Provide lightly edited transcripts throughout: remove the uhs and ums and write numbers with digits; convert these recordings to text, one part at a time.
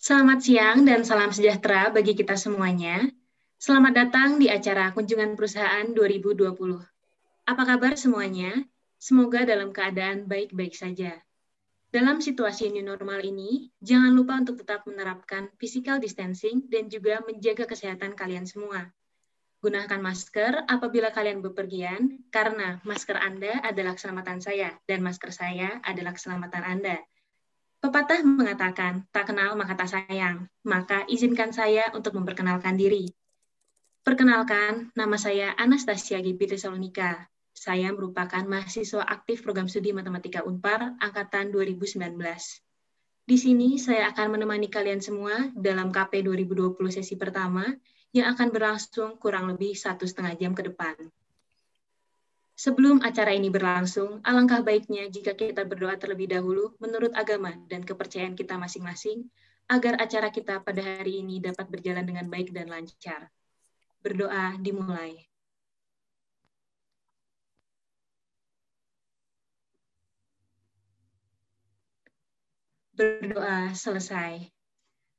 Selamat siang dan salam sejahtera bagi kita semuanya. Selamat datang di acara Kunjungan Perusahaan 2020. Apa kabar semuanya? Semoga dalam keadaan baik-baik saja. Dalam situasi new normal ini, jangan lupa untuk tetap menerapkan physical distancing dan juga menjaga kesehatan kalian semua. Gunakan masker apabila kalian bepergian, karena masker Anda adalah keselamatan saya dan masker saya adalah keselamatan Anda. Pepatah mengatakan, tak kenal maka tak sayang. Maka izinkan saya untuk memperkenalkan diri. Perkenalkan, nama saya Anastasia Gibi Tesalonika. Saya merupakan mahasiswa aktif program studi Matematika Unpar angkatan 2019. Di sini saya akan menemani kalian semua dalam KP 2020 sesi pertama yang akan berlangsung kurang lebih 1,5 jam ke depan. Sebelum acara ini berlangsung, alangkah baiknya jika kita berdoa terlebih dahulu menurut agama dan kepercayaan kita masing-masing, agar acara kita pada hari ini dapat berjalan dengan baik dan lancar. Berdoa dimulai. Berdoa selesai.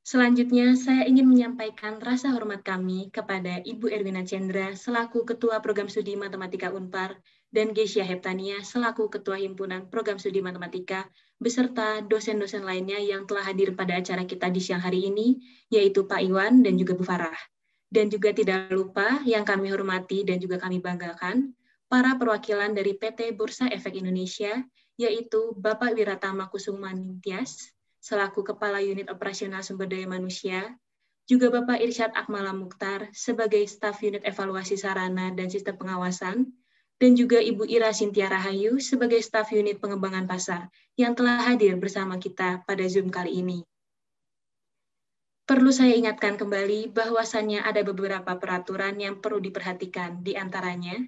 Selanjutnya, saya ingin menyampaikan rasa hormat kami kepada Ibu Erwina Cendra selaku Ketua Program Studi Matematika Unpar dan Gesia Heptania selaku Ketua Himpunan Program Studi Matematika beserta dosen-dosen lainnya yang telah hadir pada acara kita di siang hari ini, yaitu Pak Iwan dan juga Bu Farah. Dan juga tidak lupa yang kami hormati dan juga kami banggakan, para perwakilan dari PT Bursa Efek Indonesia, yaitu Bapak Wiratama Kusuma Ningtyas, selaku Kepala Unit Operasional Sumber Daya Manusia, juga Bapak Irsyad Akmala Mukhtar sebagai Staf Unit Evaluasi Sarana dan Sistem Pengawasan, dan juga Ibu Ira Sintia Rahayu sebagai Staf Unit Pengembangan Pasar yang telah hadir bersama kita pada Zoom kali ini. Perlu saya ingatkan kembali bahwasannya ada beberapa peraturan yang perlu diperhatikan, di antaranya,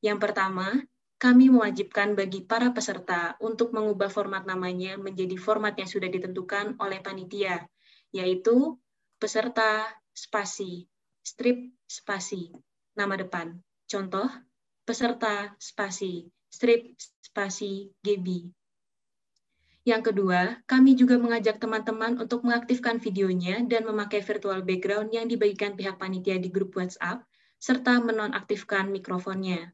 yang pertama, kami mewajibkan bagi para peserta untuk mengubah format namanya menjadi format yang sudah ditentukan oleh panitia, yaitu peserta spasi, strip spasi, nama depan. Contoh, peserta spasi, strip spasi, GB. Yang kedua, kami juga mengajak teman-teman untuk mengaktifkan videonya dan memakai virtual background yang dibagikan pihak panitia di grup WhatsApp, serta menonaktifkan mikrofonnya.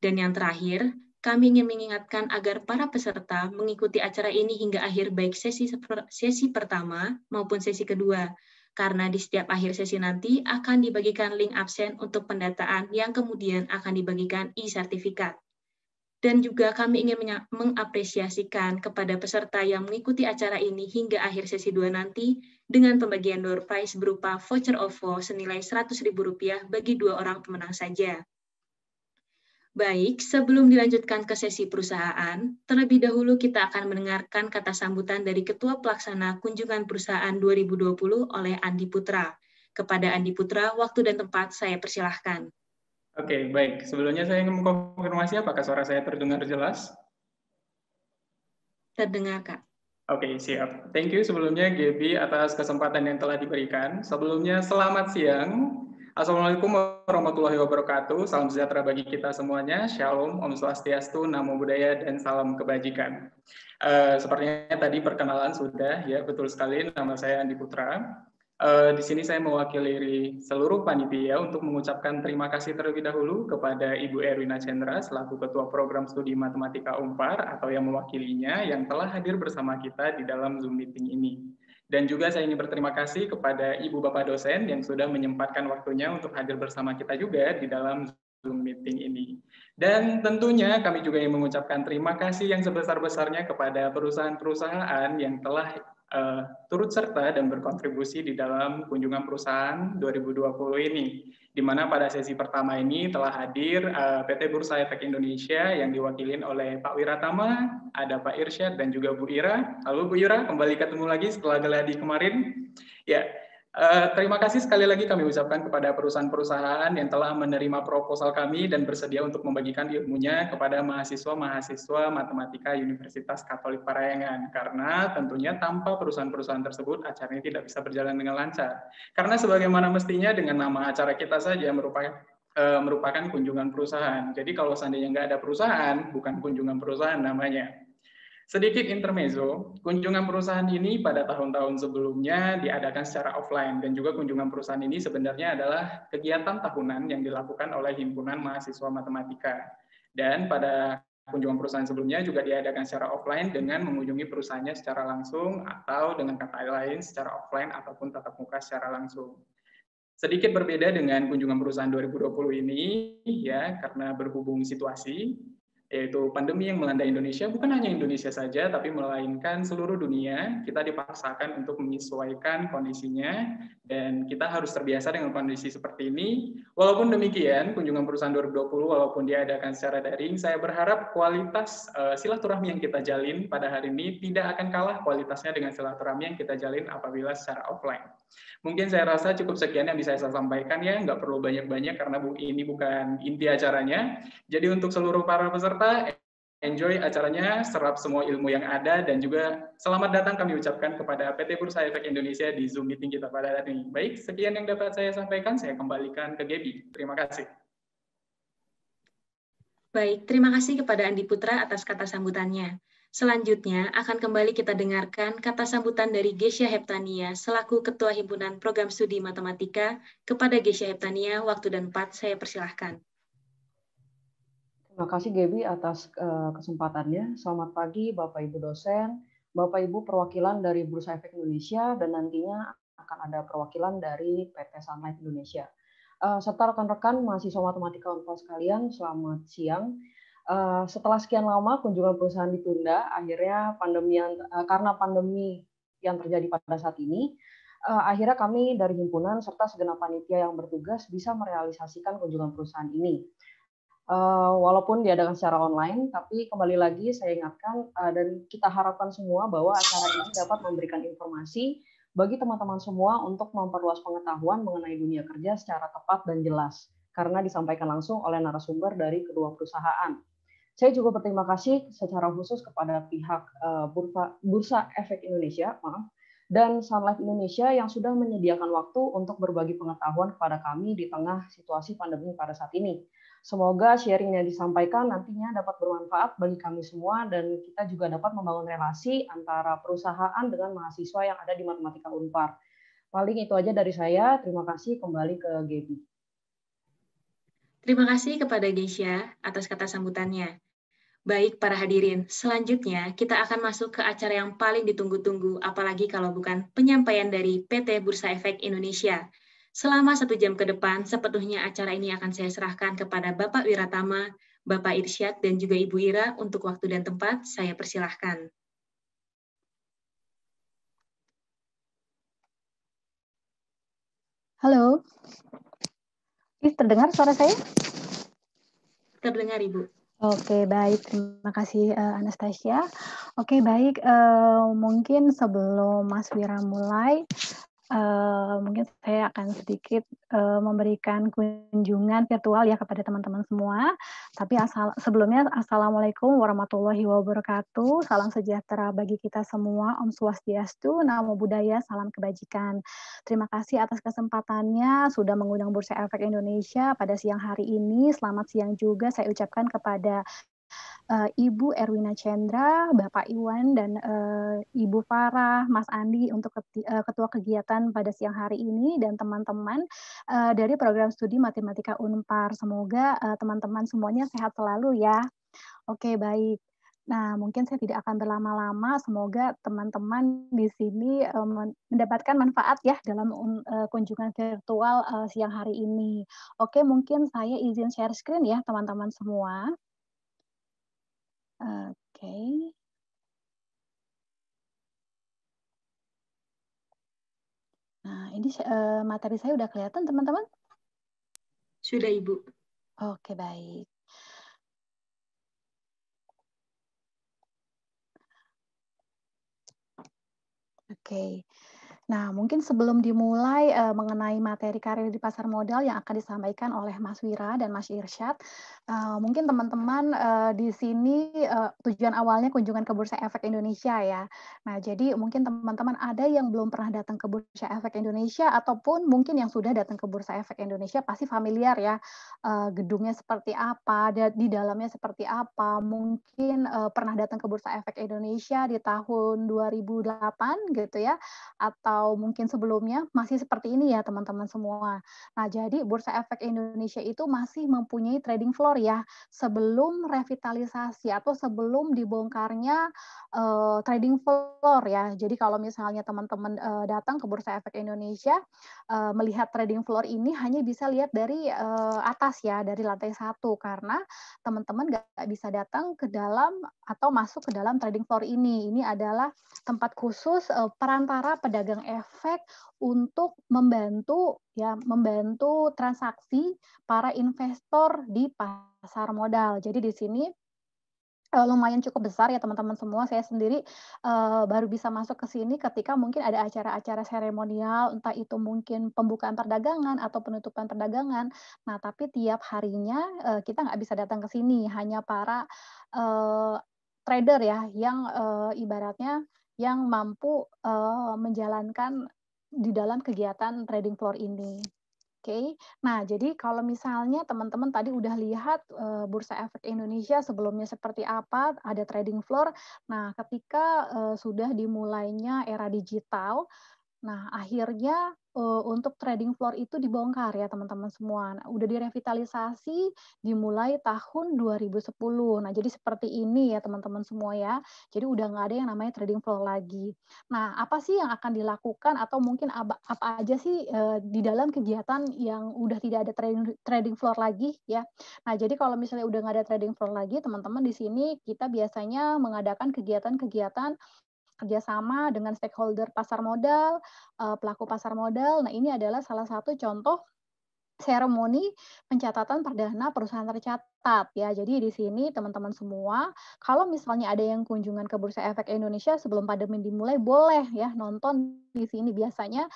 Dan yang terakhir, kami ingin mengingatkan agar para peserta mengikuti acara ini hingga akhir baik sesi pertama maupun sesi kedua, karena di setiap akhir sesi nanti akan dibagikan link absen untuk pendataan yang kemudian akan dibagikan e-sertifikat. Dan juga kami ingin mengapresiasikan kepada peserta yang mengikuti acara ini hingga akhir sesi 2 nanti dengan pembagian door prize berupa voucher OVO senilai Rp100.000 bagi 2 orang pemenang saja. Baik, sebelum dilanjutkan ke sesi perusahaan, terlebih dahulu kita akan mendengarkan kata sambutan dari Ketua Pelaksana Kunjungan Perusahaan 2020 oleh Andi Putra. Kepada Andi Putra, waktu dan tempat saya persilahkan. Oke, baik. Sebelumnya saya ingin mengkonfirmasi apakah suara saya terdengar jelas? Terdengar, Kak. Oke, siap. Thank you sebelumnya, Gaby, atas kesempatan yang telah diberikan. Sebelumnya, selamat siang. Assalamualaikum warahmatullahi wabarakatuh. Salam sejahtera bagi kita semuanya. Shalom, Om Swastiastu, Namo Buddhaya, dan salam kebajikan. Sepertinya tadi perkenalan sudah, ya betul sekali. Nama saya Andi Putra. Di sini saya mewakili seluruh panitia untuk mengucapkan terima kasih terlebih dahulu kepada Ibu Erwina Cendra selaku Ketua Program Studi Matematika Unpar atau yang mewakilinya yang telah hadir bersama kita di dalam Zoom meeting ini. Dan juga saya ingin berterima kasih kepada Ibu Bapak dosen yang sudah menyempatkan waktunya untuk hadir bersama kita juga di dalam Zoom meeting ini. Dan tentunya kami juga ingin mengucapkan terima kasih yang sebesar-besarnya kepada perusahaan-perusahaan yang telah turut serta dan berkontribusi di dalam kunjungan perusahaan 2020 ini, di mana pada sesi pertama ini telah hadir PT Bursa Efek Indonesia yang diwakilin oleh Pak Wiratama, ada Pak Irsyad dan juga Bu Ira. Halo Bu Ira, kembali ketemu lagi setelah geladi kemarin. Ya, terima kasih sekali lagi kami ucapkan kepada perusahaan-perusahaan yang telah menerima proposal kami dan bersedia untuk membagikan ilmunya kepada mahasiswa-mahasiswa Matematika Universitas Katolik Parahyangan. Karena tentunya tanpa perusahaan-perusahaan tersebut acara ini tidak bisa berjalan dengan lancar. Karena sebagaimana mestinya dengan nama acara kita saja merupakan kunjungan perusahaan. Jadi kalau seandainya nggak ada perusahaan, bukan kunjungan perusahaan namanya. Sedikit intermezzo, kunjungan perusahaan ini pada tahun-tahun sebelumnya diadakan secara offline, dan juga kunjungan perusahaan ini sebenarnya adalah kegiatan tahunan yang dilakukan oleh Himpunan Mahasiswa Matematika. Dan pada kunjungan perusahaan sebelumnya juga diadakan secara offline dengan mengunjungi perusahaannya secara langsung, atau dengan kata lain secara offline ataupun tatap muka secara langsung. Sedikit berbeda dengan kunjungan perusahaan 2020 ini, ya, karena berhubung situasi, yaitu pandemi yang melanda Indonesia, bukan hanya Indonesia saja, tapi melainkan seluruh dunia, kita dipaksakan untuk menyesuaikan kondisinya, dan kita harus terbiasa dengan kondisi seperti ini. Walaupun demikian, kunjungan perusahaan 2020, walaupun diadakan secara daring, saya berharap kualitas silaturahmi yang kita jalin pada hari ini tidak akan kalah kualitasnya dengan silaturahmi yang kita jalin apabila secara offline. Mungkin saya rasa cukup sekian yang bisa saya sampaikan, ya, nggak perlu banyak-banyak karena ini bukan inti acaranya. Jadi untuk seluruh para peserta, enjoy acaranya, serap semua ilmu yang ada, dan juga selamat datang kami ucapkan kepada PT Bursa Efek Indonesia di Zoom meeting kita pada hari ini. Baik, sekian yang dapat saya sampaikan, saya kembalikan ke Gaby. Terima kasih. Baik, terima kasih kepada Andi Putra atas kata sambutannya. Selanjutnya akan kembali kita dengarkan kata sambutan dari Gesya Heptania selaku Ketua Himpunan Program Studi Matematika. Kepada Gesya Heptania, waktu dan tempat saya persilahkan. Terima kasih Gaby atas kesempatannya. Selamat pagi Bapak Ibu dosen, Bapak Ibu perwakilan dari Bursa Efek Indonesia, dan nantinya akan ada perwakilan dari PT Sunlight Indonesia. Serta rekan-rekan mahasiswa matematika Unpad sekalian, selamat siang. Setelah sekian lama kunjungan perusahaan ditunda, akhirnya karena pandemi yang terjadi pada saat ini, akhirnya kami dari himpunan serta segenap panitia yang bertugas bisa merealisasikan kunjungan perusahaan ini. Walaupun diadakan secara online, tapi kembali lagi saya ingatkan dan kita harapkan semua bahwa acara ini dapat memberikan informasi bagi teman-teman semua untuk memperluas pengetahuan mengenai dunia kerja secara tepat dan jelas, karena disampaikan langsung oleh narasumber dari kedua perusahaan. Saya juga berterima kasih secara khusus kepada pihak Bursa Efek Indonesia, dan Sunlight Indonesia yang sudah menyediakan waktu untuk berbagi pengetahuan kepada kami di tengah situasi pandemi pada saat ini. Semoga sharing yang disampaikan nantinya dapat bermanfaat bagi kami semua, dan kita juga dapat membangun relasi antara perusahaan dengan mahasiswa yang ada di Matematika Unpar. Paling itu aja dari saya. Terima kasih, kembali ke Gaby. Terima kasih kepada Gesya atas kata sambutannya. Baik para hadirin, selanjutnya kita akan masuk ke acara yang paling ditunggu-tunggu, apalagi kalau bukan penyampaian dari PT Bursa Efek Indonesia. Selama 1 jam ke depan, sepenuhnya acara ini akan saya serahkan kepada Bapak Wiratama, Bapak Irsyad, dan juga Ibu Ira. Untuk waktu dan tempat, saya persilahkan. Halo, terdengar suara saya? Terdengar, Ibu. Oke, baik. Terima kasih, Anastasia. Oke, baik. Mungkin sebelum Mas Wira mulai, mungkin saya akan sedikit memberikan kunjungan virtual ya kepada teman-teman semua. Tapi sebelumnya, Assalamualaikum warahmatullahi wabarakatuh. Salam sejahtera bagi kita semua. Om Swastiastu, Namo Buddhaya, salam kebajikan. Terima kasih atas kesempatannya sudah mengundang Bursa Efek Indonesia pada siang hari ini. Selamat siang juga saya ucapkan kepada Ibu Erwina Chandra, Bapak Iwan, dan Ibu Farah, Mas Andi untuk ketua kegiatan pada siang hari ini, dan teman-teman dari program studi Matematika Unpar. Semoga teman-teman semuanya sehat selalu ya. Oke, baik. Nah, mungkin saya tidak akan berlama-lama. Semoga teman-teman di sini mendapatkan manfaat ya dalam kunjungan virtual siang hari ini. Oke, mungkin saya izin share screen ya teman-teman semua. Oke. Nah, ini materi saya udah kelihatan, teman-teman? Sudah, Ibu. Oke, baik. Oke. Nah, mungkin sebelum dimulai mengenai materi karir di pasar modal yang akan disampaikan oleh Mas Wira dan Mas Irsyad, mungkin teman-teman di sini tujuan awalnya kunjungan ke Bursa Efek Indonesia ya. Nah, jadi mungkin teman-teman ada yang belum pernah datang ke Bursa Efek Indonesia ataupun mungkin yang sudah datang ke Bursa Efek Indonesia pasti familiar ya, gedungnya seperti apa, di dalamnya seperti apa. Mungkin pernah datang ke Bursa Efek Indonesia di tahun 2008 gitu ya, atau mungkin sebelumnya masih seperti ini ya teman-teman semua. Nah, jadi Bursa Efek Indonesia itu masih mempunyai trading floor ya, sebelum revitalisasi atau sebelum dibongkarnya trading floor ya. Jadi kalau misalnya teman-teman datang ke Bursa Efek Indonesia, melihat trading floor ini hanya bisa lihat dari atas ya, dari lantai 1 karena teman-teman nggak bisa datang ke dalam atau masuk ke dalam trading floor ini. Ini adalah tempat khusus perantara pedagang efek untuk membantu transaksi para investor di pasar modal. Jadi di sini lumayan cukup besar ya teman-teman semua. Saya sendiri baru bisa masuk ke sini ketika mungkin ada acara-acara seremonial, entah itu mungkin pembukaan perdagangan atau penutupan perdagangan. Nah, tapi tiap harinya kita nggak bisa datang ke sini, hanya para trader ya yang ibaratnya yang mampu menjalankan di dalam kegiatan trading floor ini. Oke. Nah, jadi kalau misalnya teman-teman tadi udah lihat Bursa Efek Indonesia sebelumnya seperti apa, ada trading floor. Nah, ketika sudah dimulainya era digital, nah, akhirnya untuk trading floor itu dibongkar ya teman-teman semua. Nah, udah direvitalisasi dimulai tahun 2010. Nah, jadi seperti ini ya teman-teman semua ya. Jadi udah nggak ada yang namanya trading floor lagi. Nah, apa sih yang akan dilakukan atau mungkin apa aja sih di dalam kegiatan yang udah tidak ada trading floor lagi ya. Nah, jadi kalau misalnya udah nggak ada trading floor lagi, teman-teman di sini kita biasanya mengadakan kegiatan-kegiatan kerjasama dengan stakeholder pasar modal, pelaku pasar modal. Nah, ini adalah salah satu contoh seremoni pencatatan perdana perusahaan tercatat ya. Jadi di sini teman-teman semua, kalau misalnya ada yang kunjungan ke Bursa Efek Indonesia sebelum pandemi dimulai, boleh ya nonton di sini. Biasanya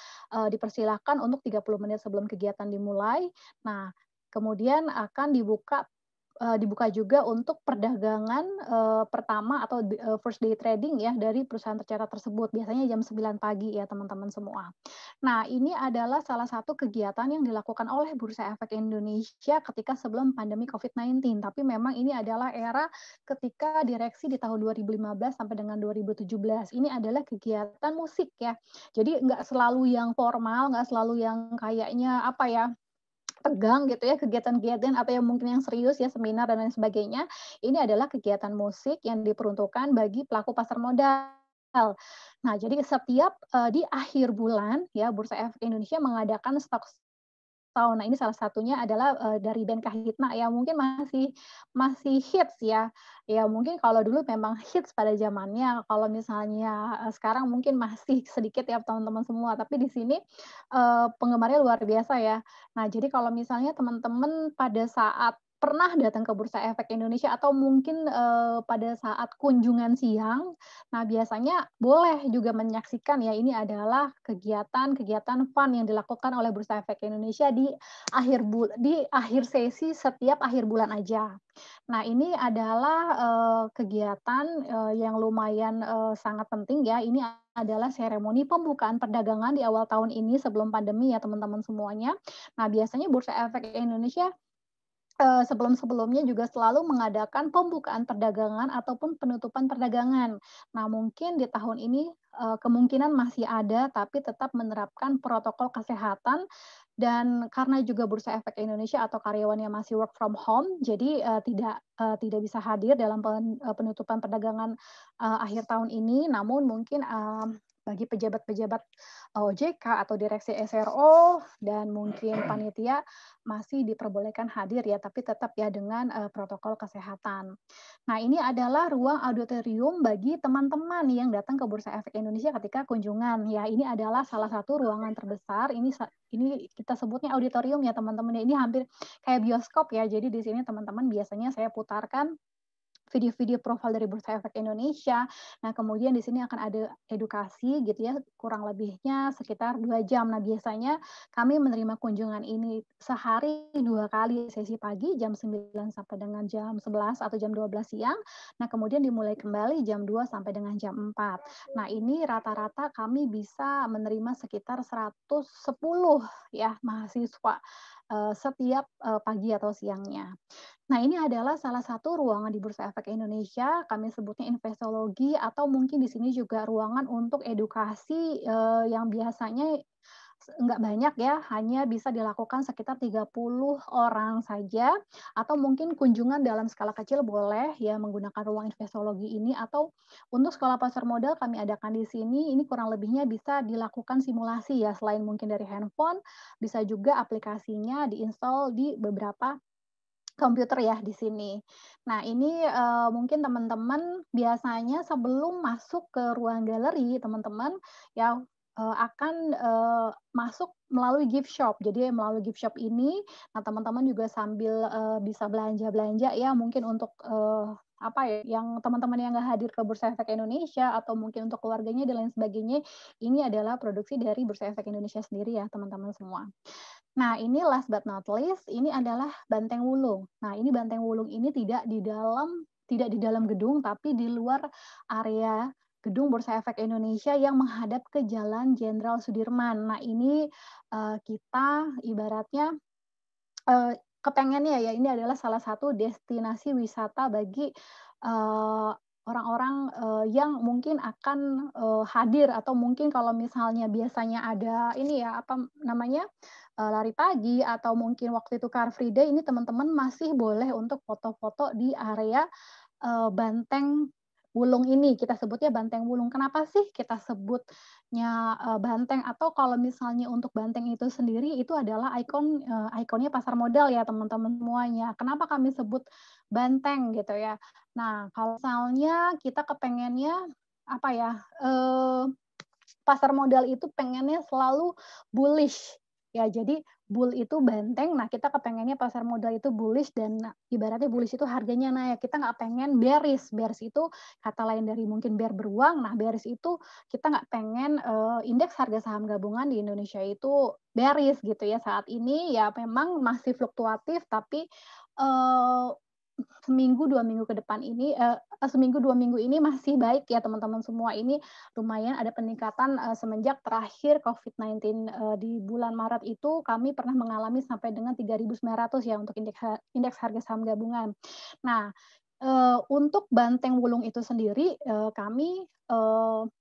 dipersilahkan untuk 30 menit sebelum kegiatan dimulai. Nah, kemudian akan dibuka juga untuk perdagangan pertama atau first day trading ya dari perusahaan tercatat tersebut. Biasanya jam 9 pagi ya teman-teman semua. Nah, ini adalah salah satu kegiatan yang dilakukan oleh Bursa Efek Indonesia ketika sebelum pandemi COVID-19. Tapi memang ini adalah era ketika direksi di tahun 2015 sampai dengan 2017. Ini adalah kegiatan musik ya. Jadi nggak selalu yang formal, nggak selalu yang kayaknya apa ya, tegang gitu ya, kegiatan-kegiatan atau yang mungkin yang serius ya, seminar dan lain sebagainya. Ini adalah kegiatan musik yang diperuntukkan bagi pelaku pasar modal. Nah, jadi setiap di akhir bulan ya, Bursa Efek Indonesia mengadakan stok tahun. Nah, ini salah satunya adalah dari band Kahitna yang mungkin masih hits ya. Ya mungkin kalau dulu memang hits pada zamannya, kalau misalnya sekarang mungkin masih sedikit ya teman-teman semua, tapi di sini penggemarnya luar biasa ya. Nah, jadi kalau misalnya teman-teman pada saat pernah datang ke Bursa Efek Indonesia atau mungkin pada saat kunjungan siang, nah biasanya boleh juga menyaksikan ya, ini adalah kegiatan-kegiatan fun yang dilakukan oleh Bursa Efek Indonesia di akhir sesi setiap akhir bulan aja. Nah, ini adalah kegiatan yang lumayan sangat penting ya. Ini adalah seremoni pembukaan perdagangan di awal tahun ini sebelum pandemi ya teman-teman semuanya. Nah, biasanya Bursa Efek Indonesia sebelum-sebelumnya juga selalu mengadakan pembukaan perdagangan ataupun penutupan perdagangan. Nah, mungkin di tahun ini kemungkinan masih ada, tapi tetap menerapkan protokol kesehatan dan karena juga Bursa Efek Indonesia atau karyawannya masih work from home, jadi tidak bisa hadir dalam penutupan perdagangan akhir tahun ini. Namun mungkin bagi pejabat-pejabat OJK atau direksi SRO dan mungkin panitia masih diperbolehkan hadir ya, tapi tetap ya dengan protokol kesehatan. Nah, ini adalah ruang auditorium bagi teman-teman yang datang ke Bursa Efek Indonesia ketika kunjungan. Ya, ini adalah salah satu ruangan terbesar. Ini kita sebutnya auditorium ya teman-teman. Ini hampir kayak bioskop ya. Jadi di sini teman-teman biasanya saya putarkan video-video profil dari Bursa Efek Indonesia. Nah, kemudian di sini akan ada edukasi gitu ya, kurang lebihnya sekitar 2 jam. Nah, biasanya kami menerima kunjungan ini sehari 2 kali, sesi pagi jam 9 sampai dengan jam 11 atau jam 12 siang. Nah, kemudian dimulai kembali jam 2 sampai dengan jam 4. Nah, ini rata-rata kami bisa menerima sekitar 110 ya mahasiswa setiap pagi atau siangnya. Nah, ini adalah salah satu ruangan di Bursa Efek Indonesia, kami sebutnya investologi, atau mungkin di sini juga ruangan untuk edukasi yang biasanya nggak banyak ya, hanya bisa dilakukan sekitar 30 orang saja, atau mungkin kunjungan dalam skala kecil boleh ya menggunakan ruang investologi ini, atau untuk sekolah pasar modal kami adakan di sini, ini kurang lebihnya bisa dilakukan simulasi ya, selain mungkin dari handphone, bisa juga aplikasinya diinstal di beberapa komputer ya di sini. Nah, ini mungkin teman-teman biasanya sebelum masuk ke ruang galeri, teman-teman ya akan masuk melalui gift shop. Jadi melalui gift shop ini, nah teman-teman juga sambil bisa belanja-belanja ya, mungkin untuk apa ya, yang teman-teman yang nggak hadir ke Bursa Efek Indonesia atau mungkin untuk keluarganya dan lain sebagainya, ini adalah produksi dari Bursa Efek Indonesia sendiri ya teman-teman semua. Nah, ini last but not least, ini adalah Banteng Wulung. Nah, ini Banteng Wulung ini tidak di dalam gedung, tapi di luar area gedung Bursa Efek Indonesia yang menghadap ke Jalan Jenderal Sudirman. Nah, ini kita ibaratnya kepengennya ya, ini adalah salah satu destinasi wisata bagi orang-orang yang mungkin akan hadir, atau mungkin kalau misalnya biasanya ada ini ya, apa namanya, lari pagi atau mungkin waktu itu Car Free Day, ini teman-teman masih boleh untuk foto-foto di area Banteng Wulung ini. Kita sebutnya Banteng Wulung. Kenapa sih kita sebutnya banteng? Atau kalau misalnya untuk banteng itu sendiri, itu adalah ikonnya pasar modal ya teman-teman semuanya. Kenapa kami sebut banteng gitu ya? Nah, kalau misalnya kita kepengennya apa ya, pasar modal itu pengennya selalu bullish ya, jadi bull itu banteng, nah kita kepengennya pasar modal itu bullish, dan ibaratnya bullish itu harganya naik, kita nggak pengen bearish. Bearish itu kata lain dari mungkin bear beruang, nah bearish itu kita nggak pengen indeks harga saham gabungan di Indonesia itu bearish gitu ya. Saat ini ya memang masih fluktuatif, tapi seminggu 2 minggu ke depan ini, seminggu 2 minggu ini masih baik ya teman-teman semua. Ini lumayan ada peningkatan semenjak terakhir COVID-19 di bulan Maret itu kami pernah mengalami sampai dengan 3.900 ya untuk indeks harga saham gabungan. Nah, untuk Banteng Wulung itu sendiri kami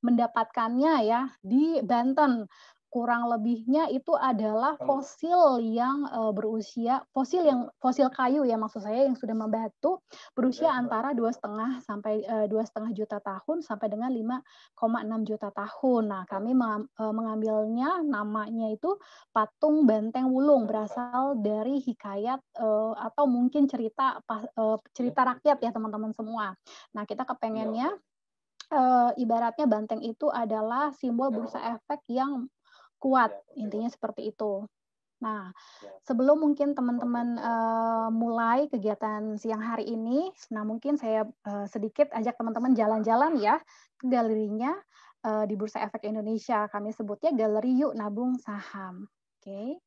mendapatkannya ya di Banten. Kurang lebihnya itu adalah fosil yang berusia, fosil kayu ya maksud saya, yang sudah membatu, berusia antara 2,5 sampai 2,5 juta tahun sampai dengan 5,6 juta tahun. Nah, kami mengambilnya namanya itu Patung Banteng Wulung, berasal dari hikayat atau mungkin cerita rakyat ya teman-teman semua. Nah, kita kepengennya ibaratnya banteng itu adalah simbol Bursa Efek yang kuat, intinya seperti itu. Nah, sebelum mungkin teman-teman mulai kegiatan siang hari ini, nah mungkin saya sedikit ajak teman-teman jalan-jalan ya ke galerinya di Bursa Efek Indonesia. Kami sebutnya Galeri Yuk Nabung Saham. Oke.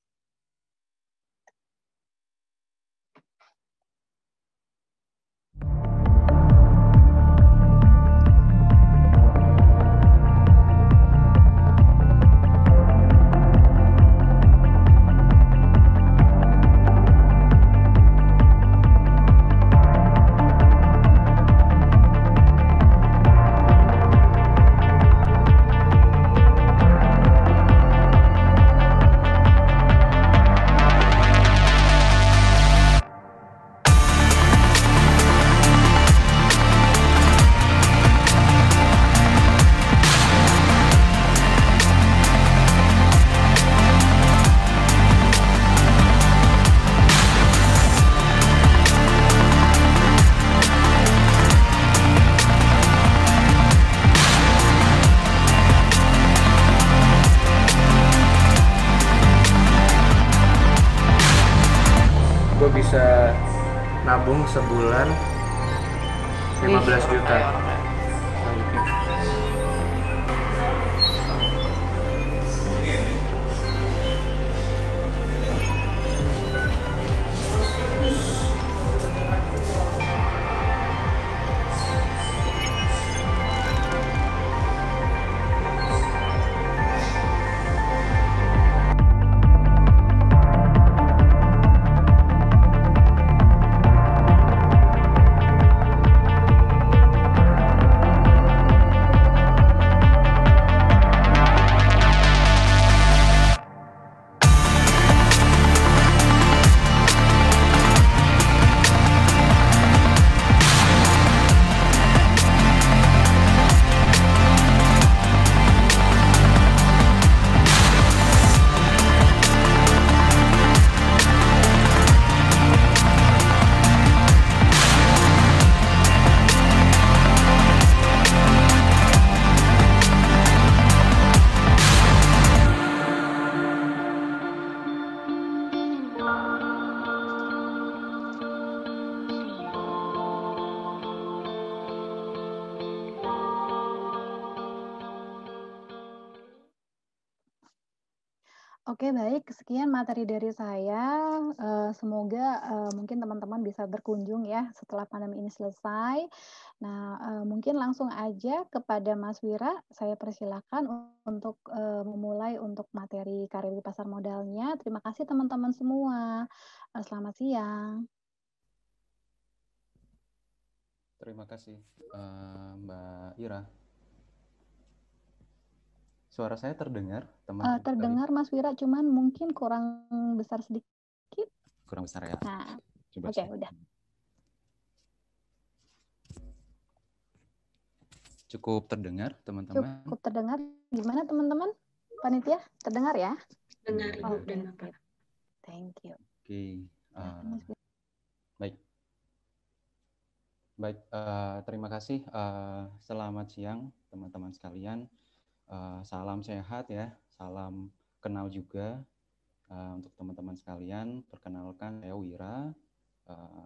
Gue bisa nabung sebulan 15 juta. Oke, baik. Sekian materi dari saya. Semoga mungkin teman-teman bisa berkunjung ya setelah pandemi ini selesai. Nah, mungkin langsung aja kepada Mas Wira, saya persilakan untuk memulai untuk materi karir di pasar modalnya. Terima kasih teman-teman semua. Selamat siang. Terima kasih, Mbak Ira. Suara saya terdengar, teman-teman? Terdengar, Mas Wira, cuman mungkin kurang besar sedikit. Kurang besar ya? Nah, coba oke, udah. Cukup terdengar, teman-teman? Cukup terdengar. Gimana, teman-teman? Panitia, terdengar ya? Dengar, Ibu dan Bapak. Thank you. Oke. Baik. Baik, terima kasih. Selamat siang, teman-teman sekalian. Salam sehat ya, salam kenal juga untuk teman-teman sekalian. Perkenalkan, saya Wira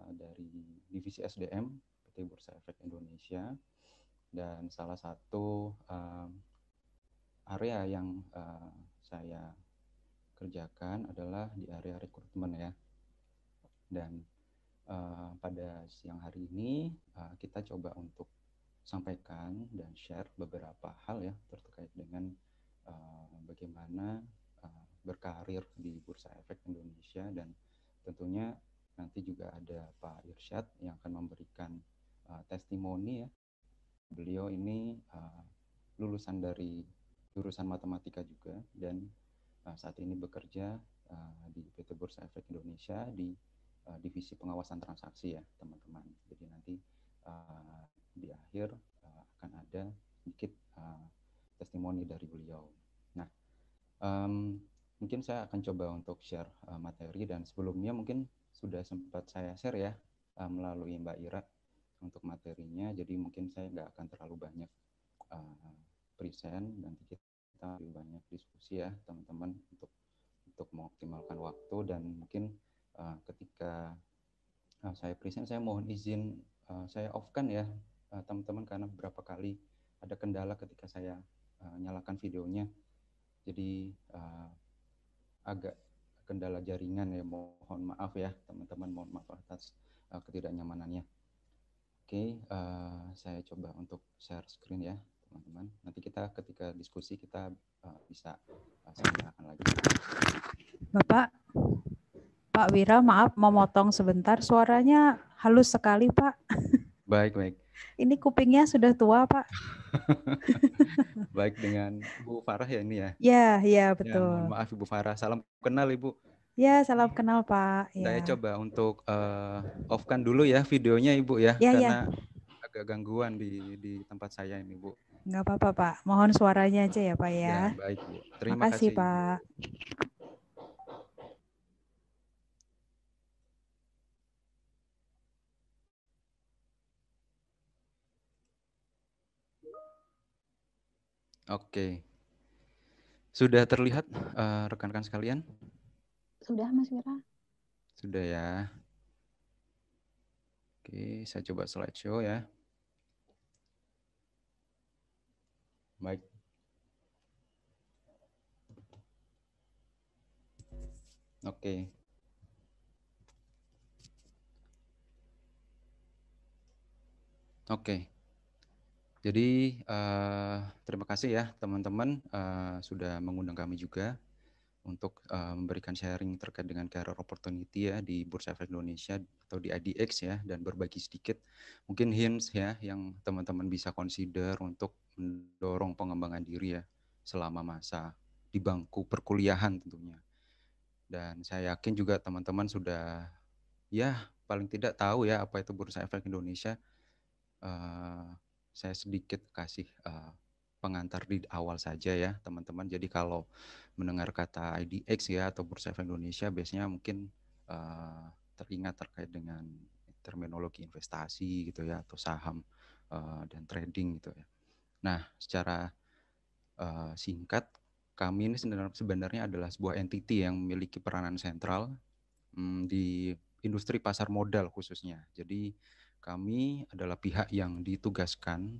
dari Divisi SDM PT Bursa Efek Indonesia, dan salah satu area yang saya kerjakan adalah di area rekrutmen ya. Dan pada siang hari ini kita coba untuk sampaikan dan share beberapa hal ya terkait dengan bagaimana berkarir di Bursa Efek Indonesia, dan tentunya nanti juga ada Pak Irsyad yang akan memberikan testimoni ya. Beliau ini lulusan dari jurusan matematika juga, dan saat ini bekerja di PT Bursa Efek Indonesia di divisi pengawasan transaksi ya teman-teman. Jadi nanti di akhir akan ada sedikit testimoni dari beliau. Nah, mungkin saya akan coba untuk share materi, dan sebelumnya mungkin sudah sempat saya share ya melalui Mbak Ira untuk materinya. Jadi mungkin saya nggak akan terlalu banyak present, nanti kita lebih banyak diskusi ya teman-teman untuk mengoptimalkan waktu. Dan mungkin ketika saya present, saya mohon izin saya off-kan ya teman-teman, karena beberapa kali ada kendala ketika saya nyalakan videonya. Jadi agak kendala jaringan ya, mohon maaf ya teman-teman, mohon maaf atas ketidaknyamanannya. Oke, saya coba untuk share screen ya teman-teman. Nanti kita ketika diskusi kita bisa saya nyalakan lagi. Pak Wira, maaf memotong sebentar, suaranya halus sekali Pak. Baik. Ini kupingnya sudah tua Pak. Baik, dengan Bu Farah ya ini ya? Ya betul. Ya, mohon maaf Ibu Farah, salam kenal Ibu. Ya, salam kenal Pak. Saya coba untuk off-kan dulu ya videonya Ibu ya, karena agak gangguan di tempat saya ini Bu. Nggak apa-apa Pak, mohon suaranya aja ya Pak ya. Ya, baik Bu. Terima kasih kasih Pak. Oke. Sudah terlihat rekan-rekan sekalian? Sudah, Mas Wira. Sudah ya. Oke, saya coba slideshow ya. Baik. Oke. Oke. Jadi terima kasih ya teman-teman sudah mengundang kami juga untuk memberikan sharing terkait dengan career opportunity ya di Bursa Efek Indonesia atau di IDX ya, dan berbagi sedikit mungkin hints ya yang teman-teman bisa consider untuk mendorong pengembangan diri ya selama masa di bangku perkuliahan tentunya. Dan saya yakin juga teman-teman sudah ya paling tidak tahu ya apa itu Bursa Efek Indonesia. Saya sedikit kasih pengantar di awal saja ya teman-teman. Jadi kalau mendengar kata IDX ya atau Bursa Efek Indonesia biasanya mungkin teringat terkait dengan terminologi investasi gitu ya atau saham dan trading gitu ya. Nah secara singkat kami ini sebenarnya adalah sebuah entity yang memiliki peranan sentral di industri pasar modal khususnya. Jadi kami adalah pihak yang ditugaskan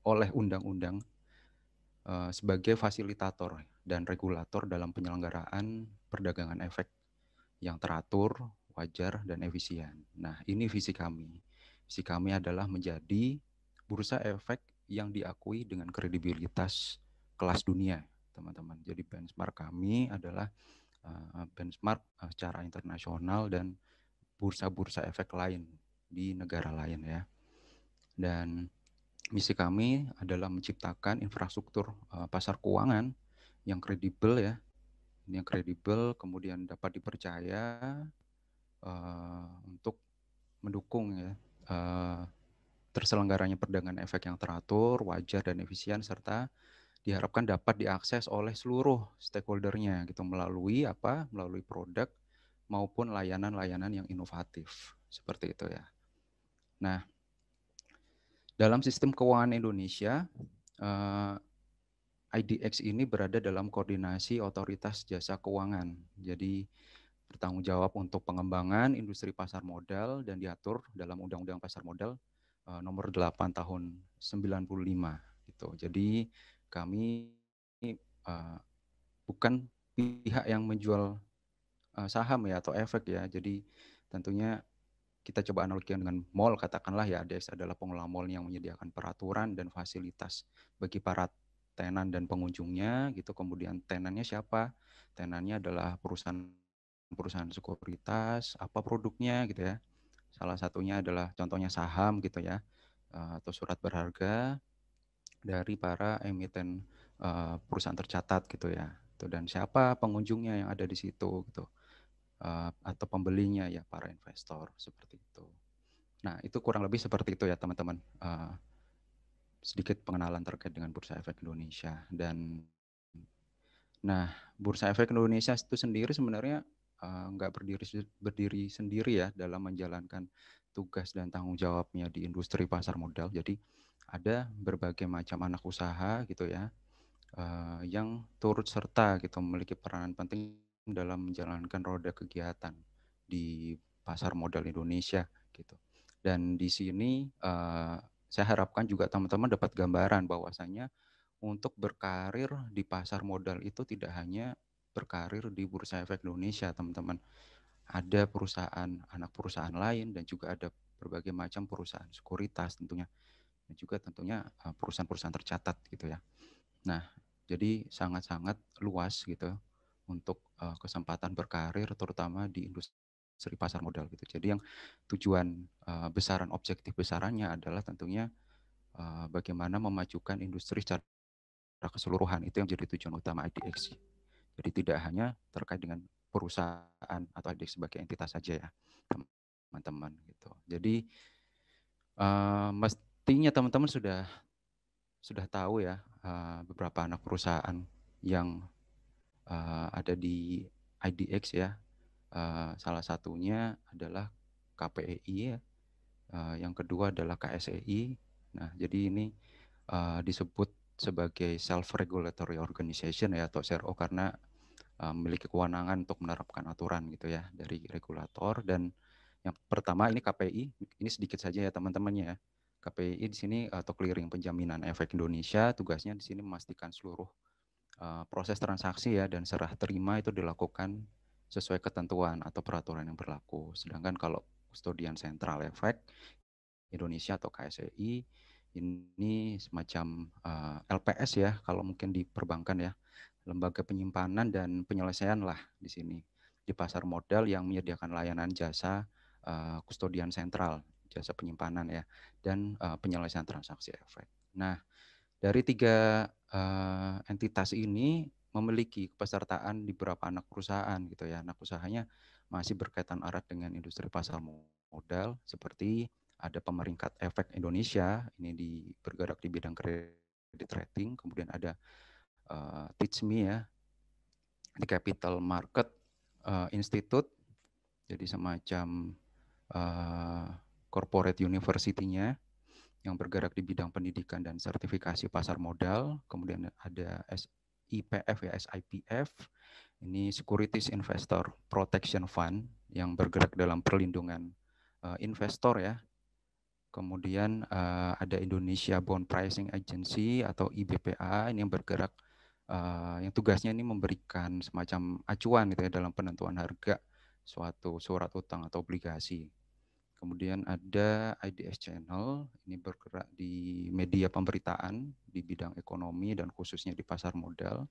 oleh undang-undang sebagai fasilitator dan regulator dalam penyelenggaraan perdagangan efek yang teratur, wajar, dan efisien. Nah, ini visi kami. Visi kami adalah menjadi bursa efek yang diakui dengan kredibilitas kelas dunia, teman-teman. Jadi benchmark kami adalah benchmark secara internasional dan bursa-bursa efek lain di negara lain ya. Dan misi kami adalah menciptakan infrastruktur pasar keuangan yang kredibel ya, yang kredibel kemudian dapat dipercaya untuk mendukung ya terselenggaranya perdagangan efek yang teratur, wajar dan efisien serta diharapkan dapat diakses oleh seluruh stakeholdernya gitu melalui apa? Melalui produk maupun layanan-layanan yang inovatif seperti itu ya. Nah, dalam sistem keuangan Indonesia, IDX ini berada dalam koordinasi otoritas jasa keuangan. Jadi bertanggung jawab untuk pengembangan industri pasar modal dan diatur dalam Undang-Undang Pasar Modal nomor 8 tahun 95 gitu. Jadi kami bukan pihak yang menjual saham ya atau efek ya. Jadi tentunya kita coba analogikan dengan mall, katakanlah ya ADX adalah pengelola mall yang menyediakan peraturan dan fasilitas bagi para tenan dan pengunjungnya gitu. Kemudian tenannya siapa? Tenannya adalah perusahaan sekuritas, apa produknya gitu ya. Salah satunya adalah contohnya saham gitu ya, atau surat berharga dari para emiten perusahaan tercatat gitu ya. Dan siapa pengunjungnya yang ada di situ gitu. Atau pembelinya ya para investor seperti itu. Nah itu kurang lebih seperti itu ya teman-teman. Sedikit pengenalan terkait dengan Bursa Efek Indonesia. Dan nah Bursa Efek Indonesia itu sendiri sebenarnya nggak berdiri sendiri ya dalam menjalankan tugas dan tanggung jawabnya di industri pasar modal. Jadi ada berbagai macam anak usaha gitu ya yang turut serta gitu memiliki peranan penting dalam menjalankan roda kegiatan di pasar modal Indonesia gitu. Dan di sini saya harapkan juga teman-teman dapat gambaran bahwasanya untuk berkarir di pasar modal itu tidak hanya berkarir di Bursa Efek Indonesia, teman-teman. Ada perusahaan, anak perusahaan lain dan juga ada berbagai macam perusahaan sekuritas tentunya. Dan juga tentunya perusahaan-perusahaan tercatat gitu ya. Nah, jadi sangat-sangat luas gitu untuk kesempatan berkarir terutama di industri pasar modal gitu. Jadi yang tujuan besaran objektif besarannya adalah tentunya bagaimana memajukan industri secara keseluruhan. Itu yang menjadi tujuan utama IDX. Jadi tidak hanya terkait dengan perusahaan atau IDX sebagai entitas saja ya, teman-teman gitu. Jadi mestinya teman-teman sudah tahu ya beberapa anak perusahaan yang ada di IDX ya. Salah satunya adalah KPEI ya. Yang kedua adalah KSEI. Nah, jadi ini disebut sebagai self-regulatory organization ya atau SRO karena memiliki kewenangan untuk menerapkan aturan gitu ya dari regulator. Dan yang pertama ini KPI, ini sedikit saja ya teman-temannya ya. KPI di sini atau Clearing Penjaminan Efek Indonesia, tugasnya di sini memastikan seluruh proses transaksi ya dan serah terima itu dilakukan sesuai ketentuan atau peraturan yang berlaku. Sedangkan kalau Kustodian Sentral Efek Indonesia atau KSEI ini semacam LPS ya, kalau mungkin di perbankan ya, lembaga penyimpanan dan penyelesaian lah di sini di pasar modal yang menyediakan layanan jasa kustodian sentral, jasa penyimpanan ya, dan penyelesaian transaksi efek. Nah, dari 3 entitas ini memiliki kepesertaan di beberapa anak perusahaan gitu ya. Anak usahanya masih berkaitan erat dengan industri pasar modal seperti ada Pemeringkat Efek Indonesia, ini bergerak di bidang kredit rating, kemudian ada Teach Me ya, di Capital Market Institute, jadi semacam corporate university-nya yang bergerak di bidang pendidikan dan sertifikasi pasar modal. Kemudian ada SIPF ya, SIPF, ini Securities Investor Protection Fund yang bergerak dalam perlindungan investor ya. Kemudian ada Indonesia Bond Pricing Agency atau IBPA, ini yang bergerak yang tugasnya ini memberikan semacam acuan gitu ya dalam penentuan harga suatu surat utang atau obligasi. Kemudian ada IDS Channel, ini bergerak di media pemberitaan di bidang ekonomi dan khususnya di pasar modal.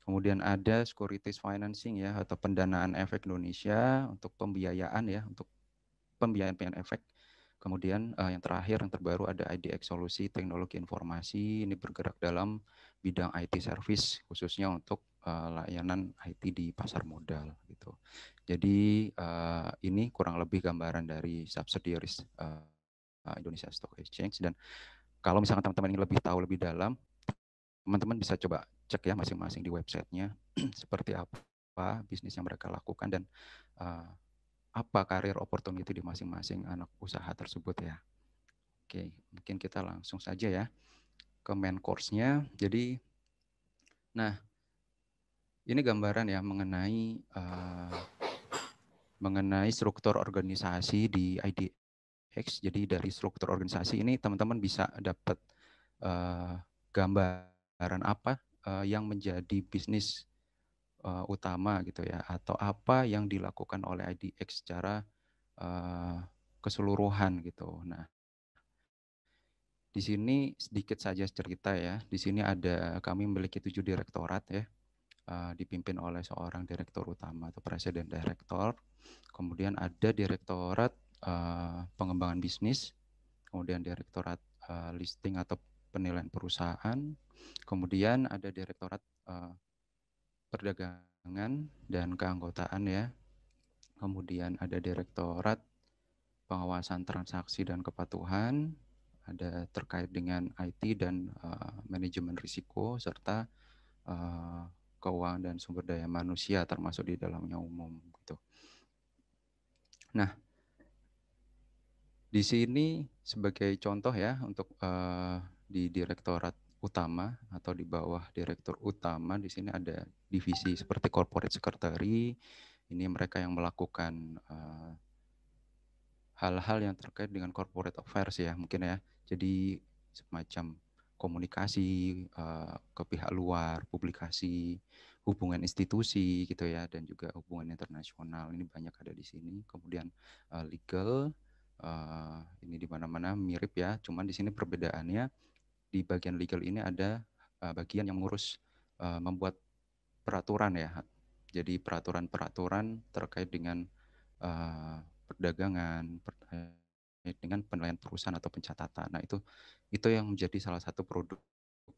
Kemudian ada Securities Financing ya atau pendanaan efek Indonesia untuk pembiayaan ya, untuk pembiayaan efek. Kemudian yang terakhir yang terbaru ada IDX Solusi Teknologi Informasi, ini bergerak dalam bidang IT service khususnya untuk layanan IT di pasar modal gitu. Jadi ini kurang lebih gambaran dari subsidiaries Indonesia Stock Exchange, dan kalau misalkan teman-teman ingin lebih tahu lebih dalam, teman-teman bisa coba cek ya masing-masing di websitenya seperti apa bisnis yang mereka lakukan dan apa karir opportunity di masing-masing anak usaha tersebut ya. Oke, mungkin kita langsung saja ya ke main course-nya. Jadi, nah ini gambaran ya mengenai struktur organisasi di IDX. Jadi dari struktur organisasi ini teman-teman bisa dapat gambaran apa yang menjadi bisnis utama gitu ya, atau apa yang dilakukan oleh IDX secara keseluruhan gitu. Nah, di sini sedikit saja cerita ya. Di sini kami memiliki 7 direktorat ya, dipimpin oleh seorang direktur utama atau presiden direktor. Kemudian ada direktorat pengembangan bisnis, kemudian direktorat listing atau penilaian perusahaan, kemudian ada direktorat perdagangan dan keanggotaan ya, kemudian ada direktorat pengawasan transaksi dan kepatuhan, ada terkait dengan IT dan manajemen risiko, serta keuangan dan sumber daya manusia termasuk di dalamnya umum gitu. Nah, di sini sebagai contoh ya untuk di direktorat utama atau di bawah direktur utama di sini ada divisi seperti corporate secretary. Ini mereka yang melakukan hal-hal yang terkait dengan corporate affairs ya mungkin ya. Jadi semacam komunikasi ke pihak luar, publikasi, hubungan institusi gitu ya, dan juga hubungan internasional ini banyak ada di sini. Kemudian legal, ini di mana-mana mirip ya, cuman di sini perbedaannya di bagian legal ini ada bagian yang mengurus membuat peraturan ya. Jadi peraturan-peraturan terkait dengan perdagangan, dengan penilaian perusahaan atau pencatatan. Nah, itu yang menjadi salah satu produk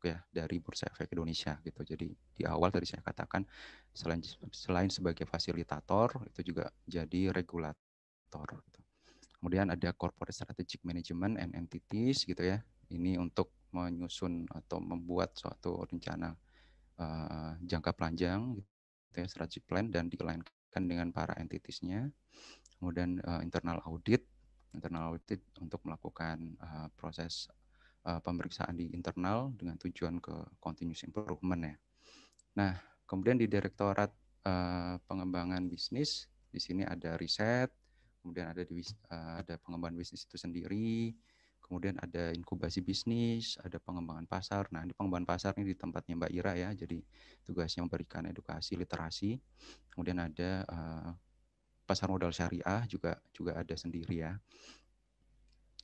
ya dari Bursa Efek Indonesia gitu. Jadi di awal tadi saya katakan selain sebagai fasilitator itu juga jadi regulator gitu. Kemudian ada Corporate Strategic Management and Entities gitu ya. Ini untuk menyusun atau membuat suatu rencana jangka panjang gitu ya, strategic plan, dan dilainkan dengan para entities-nya. Kemudian internal audit untuk melakukan proses pemeriksaan di internal dengan tujuan ke continuous improvement ya. Nah, kemudian di direktorat pengembangan bisnis di sini ada riset, kemudian ada pengembangan bisnis itu sendiri, kemudian ada inkubasi bisnis, ada pengembangan pasar. Nah, di pengembangan pasar ini di tempatnya Mbak Ira ya, jadi tugasnya memberikan edukasi, literasi. Kemudian ada pasar modal syariah juga ada sendiri ya.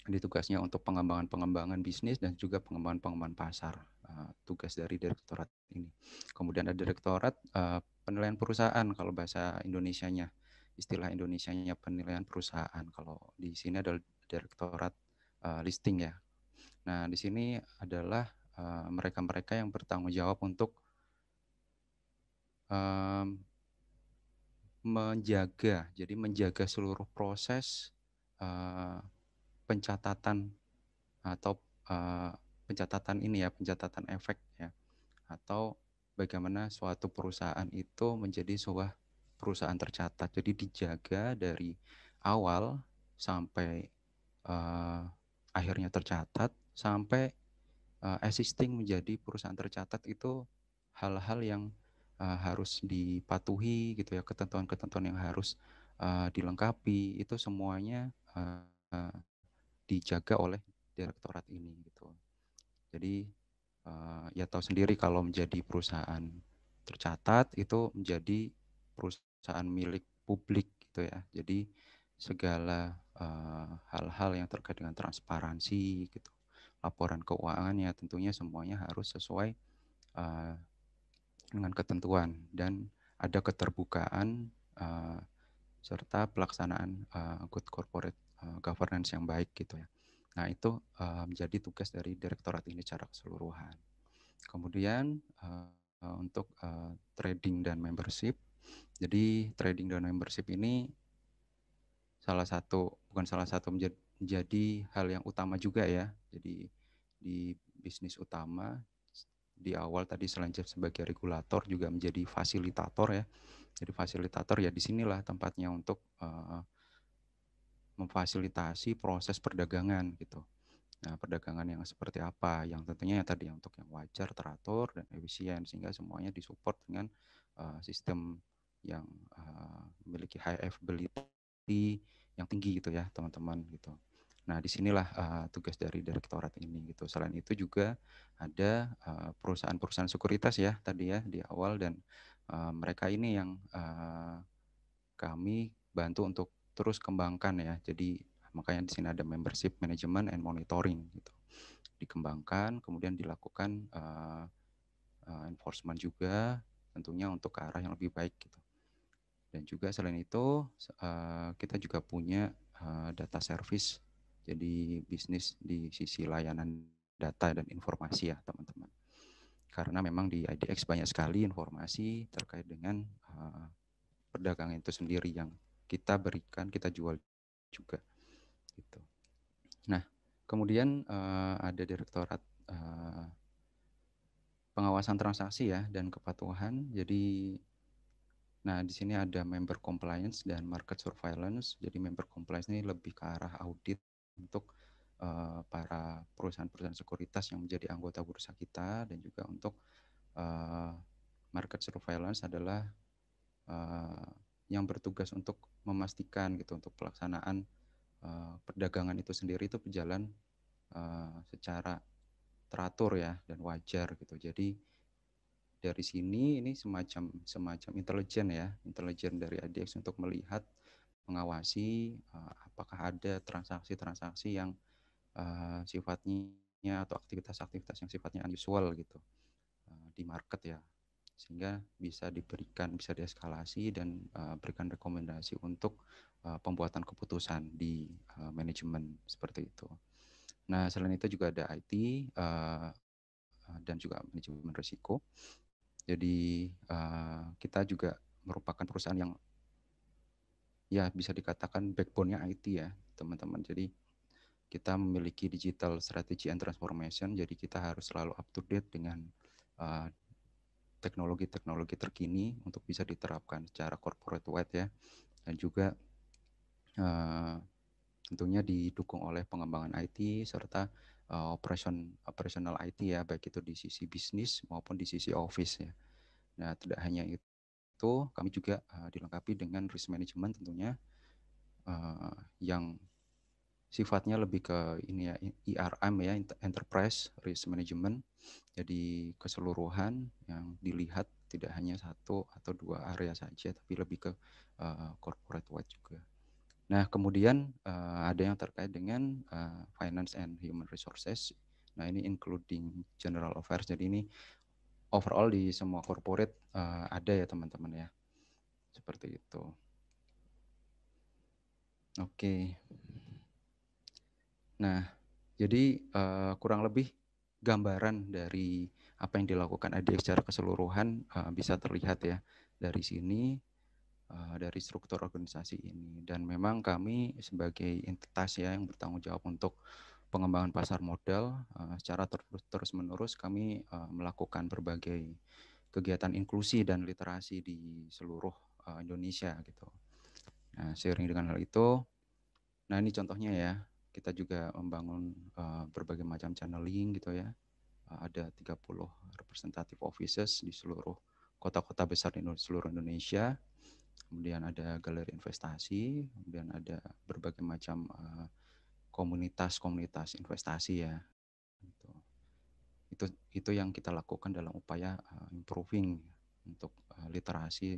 Ini tugasnya untuk pengembangan bisnis dan juga pengembangan pasar, tugas dari direktorat ini. Kemudian ada direktorat penilaian perusahaan kalau bahasa Indonesianya, istilah Indonesianya penilaian perusahaan. Kalau di sini adalah direktorat listing ya. Nah, di sini adalah mereka-mereka yang bertanggung jawab untuk menjaga seluruh proses pencatatan atau pencatatan efek ya, atau bagaimana suatu perusahaan itu menjadi sebuah perusahaan tercatat. Jadi dijaga dari awal sampai akhirnya tercatat, sampai existing menjadi perusahaan tercatat, itu hal-hal yang harus dipatuhi gitu ya, ketentuan-ketentuan yang harus dilengkapi, itu semuanya dijaga oleh direktorat ini gitu. Jadi ya tahu sendiri kalau menjadi perusahaan tercatat itu menjadi perusahaan milik publik gitu ya. Jadi segala hal-hal yang terkait dengan transparansi gitu, laporan keuangannya tentunya semuanya harus sesuai dengan ketentuan dan ada keterbukaan serta pelaksanaan good corporate governance yang baik gitu ya. Nah, itu menjadi tugas dari direktorat ini secara keseluruhan. Kemudian untuk trading dan membership. Jadi trading dan membership ini menjadi hal yang utama juga ya. Jadi di bisnis utama di awal tadi selain sebagai regulator juga menjadi fasilitator ya. Jadi fasilitator ya, disinilah tempatnya untuk memfasilitasi proses perdagangan gitu. Nah, perdagangan yang seperti apa, yang tentunya yang tadi untuk yang wajar, teratur, dan efisien, sehingga semuanya disupport dengan sistem yang memiliki high availability yang tinggi gitu ya teman-teman gitu. Nah, disinilah tugas dari direktorat ini gitu. Selain itu juga ada perusahaan-perusahaan sekuritas ya tadi ya di awal, dan mereka ini yang kami bantu untuk terus kembangkan ya. Jadi makanya di sini ada membership management and monitoring gitu. Dikembangkan, kemudian dilakukan enforcement juga tentunya untuk ke arah yang lebih baik gitu. Dan juga selain itu kita juga punya data service, jadi bisnis di sisi layanan data dan informasi ya teman-teman. Karena memang di IDX banyak sekali informasi terkait dengan perdagangan itu sendiri yang kita berikan, kita jual juga gitu. Nah, kemudian ada direktorat pengawasan transaksi ya dan kepatuhan. Jadi nah di sini ada member compliance dan market surveillance. Jadi member compliance ini lebih ke arah audit untuk para perusahaan-perusahaan sekuritas yang menjadi anggota bursa kita, dan juga untuk market surveillance adalah yang bertugas untuk memastikan gitu untuk pelaksanaan perdagangan itu sendiri itu berjalan secara teratur ya dan wajar gitu. Jadi dari sini ini semacam intelijen dari IDX untuk melihat, mengawasi apakah ada transaksi-transaksi yang sifatnya atau aktivitas-aktivitas yang sifatnya unusual gitu di market ya, sehingga bisa dieskalasi dan berikan rekomendasi untuk pembuatan keputusan di manajemen seperti itu. Nah, selain itu juga ada IT dan juga manajemen risiko. Jadi kita juga merupakan perusahaan yang ya bisa dikatakan backbone-nya IT ya teman-teman. Jadi kita memiliki digital strategy and transformation, jadi kita harus selalu up to date dengan teknologi-teknologi terkini untuk bisa diterapkan secara corporate wide ya, dan juga tentunya didukung oleh pengembangan IT serta operational IT ya, baik itu di sisi bisnis maupun di sisi office ya. Nah, tidak hanya itu, kami juga dilengkapi dengan risk management tentunya yang sifatnya lebih ke ini ya, ERM ya, Enterprise Risk Management. Jadi keseluruhan yang dilihat tidak hanya satu atau dua area saja, tapi lebih ke corporate wide juga. Nah, kemudian ada yang terkait dengan finance and human resources. Nah, ini including general affairs. Jadi ini overall di semua corporate ada ya teman-teman ya. Seperti itu. Oke. Nah, jadi kurang lebih gambaran dari apa yang dilakukan ADX secara keseluruhan bisa terlihat ya dari sini, dari struktur organisasi ini. Dan memang kami sebagai entitas ya yang bertanggung jawab untuk pengembangan pasar modal, secara terus-menerus kami melakukan berbagai kegiatan inklusi dan literasi di seluruh Indonesia gitu. Nah, seiring dengan hal itu, nah ini contohnya ya, kita juga membangun berbagai macam channeling gitu ya. Ada 30 representative offices di seluruh kota-kota besar di seluruh Indonesia. Kemudian ada galeri investasi, kemudian ada berbagai macam komunitas-komunitas investasi ya. Itu yang kita lakukan dalam upaya improving untuk literasi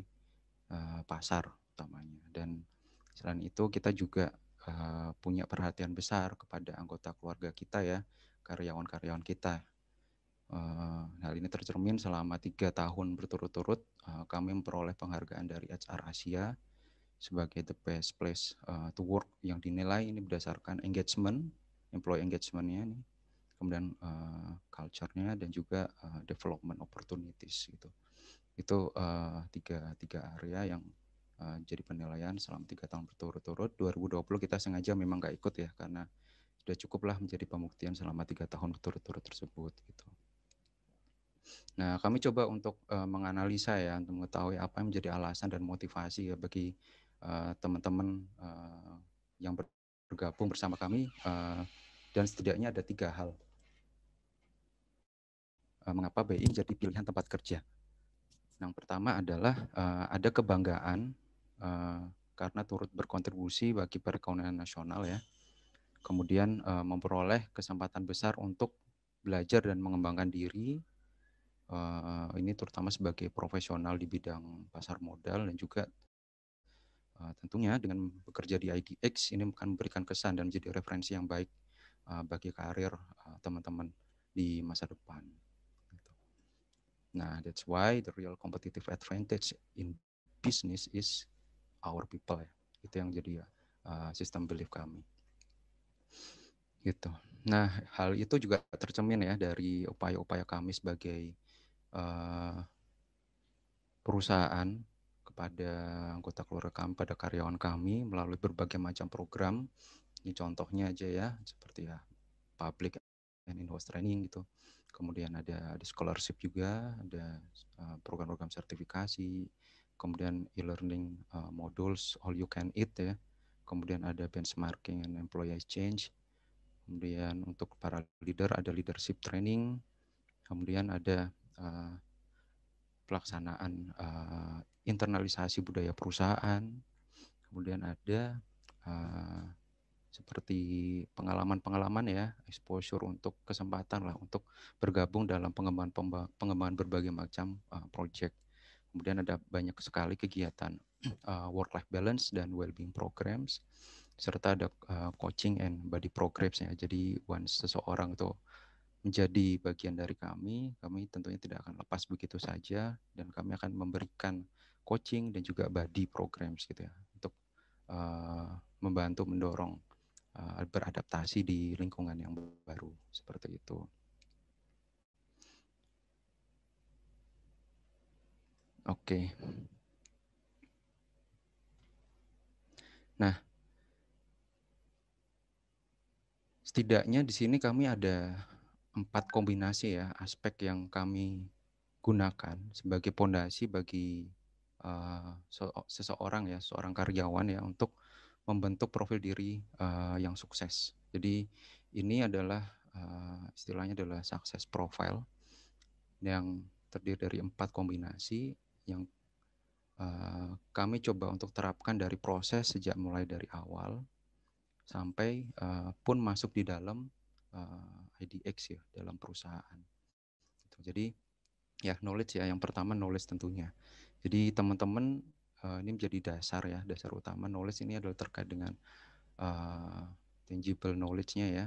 pasar utamanya. Dan selain itu kita juga punya perhatian besar kepada anggota keluarga kita ya, karyawan-karyawan kita. Hal ini tercermin selama 3 tahun berturut-turut kami memperoleh penghargaan dari HR Asia sebagai the best place to work yang dinilai ini berdasarkan engagement, employee engagement-nya nih, kemudian culture-nya dan juga development opportunities gitu. Itu tiga area yang jadi penilaian selama 3 tahun berturut-turut. 2020 kita sengaja memang nggak ikut ya karena sudah cukuplah menjadi pembuktian selama 3 tahun berturut-turut tersebut gitu. Nah, kami coba untuk menganalisa ya untuk mengetahui apa yang menjadi alasan dan motivasi ya bagi teman-teman yang bergabung bersama kami dan setidaknya ada 3 hal mengapa BI menjadi pilihan tempat kerja. Yang pertama adalah ada kebanggaan karena turut berkontribusi bagi perekonomian nasional ya. Kemudian memperoleh kesempatan besar untuk belajar dan mengembangkan diri. Ini terutama sebagai profesional di bidang pasar modal dan juga tentunya dengan bekerja di IDX ini akan memberikan kesan dan menjadi referensi yang baik bagi karir teman-teman di masa depan. Nah, that's why the real competitive advantage in business is our people ya. Itu yang jadi sistem belief kami. Gitu. Nah, hal itu juga tercermin ya dari upaya-upaya kami sebagai perusahaan kepada anggota keluarga kami, pada karyawan kami melalui berbagai macam program. Ini contohnya aja ya, seperti ya public and in-house training gitu. Kemudian ada scholarship juga, ada program-program sertifikasi, kemudian e-learning modules all you can eat ya. Kemudian ada benchmarking and employee exchange. Kemudian untuk para leader ada leadership training. Kemudian ada pelaksanaan internalisasi budaya perusahaan. Kemudian ada seperti pengalaman-pengalaman ya, exposure untuk kesempatan lah untuk bergabung dalam pengembangan berbagai macam project. Kemudian ada banyak sekali kegiatan work-life balance dan well-being programs, serta ada coaching and body programs ya. Jadi once seseorang itu menjadi bagian dari kami tentunya tidak akan lepas begitu saja dan kami akan memberikan coaching dan juga body programs gitu ya untuk membantu mendorong beradaptasi di lingkungan yang baru seperti itu. Oke. Nah, setidaknya di sini kami ada 4 kombinasi ya aspek yang kami gunakan sebagai pondasi bagi seseorang ya, seorang karyawan ya untuk membentuk profil diri yang sukses. Jadi ini adalah istilahnya adalah success profile yang terdiri dari 4 kombinasi yang kami coba untuk terapkan dari proses sejak mulai dari awal sampai pun masuk di dalam IDX ya, dalam perusahaan. Jadi ya knowledge ya, yang pertama knowledge tentunya. Jadi teman-teman ini menjadi dasar ya, dasar utama. Knowledge ini adalah terkait dengan tangible knowledge-nya ya,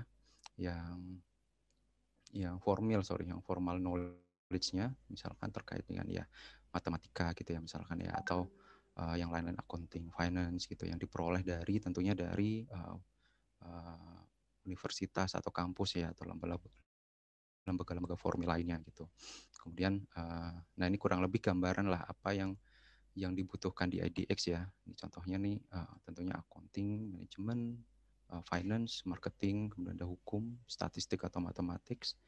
yang formal knowledge-nya, misalkan terkait dengan ya matematika gitu ya misalkan ya, atau yang lain-lain accounting, finance gitu, yang diperoleh dari tentunya dari universitas atau kampus ya, atau lembaga-lembaga formil lainnya gitu. Kemudian, nah ini kurang lebih gambaran lah apa yang dibutuhkan di IDX ya. Ini contohnya nih, tentunya accounting, manajemen, finance, marketing, kemudian ada hukum, statistik atau mathematics,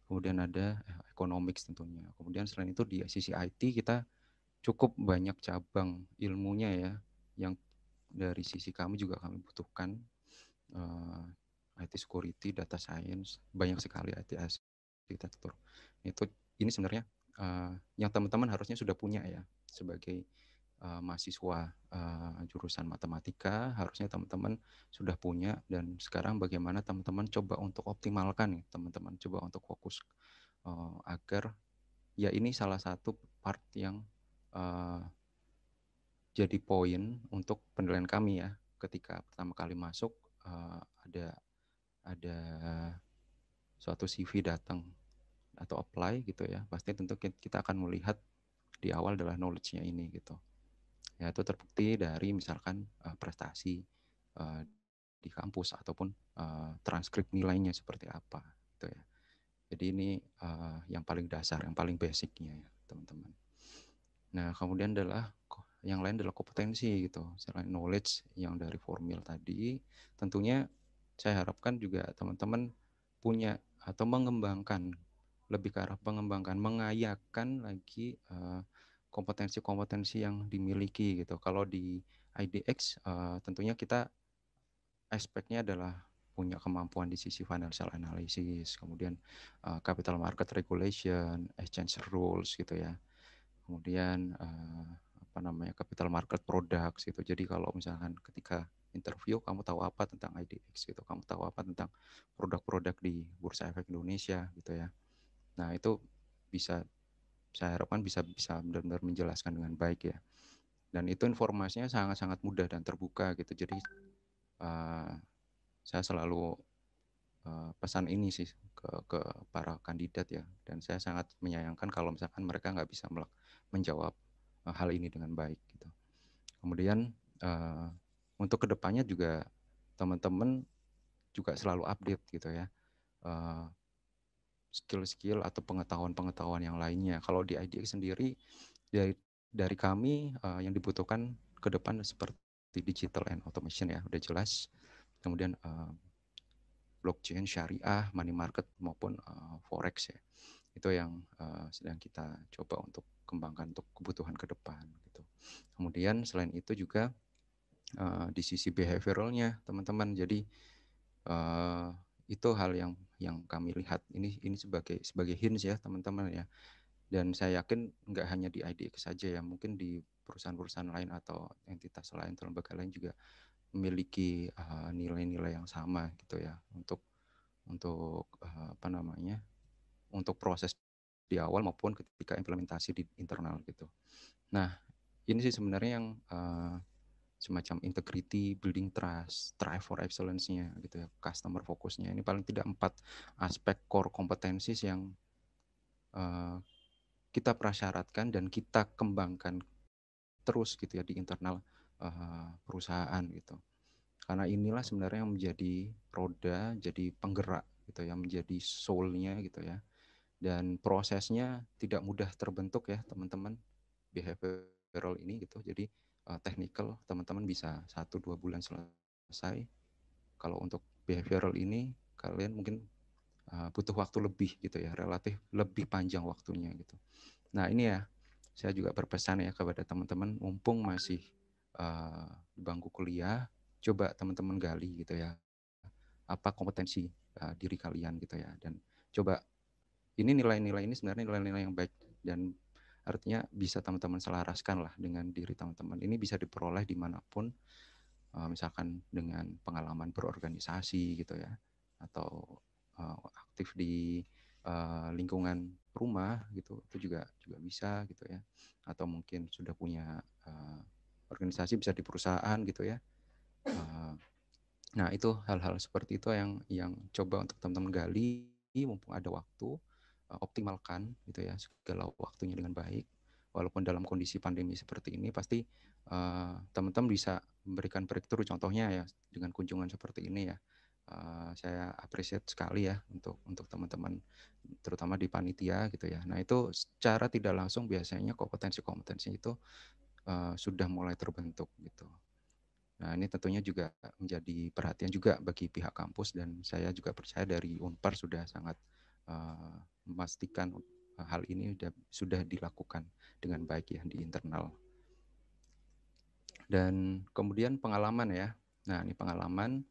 kemudian ada economics tentunya. Kemudian selain itu di sisi IT kita cukup banyak cabang ilmunya ya, yang dari sisi kami juga kami butuhkan. IT security, data science, banyak sekali IT arsitektur. Ini sebenarnya yang teman-teman harusnya sudah punya ya sebagai mahasiswa jurusan matematika, harusnya teman-teman sudah punya, dan sekarang bagaimana teman-teman coba untuk optimalkan nih, teman-teman coba untuk fokus agar ya ini salah satu part yang jadi poin untuk penilaian kami ya ketika pertama kali masuk. Ada suatu CV datang atau apply gitu ya, pasti tentu kita akan melihat di awal adalah knowledge-nya ini gitu. Ya itu terbukti dari misalkan prestasi di kampus ataupun transkrip nilainya seperti apa gitu ya. Jadi ini yang paling dasar, yang paling basicnya ya teman-teman. Nah kemudian adalah yang lain adalah kompetensi gitu. Selain knowledge yang dari formil tadi, tentunya saya harapkan juga teman-teman punya atau mengembangkan, lebih ke arah mengembangkan, mengayakan lagi kompetensi-kompetensi yang dimiliki gitu. Kalau di IDX tentunya kita aspeknya adalah punya kemampuan di sisi financial analysis, kemudian capital market regulation, exchange rules gitu ya. Kemudian capital market products gitu. Jadi kalau misalkan ketika interview kamu tahu apa tentang IDX gitu, kamu tahu apa tentang produk-produk di Bursa Efek Indonesia gitu ya. Nah itu bisa, saya harapkan bisa benar-benar menjelaskan dengan baik ya. Dan itu informasinya sangat-sangat mudah dan terbuka gitu. Jadi saya selalu pesan ini sih ke para kandidat ya. Dan saya sangat menyayangkan kalau misalkan mereka nggak bisa menjawab hal ini dengan baik gitu. Kemudian untuk kedepannya juga teman-teman juga selalu update gitu ya, skill-skill atau pengetahuan-pengetahuan yang lainnya. Kalau di IDX sendiri dari kami yang dibutuhkan ke depan seperti digital and automation ya, udah jelas. Kemudian blockchain, syariah, money market maupun forex ya. Itu yang sedang kita coba untuk kembangkan untuk kebutuhan ke depan gitu. Kemudian selain itu juga di sisi behavioralnya teman-teman. Jadi itu hal yang kami lihat ini sebagai hints ya teman-teman ya. Dan saya yakin nggak hanya di IDX saja ya, mungkin di perusahaan-perusahaan lain atau entitas lain atau lembaga lain juga memiliki nilai-nilai yang sama gitu ya untuk untuk proses di awal maupun ketika implementasi di internal gitu. Nah ini sih sebenarnya yang semacam integrity, building trust, strive for excellence-nya gitu ya, customer fokusnya. Ini paling tidak 4 aspek core kompetensi yang kita prasyaratkan dan kita kembangkan terus gitu ya di internal perusahaan gitu. Karena inilah sebenarnya yang menjadi roda, jadi penggerak gitu ya, menjadi soul-nya gitu ya. Dan prosesnya tidak mudah terbentuk ya teman-teman, behavioral ini gitu. Jadi technical teman-teman bisa 1-2 bulan selesai. Kalau untuk behavioral ini kalian mungkin butuh waktu lebih gitu ya, relatif lebih panjang waktunya gitu. Nah ini ya, saya juga berpesan ya kepada teman-teman, mumpung masih di bangku kuliah, coba teman-teman gali gitu ya, apa kompetensi diri kalian gitu ya, dan coba ini nilai-nilai ini sebenarnya nilai-nilai yang baik dan artinya bisa teman-teman selaraskan lah dengan diri teman-teman. Ini bisa diperoleh dimanapun misalkan dengan pengalaman berorganisasi gitu ya, atau aktif di lingkungan rumah gitu, itu juga bisa gitu ya, atau mungkin sudah punya organisasi, bisa di perusahaan gitu ya. Nah, itu hal-hal seperti itu yang coba untuk teman-teman gali, mumpung ada waktu, optimalkan gitu ya segala waktunya dengan baik. Walaupun dalam kondisi pandemi seperti ini, pasti teman-teman bisa memberikan breakthrough, contohnya ya dengan kunjungan seperti ini ya. Saya appreciate sekali ya untuk teman-teman, terutama di panitia gitu ya. Nah, itu secara tidak langsung biasanya kompetensi itu sudah mulai terbentuk gitu. Nah, ini tentunya juga menjadi perhatian juga bagi pihak kampus, dan saya juga percaya dari Unpar sudah sangat memastikan hal ini sudah dilakukan dengan baik ya di internal. Dan kemudian pengalaman ya. Nah, ini pengalaman,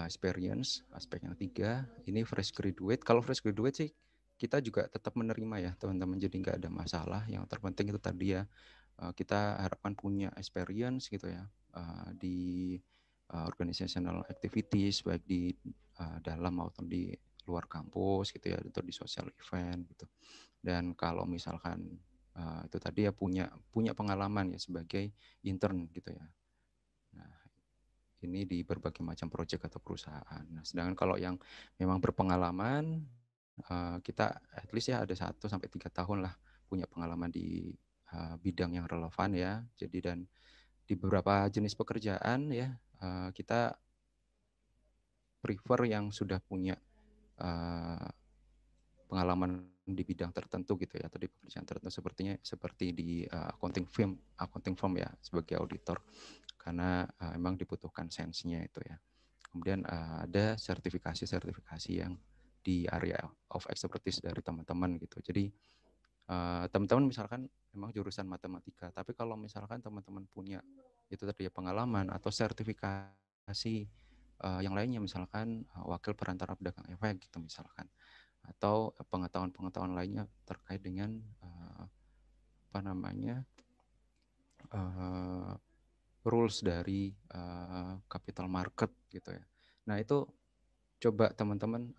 experience, aspek yang 3. Ini fresh graduate. Kalau fresh graduate sih kita juga tetap menerima ya teman-teman, jadi nggak ada masalah. Yang terpenting itu tadi ya, kita harapkan punya experience gitu ya di organizational activities, baik di dalam maupun di luar kampus gitu ya, atau di social event gitu. Dan kalau misalkan itu tadi ya punya pengalaman ya sebagai intern gitu ya. Nah, ini di berbagai macam proyek atau perusahaan. Nah, sedangkan kalau yang memang berpengalaman, kita at least ya ada 1 sampai 3 tahun lah punya pengalaman di bidang yang relevan ya. Jadi dan di beberapa jenis pekerjaan ya, kita prefer yang sudah punya pengalaman di bidang tertentu gitu ya, atau di pekerjaan tertentu, seperti di accounting firm ya sebagai auditor, karena memang dibutuhkan sense-nya itu ya. Kemudian ada sertifikasi yang di area of expertise dari teman-teman gitu. Jadi teman-teman misalkan memang jurusan matematika, tapi kalau misalkan teman-teman punya itu tadi ya pengalaman atau sertifikasi yang lainnya, misalkan wakil perantara pedagang efek gitu misalkan, atau pengetahuan lainnya terkait dengan rules dari capital market gitu ya. Nah, itu coba teman-teman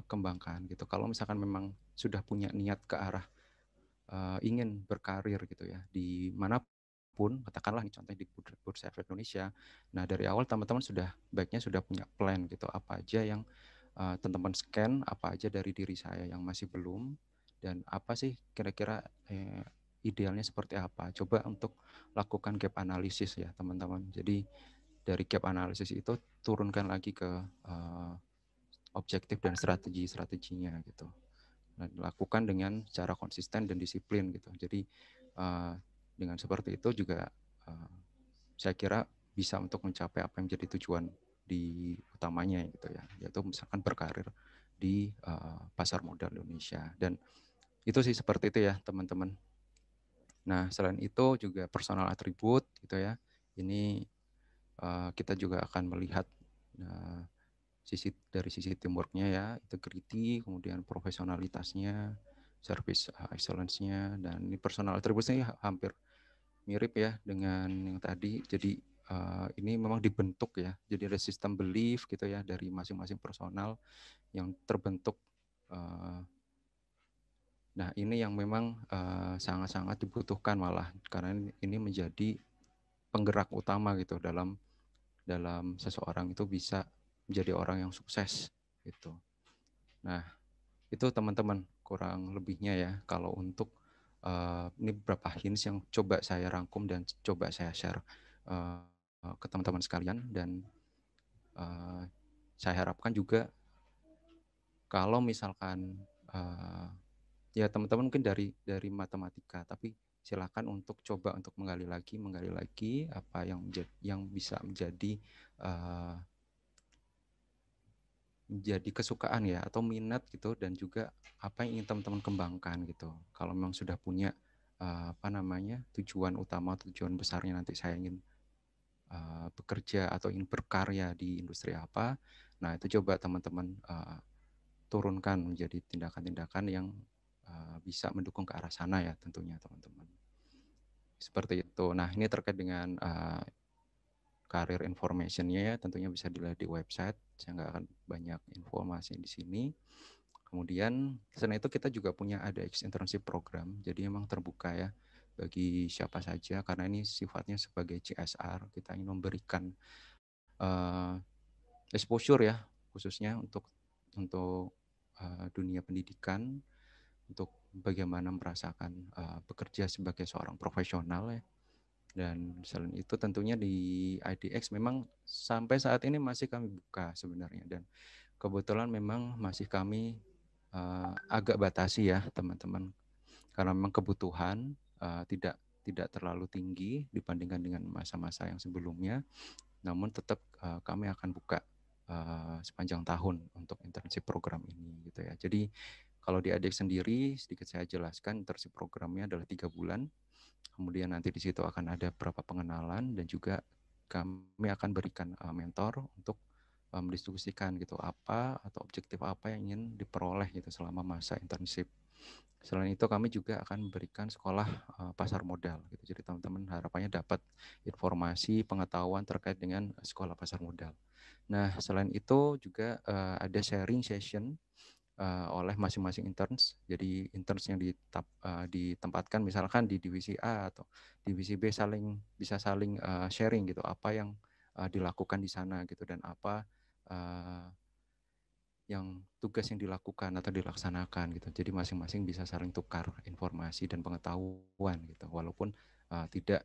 kembangkan gitu. Kalau misalkan memang sudah punya niat ke arah ingin berkarir gitu ya di manapun, katakanlah contohnya di Bursa Efek Indonesia. Nah, dari awal teman-teman baiknya sudah punya plan gitu, apa aja yang teman-teman scan, apa aja dari diri saya yang masih belum, dan apa sih kira-kira idealnya seperti apa. Coba untuk lakukan gap analysis ya teman-teman. Jadi dari gap analysis itu turunkan lagi ke objektif dan strateginya gitu. Nah, dilakukan dengan secara konsisten dan disiplin gitu. Jadi dengan seperti itu juga saya kira bisa untuk mencapai apa yang menjadi tujuan di utamanya gitu ya, yaitu misalkan berkarir di pasar modal Indonesia. Dan itu sih seperti itu ya teman-teman. Nah, selain itu juga personal attribute gitu ya. Ini kita juga akan melihat dari sisi teamwork-nya ya, integrity, kemudian profesionalitasnya, service excellence-nya, dan ini personal attribute-nya hampir mirip ya dengan yang tadi. Jadi ini memang dibentuk ya, jadi ada sistem belief gitu ya dari masing-masing personal yang terbentuk. Nah, ini yang memang sangat-sangat dibutuhkan malah, karena ini menjadi penggerak utama gitu dalam seseorang itu bisa menjadi orang yang sukses gitu. Nah, itu teman-teman kurang lebihnya ya. Kalau untuk ini beberapa hints yang coba saya rangkum dan coba saya share ke teman-teman sekalian, dan saya harapkan juga kalau misalkan ya teman-teman mungkin dari matematika, tapi silakan untuk coba untuk menggali lagi apa yang bisa menjadi kesukaan ya atau minat gitu, dan juga apa yang ingin teman-teman kembangkan gitu. Kalau memang sudah punya tujuan utama, tujuan besarnya nanti saya ingin bekerja atau ingin berkarya di industri apa, nah itu coba teman-teman turunkan menjadi tindakan-tindakan yang bisa mendukung ke arah sana ya tentunya teman-teman. Seperti itu. Nah, ini terkait dengan career information-nya ya, tentunya bisa dilihat di website. Saya nggak akan banyak informasi di sini. Kemudian selain itu kita juga punya ADX internship program, jadi memang terbuka ya bagi siapa saja karena ini sifatnya sebagai CSR. Kita ingin memberikan exposure ya, khususnya untuk dunia pendidikan, untuk bagaimana merasakan bekerja sebagai seorang profesional ya. Dan selain itu tentunya di IDX memang sampai saat ini masih kami buka sebenarnya, dan kebetulan memang masih kami agak batasi ya teman-teman, karena memang kebutuhan tidak terlalu tinggi dibandingkan dengan masa-masa yang sebelumnya, namun tetap kami akan buka sepanjang tahun untuk internship program ini gitu ya. Jadi kalau di IDX sendiri sedikit saya jelaskan, internship programnya adalah 3 bulan. Kemudian nanti di situ akan ada beberapa pengenalan dan juga kami akan berikan mentor untuk mendiskusikan gitu apa atau objektif apa yang ingin diperoleh gitu selama masa internship. Selain itu kami juga akan memberikan sekolah pasar modal gitu. Jadi teman-teman harapannya dapat informasi pengetahuan terkait dengan sekolah pasar modal. Nah, selain itu juga ada sharing session oleh masing-masing interns. Jadi interns yang ditempatkan misalkan di divisi A atau divisi B bisa saling sharing gitu apa yang dilakukan di sana gitu, dan apa yang tugas yang dilakukan atau dilaksanakan gitu. Jadi masing-masing bisa saling tukar informasi dan pengetahuan gitu, walaupun tidak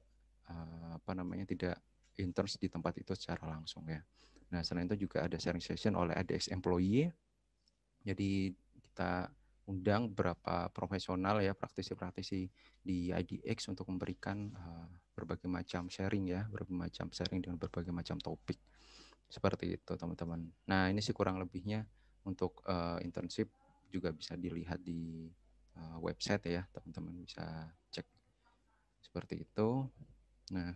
tidak interns di tempat itu secara langsung ya. Nah, selain itu juga ada sharing session oleh IDX employee. Jadi kita undang beberapa profesional ya, praktisi-praktisi di IDX untuk memberikan berbagai macam sharing ya, dengan berbagai macam topik. Seperti itu teman-teman. Nah, ini sih kurang lebihnya untuk internship, juga bisa dilihat di website ya, teman-teman bisa cek seperti itu. Nah,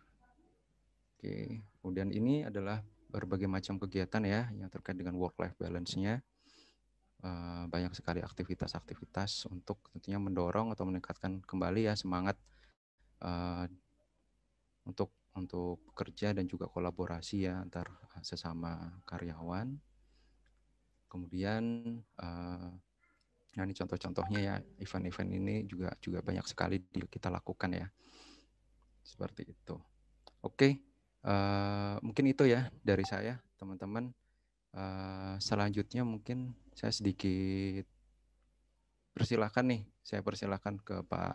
oke. Kemudian ini adalah berbagai macam kegiatan ya yang terkait dengan work-life balance-nya. Banyak sekali aktivitas-aktivitas untuk tentunya mendorong atau meningkatkan kembali ya semangat untuk bekerja dan juga kolaborasi ya antar sesama karyawan. Kemudian nah ini contoh-contohnya ya, event-event ini juga banyak sekali kita lakukan ya, seperti itu. Oke, mungkin itu ya dari saya teman-teman. Selanjutnya mungkin saya sedikit saya persilakan ke Pak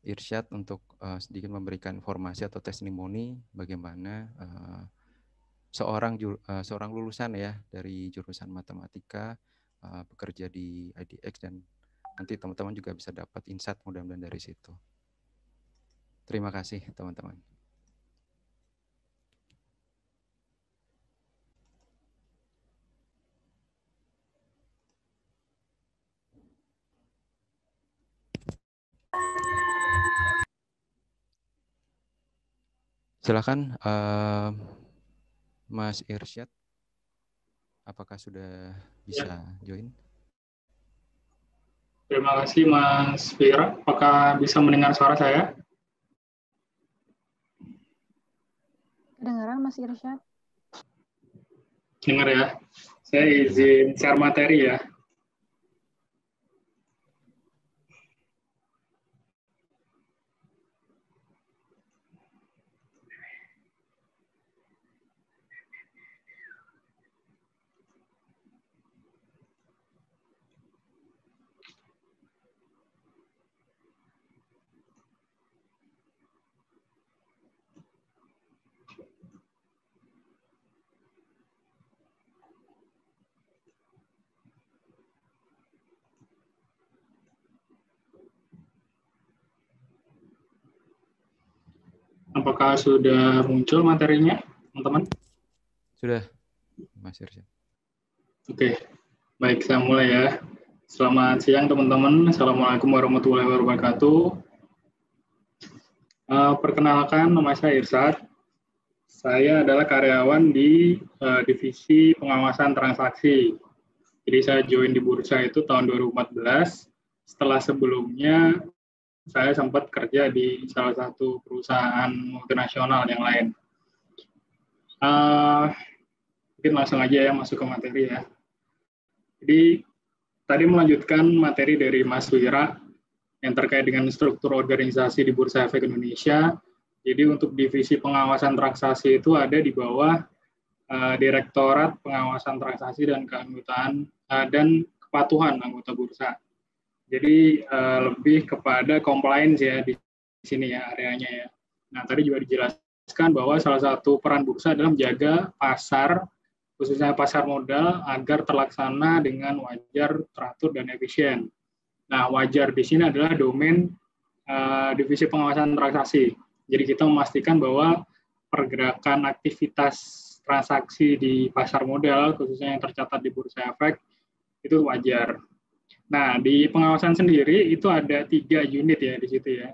Irsyad untuk sedikit memberikan informasi atau testimoni bagaimana seorang lulusan ya dari jurusan matematika bekerja di IDX, dan nanti teman-teman juga bisa dapat insight mudah-mudahan dari situ. Terima kasih teman-teman. Silakan Mas Irsyad, apakah sudah bisa join? Terima kasih Mas Vira. Apakah bisa mendengar suara saya? Kedengaran Mas Irsyad? Dengar ya. Saya izin share materi ya. Apakah sudah muncul materinya, teman-teman? Sudah, Mas Irsyad. Oke, baik, saya mulai ya. Selamat siang teman-teman. Assalamualaikum warahmatullahi wabarakatuh. Perkenalkan, nama saya Irsyad. Saya adalah karyawan di divisi pengawasan transaksi. Jadi saya join di bursa itu tahun 2014. Setelah sebelumnya saya sempat kerja di salah satu perusahaan multinasional yang lain. Mungkin langsung aja ya masuk ke materi ya. Jadi tadi melanjutkan materi dari Mas Wira yang terkait dengan struktur organisasi di Bursa Efek Indonesia. Jadi untuk divisi pengawasan transaksi itu ada di bawah Direktorat Pengawasan Transaksi dan Keanggotaan dan Kepatuhan Anggota Bursa. Jadi lebih kepada compliance ya di sini ya areanya ya. Nah tadi juga dijelaskan bahwa salah satu peran bursa adalah menjaga pasar, khususnya pasar modal, agar terlaksana dengan wajar, teratur, dan efisien. Nah, wajar di sini adalah domain divisi pengawasan transaksi. Jadi kita memastikan bahwa pergerakan aktivitas transaksi di pasar modal, khususnya yang tercatat di Bursa Efek, itu wajar. Nah, di pengawasan sendiri itu ada 3 unit ya di situ ya.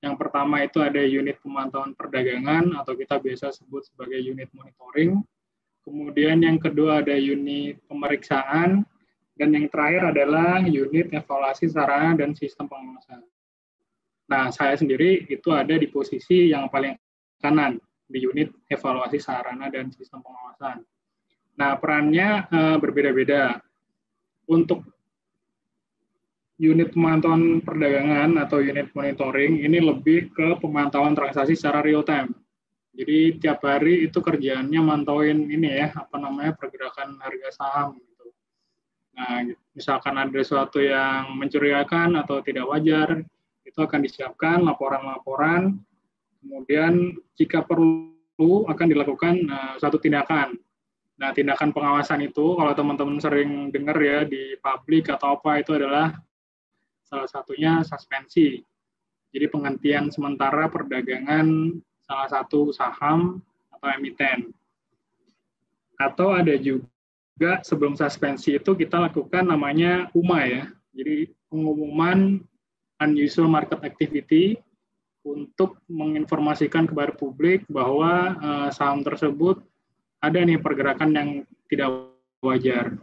Yang pertama itu ada unit pemantauan perdagangan atau kita biasa sebut sebagai unit monitoring. Kemudian yang kedua ada unit pemeriksaan, dan yang terakhir adalah unit evaluasi sarana dan sistem pengawasan. Nah, saya sendiri itu ada di posisi yang paling kanan, di unit evaluasi sarana dan sistem pengawasan. Nah, perannya berbeda-beda. Untuk unit pemantauan perdagangan atau unit monitoring, ini lebih ke pemantauan transaksi secara real time. Jadi tiap hari itu kerjaannya mantauin ini ya, pergerakan harga saham. Nah, misalkan ada sesuatu yang mencurigakan atau tidak wajar, itu akan disiapkan laporan-laporan, kemudian jika perlu akan dilakukan suatu tindakan. Nah, tindakan pengawasan itu, kalau teman-teman sering dengar ya di publik atau apa, itu adalah salah satunya suspensi. Jadi penghentian sementara perdagangan salah satu saham atau emiten. Atau ada juga sebelum suspensi itu kita lakukan namanya UMA ya. Jadi pengumuman unusual market activity untuk menginformasikan kepada publik bahwa saham tersebut ada nih pergerakan yang tidak wajar.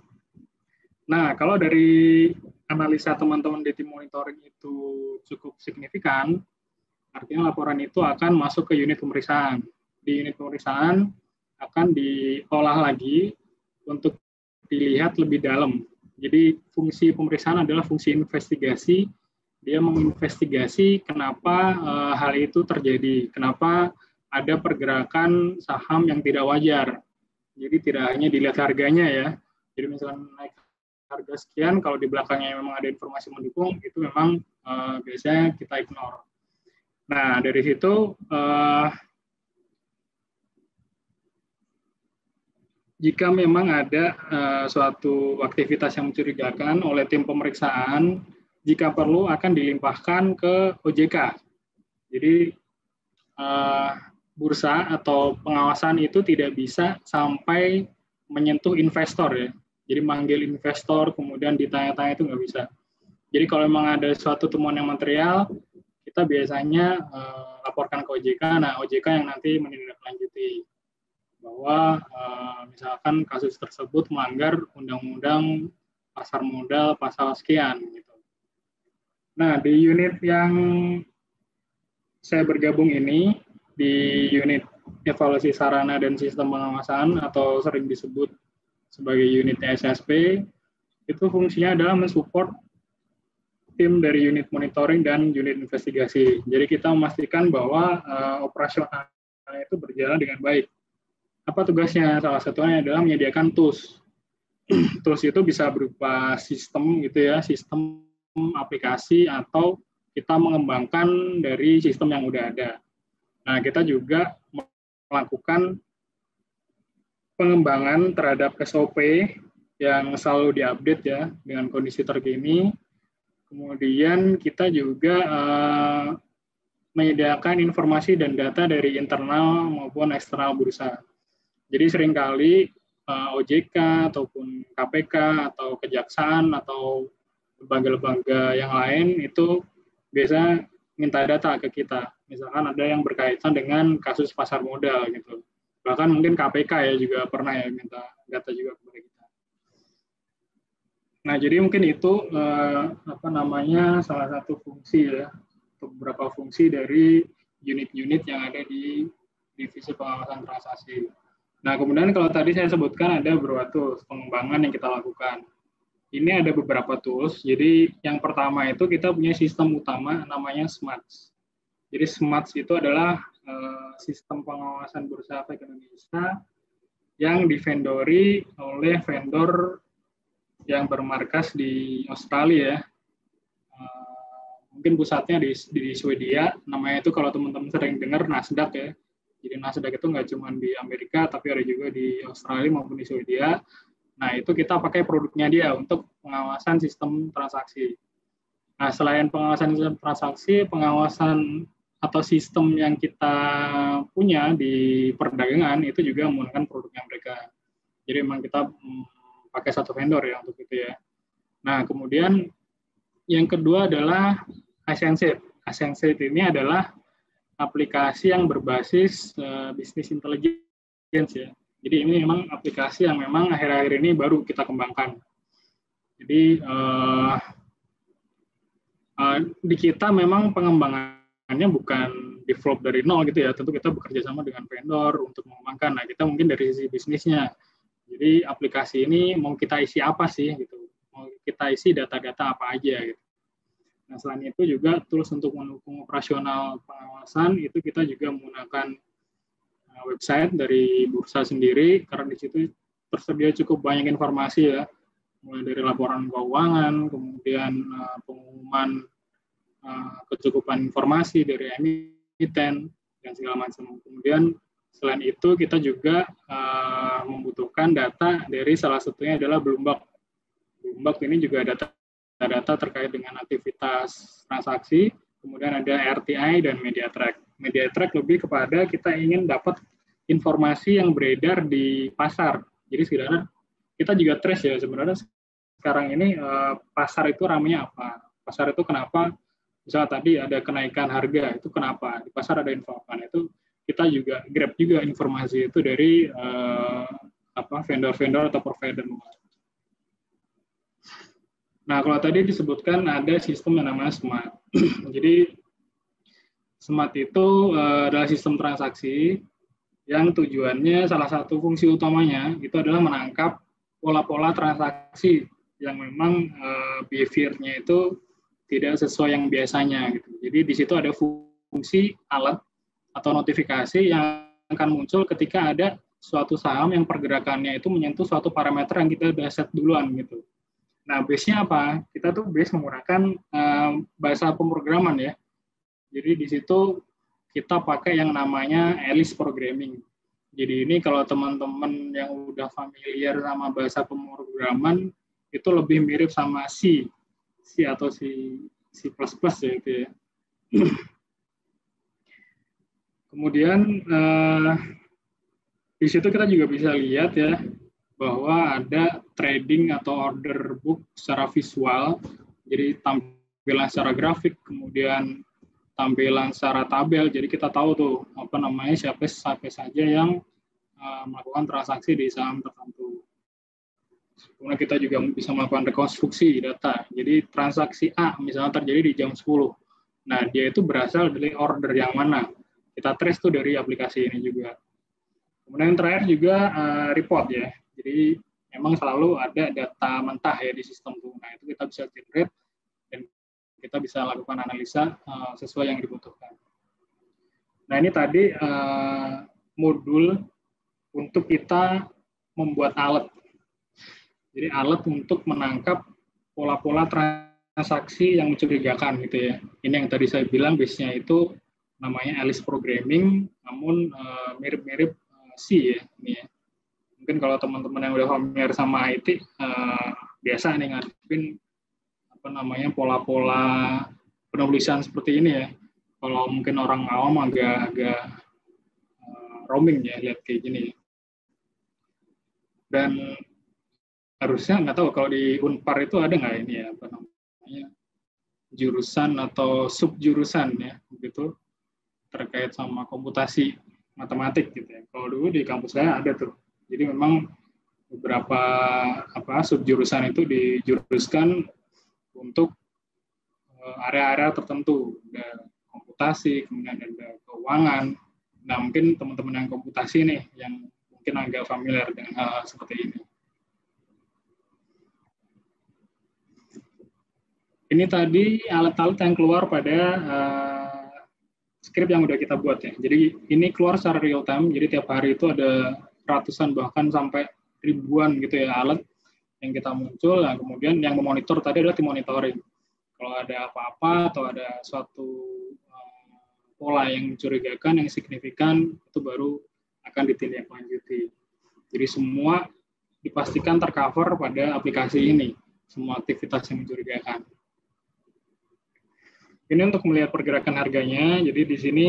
Nah, kalau dari analisa teman-teman di tim monitoring itu cukup signifikan, artinya laporan itu akan masuk ke unit pemeriksaan. Di unit pemeriksaan akan diolah lagi untuk dilihat lebih dalam. Jadi fungsi pemeriksaan adalah fungsi investigasi. Dia menginvestigasi kenapa hal itu terjadi, kenapa ada pergerakan saham yang tidak wajar. Jadi tidak hanya dilihat harganya ya. Jadi misalnya naik harga sekian, kalau di belakangnya memang ada informasi mendukung, itu memang biasanya kita ignore. Nah dari situ jika memang ada suatu aktivitas yang mencurigakan oleh tim pemeriksaan, jika perlu akan dilimpahkan ke OJK. Jadi bursa atau pengawasan itu tidak bisa sampai menyentuh investor ya. Jadi manggil investor kemudian ditanya-tanya itu nggak bisa. Jadi kalau memang ada suatu temuan yang material, kita biasanya laporkan ke OJK. Nah OJK yang nanti menindaklanjuti bahwa misalkan kasus tersebut melanggar undang-undang pasar modal pasal sekian gitu. Nah, di unit yang saya bergabung ini, di unit evaluasi sarana dan sistem pengawasan atau sering disebut sebagai unit SSP, itu fungsinya adalah mensupport tim dari unit monitoring dan unit investigasi. Jadi kita memastikan bahwa operasionalnya itu berjalan dengan baik. Apa tugasnya? Salah satunya adalah menyediakan tools. Tools itu bisa berupa sistem gitu ya, sistem aplikasi atau kita mengembangkan dari sistem yang udah ada. Nah, kita juga melakukan pengembangan terhadap SOP yang selalu diupdate ya dengan kondisi terkini. Kemudian kita juga menyediakan informasi dan data dari internal maupun eksternal bursa. Jadi seringkali OJK ataupun KPK atau Kejaksaan atau lembaga-lembaga yang lain itu biasa minta data ke kita. Misalkan ada yang berkaitan dengan kasus pasar modal gitu. Bahkan mungkin KPK ya juga pernah ya minta data juga kepada kita. Nah, jadi mungkin itu salah satu fungsi ya, beberapa fungsi dari unit-unit yang ada di divisi pengawasan transaksi. Nah, kemudian kalau tadi saya sebutkan ada beberapa tools pengembangan yang kita lakukan. Ini ada beberapa tools. Jadi yang pertama itu kita punya sistem utama namanya SMARTS. Jadi SMARTS itu adalah sistem pengawasan Bursa Efek Indonesia yang divendori oleh vendor yang bermarkas di Australia. Mungkin pusatnya di Swedia. Namanya itu kalau teman-teman sering dengar Nasdaq ya. Jadi Nasdaq itu nggak cuma di Amerika, tapi ada juga di Australia maupun di Swedia. Nah, itu kita pakai produknya dia untuk pengawasan sistem transaksi. Nah, selain pengawasan sistem transaksi, pengawasan atau sistem yang kita punya di perdagangan itu juga menggunakan produknya mereka. Jadi memang kita pakai satu vendor ya untuk itu ya. Nah, kemudian yang kedua adalah Ascensate. Ascensate ini adalah aplikasi yang berbasis business intelligence ya. Jadi ini memang aplikasi yang memang akhir-akhir ini baru kita kembangkan. Jadi di kita memang pengembangannya bukan develop dari nol gitu ya. Tentu kita bekerja sama dengan vendor untuk mengembangkan. Nah, kita mungkin dari sisi bisnisnya. Jadi aplikasi ini mau kita isi apa sih gitu. Mau kita isi data-data apa aja gitu. Nah, selain itu juga tools untuk mendukung operasional pengawasan itu kita juga menggunakan website dari bursa sendiri karena di situ tersedia cukup banyak informasi ya, mulai dari laporan keuangan, kemudian pengumuman kecukupan informasi dari emiten dan segala macam. Kemudian selain itu kita juga membutuhkan data dari salah satunya adalah Bloomberg. Bloomberg ini juga data terkait dengan aktivitas transaksi, kemudian ada RTI dan MediaTrack. MediaTrack lebih kepada kita ingin dapat informasi yang beredar di pasar. Jadi sebenarnya kita juga trace ya sebenarnya sekarang ini pasar itu ramainya apa? Pasar itu kenapa? Misalnya tadi ada kenaikan harga, itu kenapa? Di pasar ada info apa? Itu kita juga grab juga informasi itu dari vendor-vendor atau provider. Nah, kalau tadi disebutkan ada sistem yang namanya SMART. Jadi, SMART itu adalah sistem transaksi yang tujuannya salah satu fungsi utamanya itu adalah menangkap pola-pola transaksi yang memang behavior-nya itu tidak sesuai yang biasanya. Gitu. Jadi, di situ ada fungsi alert atau notifikasi yang akan muncul ketika ada suatu saham yang pergerakannya itu menyentuh suatu parameter yang kita udah set duluan gitu. Nah, base-nya apa? Kita tuh base menggunakan bahasa pemrograman ya. Jadi di situ kita pakai yang namanya Alice Programming. Jadi ini kalau teman-teman yang udah familiar sama bahasa pemrograman, itu lebih mirip sama C atau C++ ya itu ya. Kemudian di situ kita juga bisa lihat ya, bahwa ada trading atau order book secara visual, jadi tampilan secara grafik, kemudian tampilan secara tabel, jadi kita tahu tuh apa namanya siapa saja yang melakukan transaksi di saham tertentu. Kemudian kita juga bisa melakukan rekonstruksi data, jadi transaksi A misalnya terjadi di jam 10, nah dia itu berasal dari order yang mana, kita trace tuh dari aplikasi ini juga. Kemudian yang terakhir juga report ya. Jadi memang selalu ada data mentah ya di sistem itu. Nah, itu kita bisa generate dan kita bisa lakukan analisa sesuai yang dibutuhkan. Nah, ini tadi modul untuk kita membuat alat. Jadi alat untuk menangkap pola-pola transaksi yang mencurigakan gitu ya. Ini yang tadi saya bilang base-nya itu namanya Alice Programming, namun mirip-mirip C ya ini ya. Mungkin kalau teman-teman yang udah familiar sama IT biasa nih ngadepin apa namanya pola-pola penulisan seperti ini ya. Kalau mungkin orang awam agak roaming ya lihat kayak gini. Dan harusnya nggak tahu kalau di Unpar itu ada nggak ini ya apa namanya jurusan atau subjurusan ya begitu terkait sama komputasi matematik gitu ya. Kalau dulu di kampus saya ada tuh. Jadi memang beberapa subjurusan itu dijuruskan untuk area-area tertentu, ada komputasi, kemudian ada keuangan. Nah mungkin teman-teman yang komputasi nih yang mungkin agak familiar dengan hal seperti ini. Ini tadi alat-alat yang keluar pada skrip yang udah kita buat ya. Jadi ini keluar secara real time, jadi tiap hari itu ada ratusan bahkan sampai ribuan gitu ya alat yang kita muncul. Nah, kemudian yang memonitor tadi adalah tim monitoring. Kalau ada apa-apa atau ada suatu pola yang mencurigakan, yang signifikan, itu baru akan ditindaklanjuti. Jadi semua dipastikan tercover pada aplikasi ini, semua aktivitas yang mencurigakan. Ini untuk melihat pergerakan harganya. Jadi di sini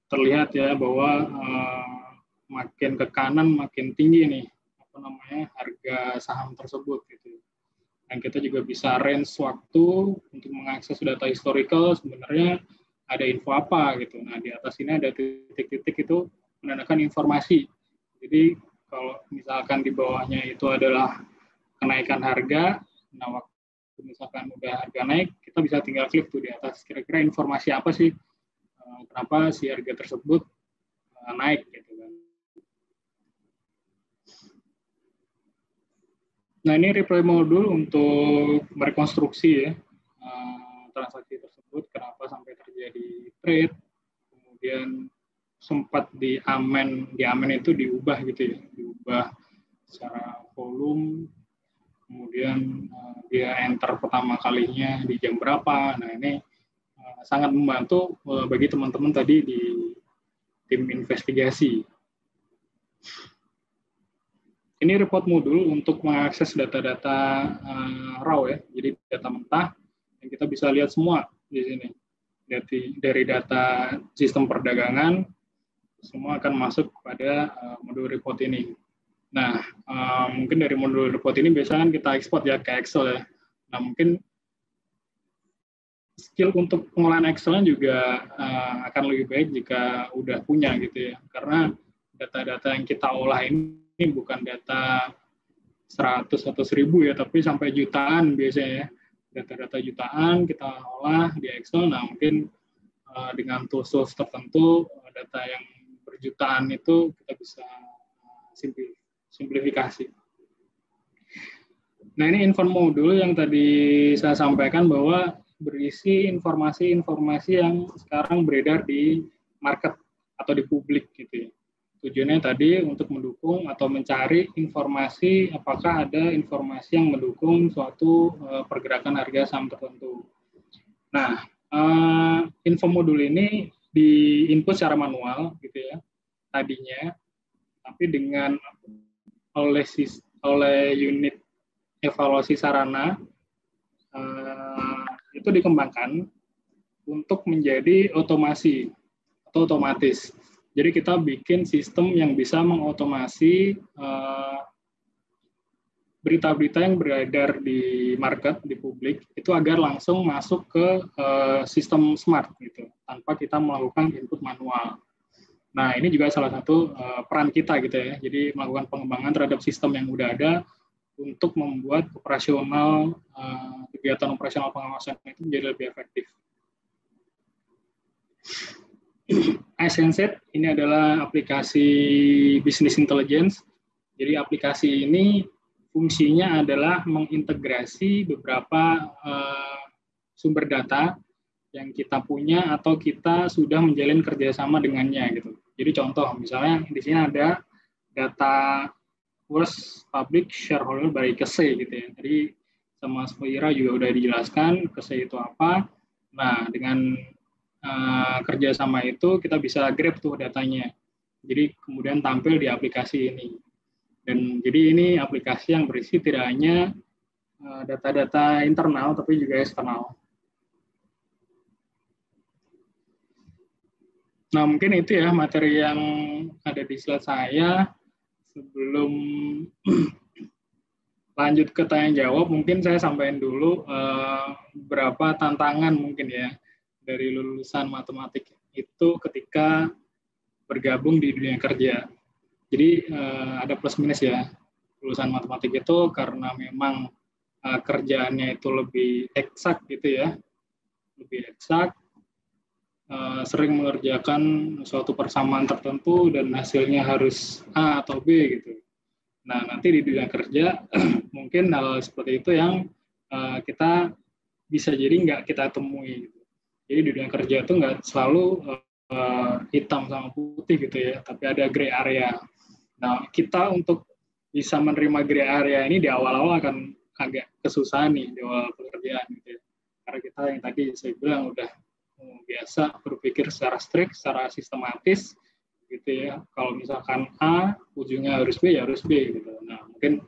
terlihat ya bahwa makin ke kanan makin tinggi nih harga saham tersebut gitu. Dan kita juga bisa range waktu untuk mengakses data historical sebenarnya ada info apa gitu. Nah di atas ini ada titik-titik itu menandakan informasi. Jadi kalau misalkan di bawahnya itu adalah kenaikan harga, nah waktu misalkan udah harga naik, kita bisa tinggal klik tuh di atas kira-kira informasi apa sih kenapa si harga tersebut naik gitu kan. Nah ini replay modul untuk merekonstruksi ya transaksi tersebut, kenapa sampai terjadi trade, kemudian sempat di amen itu diubah gitu ya, diubah secara volume. Kemudian dia enter pertama kalinya di jam berapa. Nah ini sangat membantu bagi teman-teman tadi di tim investigasi. Ini report modul untuk mengakses data-data raw ya, jadi data mentah yang kita bisa lihat semua di sini. Dari data sistem perdagangan, semua akan masuk pada modul report ini. Nah, mungkin dari modul report ini biasanya kita ekspor ya ke Excel ya. Nah, mungkin skill untuk pengolahan Excel juga akan lebih baik jika udah punya gitu ya. Karena data-data yang kita olah ini bukan data 100 atau 1000 ya, tapi sampai jutaan biasanya ya. Data-data jutaan kita olah di Excel. Nah, mungkin dengan tools-tools tertentu, data yang berjutaan itu kita bisa simplifikasi. Nah ini info modul yang tadi saya sampaikan bahwa berisi informasi-informasi yang sekarang beredar di market atau di publik gitu ya. Tujuannya tadi untuk mendukung atau mencari informasi apakah ada informasi yang mendukung suatu pergerakan harga saham tertentu. Nah info modul ini di-input secara manual gitu ya tadinya, tapi dengan oleh unit evaluasi sarana itu dikembangkan untuk menjadi otomasi atau otomatis. Jadi kita bikin sistem yang bisa mengotomasi berita-berita yang beredar di market, di publik, itu agar langsung masuk ke sistem smart gitu, tanpa kita melakukan input manual. Nah, ini juga salah satu peran kita gitu ya. Jadi melakukan pengembangan terhadap sistem yang udah ada untuk membuat operasional kegiatan operasional pengawasan itu menjadi lebih efektif. iSense ini adalah aplikasi business intelligence. Jadi aplikasi ini fungsinya adalah mengintegrasi beberapa sumber data yang kita punya atau kita sudah menjalin kerjasama dengannya gitu. Jadi contoh misalnya di sini ada data worst public shareholder by KSE gitu ya. Jadi sama Ira juga udah dijelaskan KSE itu apa. Nah dengan kerjasama itu kita bisa grab tuh datanya. Jadi kemudian tampil di aplikasi ini. Dan jadi ini aplikasi yang berisi tidak hanya data-data internal tapi juga eksternal. Nah, mungkin itu ya materi yang ada di slide saya. Sebelum lanjut ke tanya jawab, mungkin saya sampaikan dulu beberapa tantangan mungkin ya dari lulusan matematik itu ketika bergabung di dunia kerja. Jadi ada plus minus ya. Lulusan matematik itu karena memang kerjaannya itu lebih eksak gitu ya. Lebih eksak. sering mengerjakan suatu persamaan tertentu dan hasilnya harus A atau B gitu. Nah, nanti di dunia kerja mungkin hal seperti itu yang kita bisa jadi nggak kita temui. Gitu. Jadi di dunia kerja itu nggak selalu hitam sama putih gitu ya, tapi ada gray area. Nah, kita untuk bisa menerima gray area ini di awal-awal akan agak kesusahan nih di awal pekerjaan gitu ya. Karena kita yang tadi saya bilang udah biasa berpikir secara strict, secara sistematis gitu ya. Kalau misalkan A ujungnya harus B ya harus B gitu. Nah, mungkin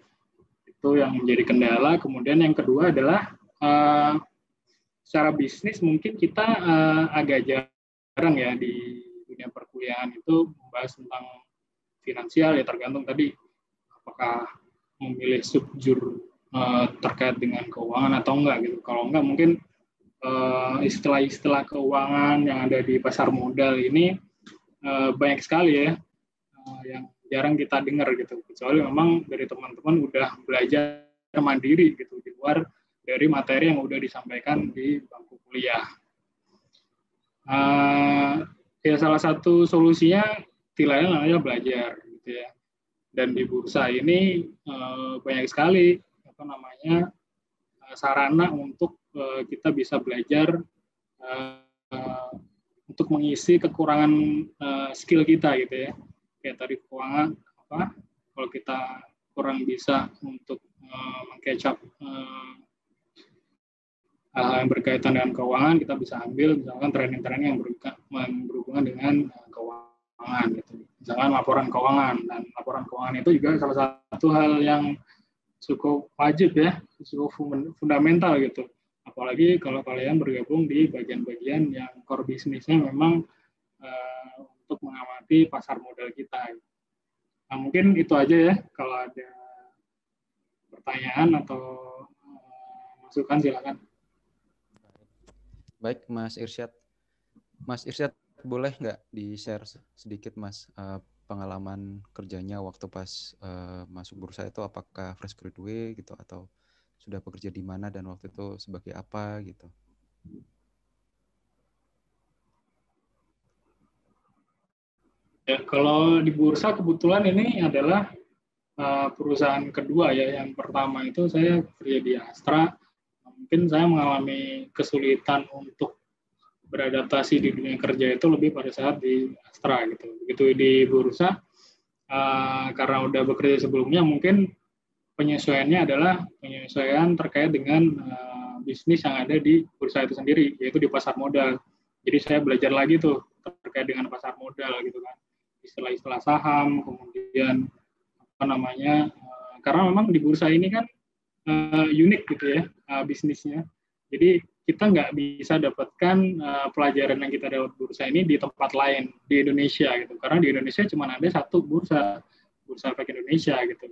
itu yang menjadi kendala. Kemudian yang kedua adalah secara bisnis mungkin kita agak jarang ya di dunia perkuliahan itu membahas tentang finansial ya, tergantung tadi apakah memilih subjur terkait dengan keuangan atau enggak gitu. Kalau enggak mungkin istilah-istilah keuangan yang ada di pasar modal ini banyak sekali ya yang jarang kita dengar gitu, kecuali memang dari teman-teman udah belajar mandiri gitu di luar dari materi yang udah disampaikan di bangku kuliah. Ya salah satu solusinya tilainya namanya belajar gitu ya. Dan di bursa ini banyak sekali sarana untuk kita bisa belajar untuk mengisi kekurangan skill kita gitu ya. Kayak tadi keuangan kalau kita kurang bisa untuk meng-catch up hal yang berkaitan dengan keuangan, kita bisa ambil misalkan training-training yang berhubungan dengan keuangan gitu. Misalkan laporan keuangan, dan laporan keuangan itu juga salah satu hal yang cukup wajib ya, cukup fundamental gitu. Apalagi kalau kalian bergabung di bagian-bagian yang core bisnisnya memang untuk mengamati pasar modal kita. Nah, mungkin itu aja ya. Kalau ada pertanyaan atau masukan silakan. Baik, Mas Irsyad. Mas Irsyad, boleh nggak di-share sedikit, Mas, pengalaman kerjanya waktu pas masuk bursa itu, apakah fresh graduate gitu atau sudah bekerja di mana dan waktu itu sebagai apa gitu? Ya, kalau di bursa kebetulan ini adalah perusahaan kedua ya. Yang pertama itu saya kerja di Astra. Mungkin saya mengalami kesulitan untuk beradaptasi di dunia kerja itu lebih pada saat di Astra gitu. Begitu di bursa, karena udah bekerja sebelumnya, mungkin penyesuaiannya adalah penyesuaian terkait dengan bisnis yang ada di bursa itu sendiri, yaitu di pasar modal. Jadi saya belajar lagi tuh terkait dengan pasar modal gitu kan, istilah-istilah saham, kemudian karena memang di bursa ini kan unik gitu ya bisnisnya. Jadi kita nggak bisa dapatkan pelajaran yang kita dapat bursa ini di tempat lain di Indonesia gitu. Karena di Indonesia cuma ada satu bursa efek Indonesia gitu.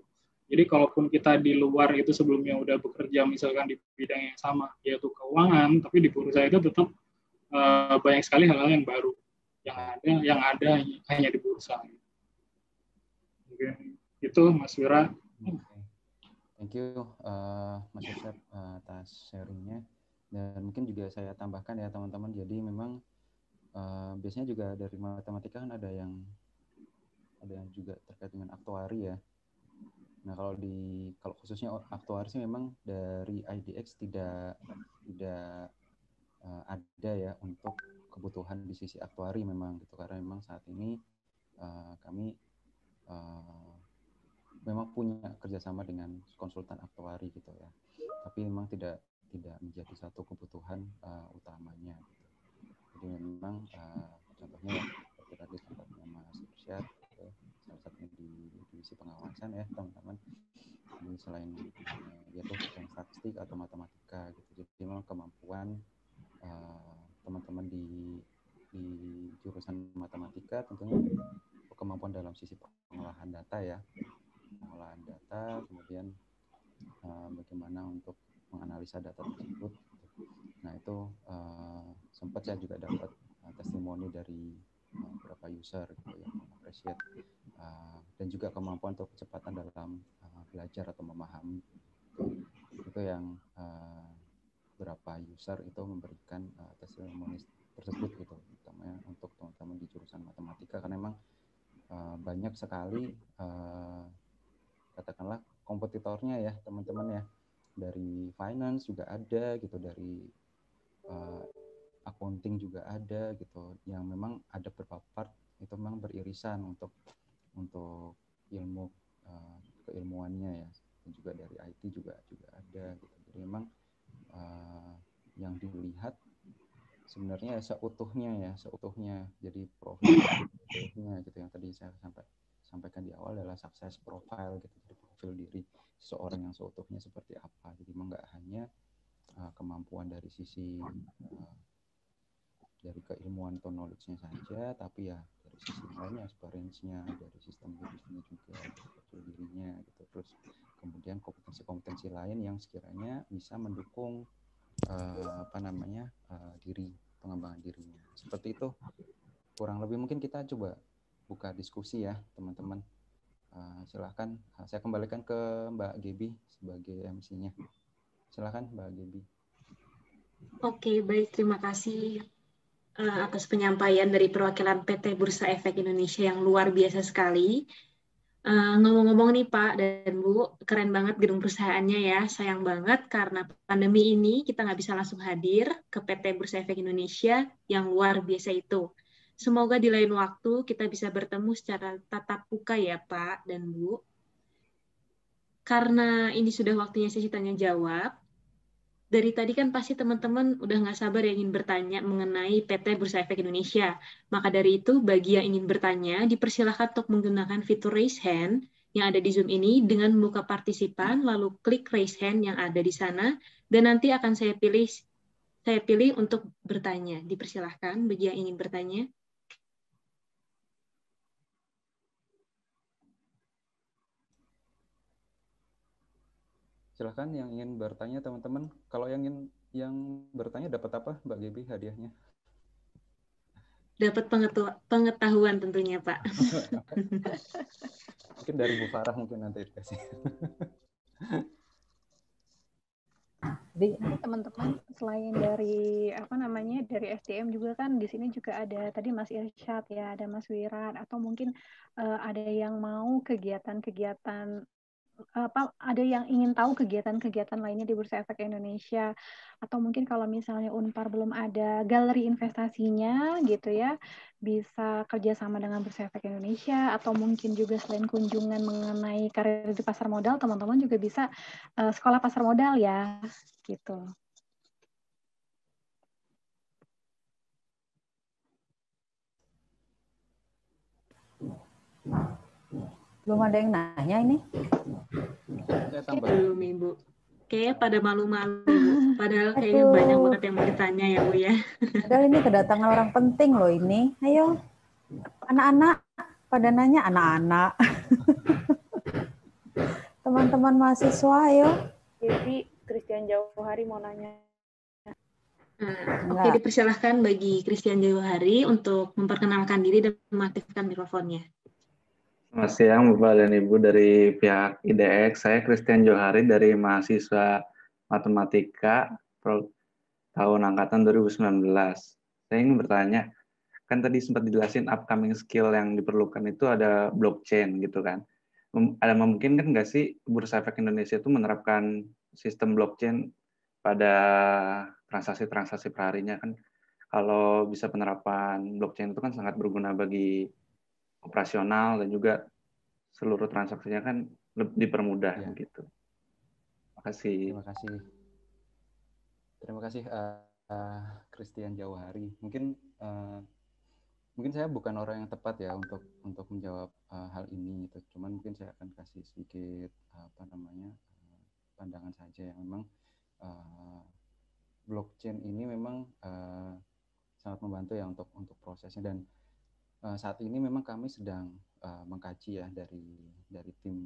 Jadi kalaupun kita di luar itu sebelumnya udah bekerja misalkan di bidang yang sama yaitu keuangan, tapi di bursa itu tetap banyak sekali hal-hal yang baru yang ada hanya di bursa. Mungkin itu Mas Wira. Thank you Mas Irsyad atas sharingnya. Dan mungkin juga saya tambahkan ya teman-teman, jadi memang biasanya juga dari matematika kan ada yang juga terkait dengan aktuari ya. Nah kalau khususnya aktuari sih memang dari IDX tidak ada ya untuk kebutuhan di sisi aktuari memang gitu, karena memang saat ini kami memang punya kerjasama dengan konsultan aktuari gitu ya, tapi memang tidak menjadi satu kebutuhan utamanya gitu. Jadi memang contohnya seperti tadi tempatnya Mas Irsyad gitu, salah satunya di divisi pengawasan ya teman-teman. Jadi selain yaitu yang statistik atau matematika gitu, jadi memang kemampuan teman-teman di jurusan matematika tentunya kemampuan dalam sisi pengolahan data ya, kemudian bagaimana untuk menganalisa data tersebut. Nah itu sempat saya juga dapat testimoni dari beberapa user gitu yang mengapresiasi dan juga kemampuan untuk kecepatan dalam belajar atau memahami. Itu yang beberapa user itu memberikan testimoni tersebut gitu, terutama untuk teman-teman di jurusan matematika, karena memang banyak sekali katakanlah kompetitornya ya teman-teman ya, dari finance juga ada gitu, dari accounting juga ada gitu, yang memang ada beberapa part itu memang beririsan untuk ilmu keilmuannya ya, dan juga dari IT juga ada gitu. Jadi memang yang dilihat sebenarnya seutuhnya. Jadi profilnya gitu, yang tadi saya sampaikan di awal adalah success profile gitu, jadi profil diri seseorang yang seutuhnya seperti apa. Jadi memang nggak hanya kemampuan dari sisi dari keilmuan atau knowledge-nya saja, tapi ya dari sisi lainnya, experience-nya, dari sistem bisnisnya juga, dari profil dirinya gitu. Terus kemudian kompetensi-kompetensi lain yang sekiranya bisa mendukung pengembangan dirinya. Seperti itu kurang lebih. Mungkin kita coba buka diskusi ya teman-teman. Silahkan saya kembalikan ke Mbak Gebi sebagai MC-nya. Silahkan Mbak Gebi. Oke, baik, terima kasih atas penyampaian dari perwakilan PT Bursa Efek Indonesia yang luar biasa sekali. Ngomong-ngomong nih Pak dan Bu, keren banget gedung perusahaannya ya. Sayang banget karena pandemi ini kita nggak bisa langsung hadir ke PT Bursa Efek Indonesia yang luar biasa itu. Semoga di lain waktu kita bisa bertemu secara tatap muka ya Pak dan Bu. Karena ini sudah waktunya sesi tanya jawab, dari tadi kan pasti teman-teman udah nggak sabar yang ingin bertanya mengenai PT Bursa Efek Indonesia. Maka dari itu, bagi yang ingin bertanya, dipersilahkan untuk menggunakan fitur raise hand yang ada di Zoom ini dengan membuka partisipan, lalu klik raise hand yang ada di sana, dan nanti akan saya pilih untuk bertanya. Dipersilahkan bagi yang ingin bertanya. Silahkan yang ingin bertanya teman-teman. Kalau yang bertanya dapat apa Mbak Gebi hadiahnya? Dapat pengetahuan tentunya Pak. Mungkin dari Bu Farah mungkin nanti dikasih. Jadi teman-teman selain dari dari SDM juga kan di sini juga ada tadi Mas Irsyad ya, ada Mas Wiran, atau mungkin ada yang mau kegiatan-kegiatan ada yang ingin tahu kegiatan-kegiatan lainnya di Bursa Efek Indonesia, atau mungkin kalau misalnya Unpar belum ada galeri investasinya gitu ya, bisa kerjasama dengan Bursa Efek Indonesia, atau mungkin juga selain kunjungan mengenai karir di pasar modal, teman-teman juga bisa sekolah pasar modal ya gitu. Belum ada yang nanya ini? Belum Ibu. Kayaknya pada malu-malu Ibu. Padahal kayaknya banyak banget yang mau ditanya ya Bu ya. Padahal ini kedatangan orang penting loh ini. Ayo, anak-anak pada nanya, anak-anak. Teman-teman mahasiswa, ayo. Jadi Christian Jauhari mau nanya. Oke, dipersilahkan bagi Christian Jauhari untuk memperkenalkan diri dan mengaktifkan mikrofonnya. Selamat siang Bapak dan Ibu dari pihak IDX. Saya Christian Johari dari mahasiswa Matematika tahun angkatan 2019. Saya ingin bertanya, kan tadi sempat dijelasin upcoming skill yang diperlukan itu ada blockchain gitu kan. Ada memungkinkan nggak sih Bursa Efek Indonesia itu menerapkan sistem blockchain pada transaksi-transaksi perharinya kan? Kalau bisa penerapan blockchain itu kan sangat berguna bagi operasional dan juga seluruh transaksinya kan lebih dipermudah gitu. Terima kasih. Terima kasih Christian Jauhari. Mungkin saya bukan orang yang tepat ya untuk menjawab hal ini gitu. Cuman mungkin saya akan kasih sedikit pandangan saja yang memang blockchain ini memang sangat membantu ya untuk prosesnya, dan saat ini memang kami sedang mengkaji ya dari tim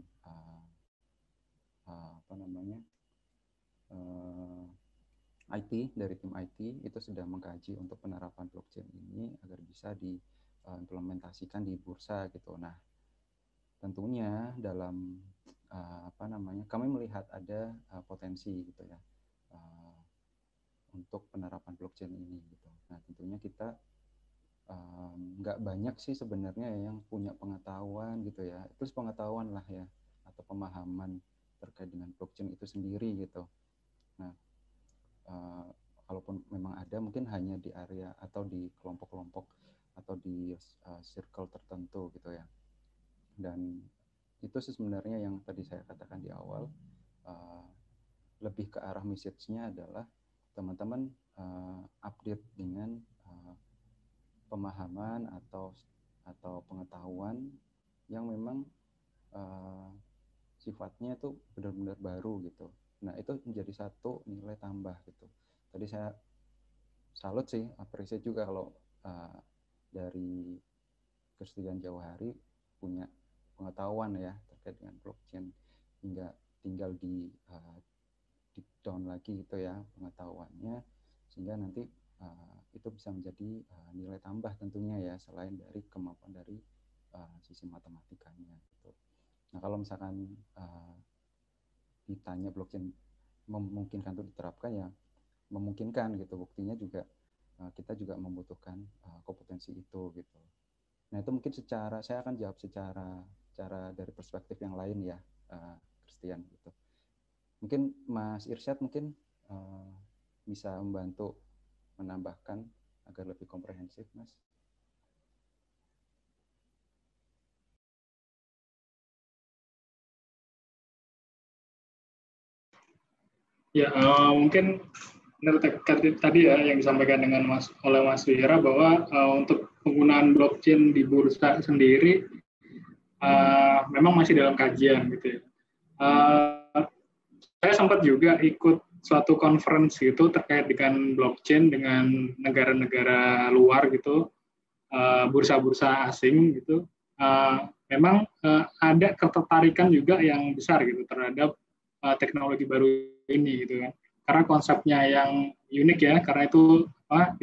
IT, dari tim IT itu sudah mengkaji untuk penerapan blockchain ini agar bisa diimplementasikan di bursa gitu. Nah, tentunya dalam kami melihat ada potensi gitu ya untuk penerapan blockchain ini gitu. Nah, tentunya kita nggak banyak sih sebenarnya yang punya pengetahuan gitu ya. Itu pengetahuan lah ya, atau pemahaman terkait dengan blockchain itu sendiri gitu. Nah, kalaupun memang ada, mungkin hanya di area atau di kelompok-kelompok atau di circle tertentu gitu ya. Dan itu sih sebenarnya yang tadi saya katakan di awal, lebih ke arah message-nya adalah teman-teman update dengan pemahaman atau pengetahuan yang memang sifatnya itu benar-benar baru gitu. Nah, itu menjadi satu nilai tambah gitu. Tadi saya salut sih, appreciate juga kalau dari Christian Jauhari punya pengetahuan ya terkait dengan blockchain, hingga tinggal di down lagi gitu ya pengetahuannya, sehingga nanti itu bisa menjadi nilai tambah tentunya ya, selain dari kemampuan dari sisi matematikanya gitu. Nah, kalau misalkan ditanya blockchain memungkinkan untuk diterapkan, ya memungkinkan gitu. Buktinya juga kita juga membutuhkan kompetensi itu gitu. Nah, itu mungkin saya akan jawab secara dari perspektif yang lain ya, Christian gitu. Mungkin Mas Irsyad mungkin bisa membantu menambahkan agar lebih komprehensif, Mas. Ya, mungkin tadi ya yang disampaikan oleh Mas Wira bahwa untuk penggunaan blockchain di bursa sendiri memang masih dalam kajian gitu ya. Saya sempat juga ikut suatu conference gitu terkait dengan blockchain dengan negara-negara luar gitu, bursa-bursa asing gitu. Memang ada ketertarikan juga yang besar gitu terhadap teknologi baru ini gitu kan. Karena konsepnya yang unik ya, karena itu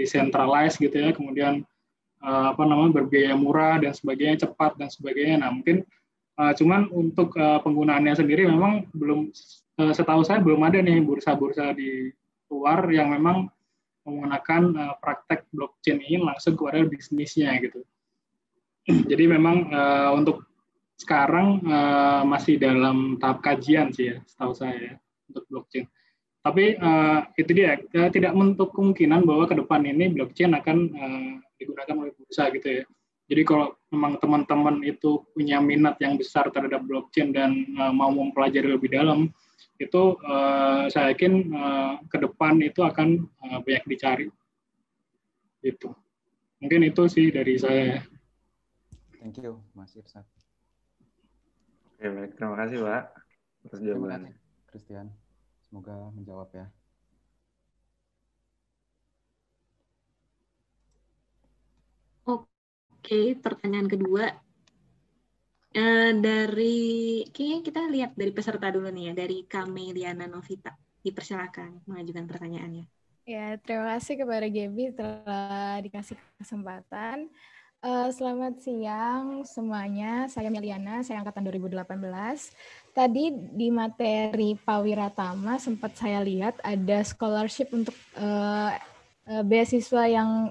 decentralized gitu ya, kemudian berbiaya murah dan sebagainya, cepat dan sebagainya. Nah, mungkin cuman untuk penggunaannya sendiri memang belum, setahu saya belum ada nih bursa-bursa di luar yang memang menggunakan praktek blockchain ini langsung kepada bisnisnya gitu. Jadi memang untuk sekarang masih dalam tahap kajian sih ya, setahu saya ya, untuk blockchain. Tapi itu dia, tidak menutup kemungkinan bahwa ke depan ini blockchain akan digunakan oleh bursa gitu ya. Jadi kalau memang teman-teman itu punya minat yang besar terhadap blockchain dan mau mempelajari lebih dalam, itu saya yakin ke depan itu akan banyak dicari. Gitu. Mungkin itu sih dari saya. Thank you, Mas Irsyad. Oke, baik. Terima kasih, Pak, atas jawabannya. Terima kasih, Christian. Semoga menjawab ya. Oke, pertanyaan kedua. Kayaknya kita lihat dari peserta dulu nih ya, dari Kameliana Novita. Dipersilakan mengajukan pertanyaannya. Ya, terima kasih kepada Gaby telah dikasih kesempatan. Selamat siang semuanya, saya Meliana, saya angkatan 2018. Tadi di materi Pak Wiratama sempat saya lihat ada scholarship untuk beasiswa yang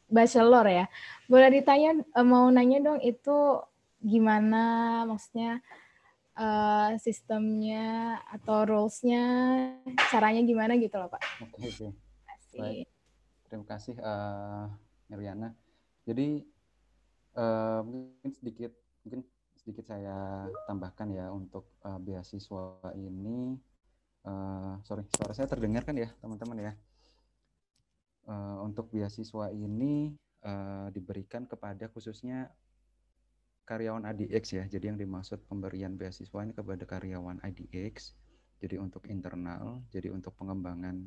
bachelor ya. Boleh ditanya, mau nanya dong itu gimana, maksudnya sistemnya atau rules-nya, caranya gimana gitu loh Pak. Oke. Baik, terima kasih Meliana. Jadi mungkin sedikit saya tambahkan ya untuk beasiswa ini. Suara saya terdengar kan ya teman-teman ya. Untuk beasiswa ini diberikan kepada khususnya karyawan IDX ya. Jadi yang dimaksud pemberian beasiswa ini kepada karyawan IDX. Jadi untuk internal, jadi untuk pengembangan,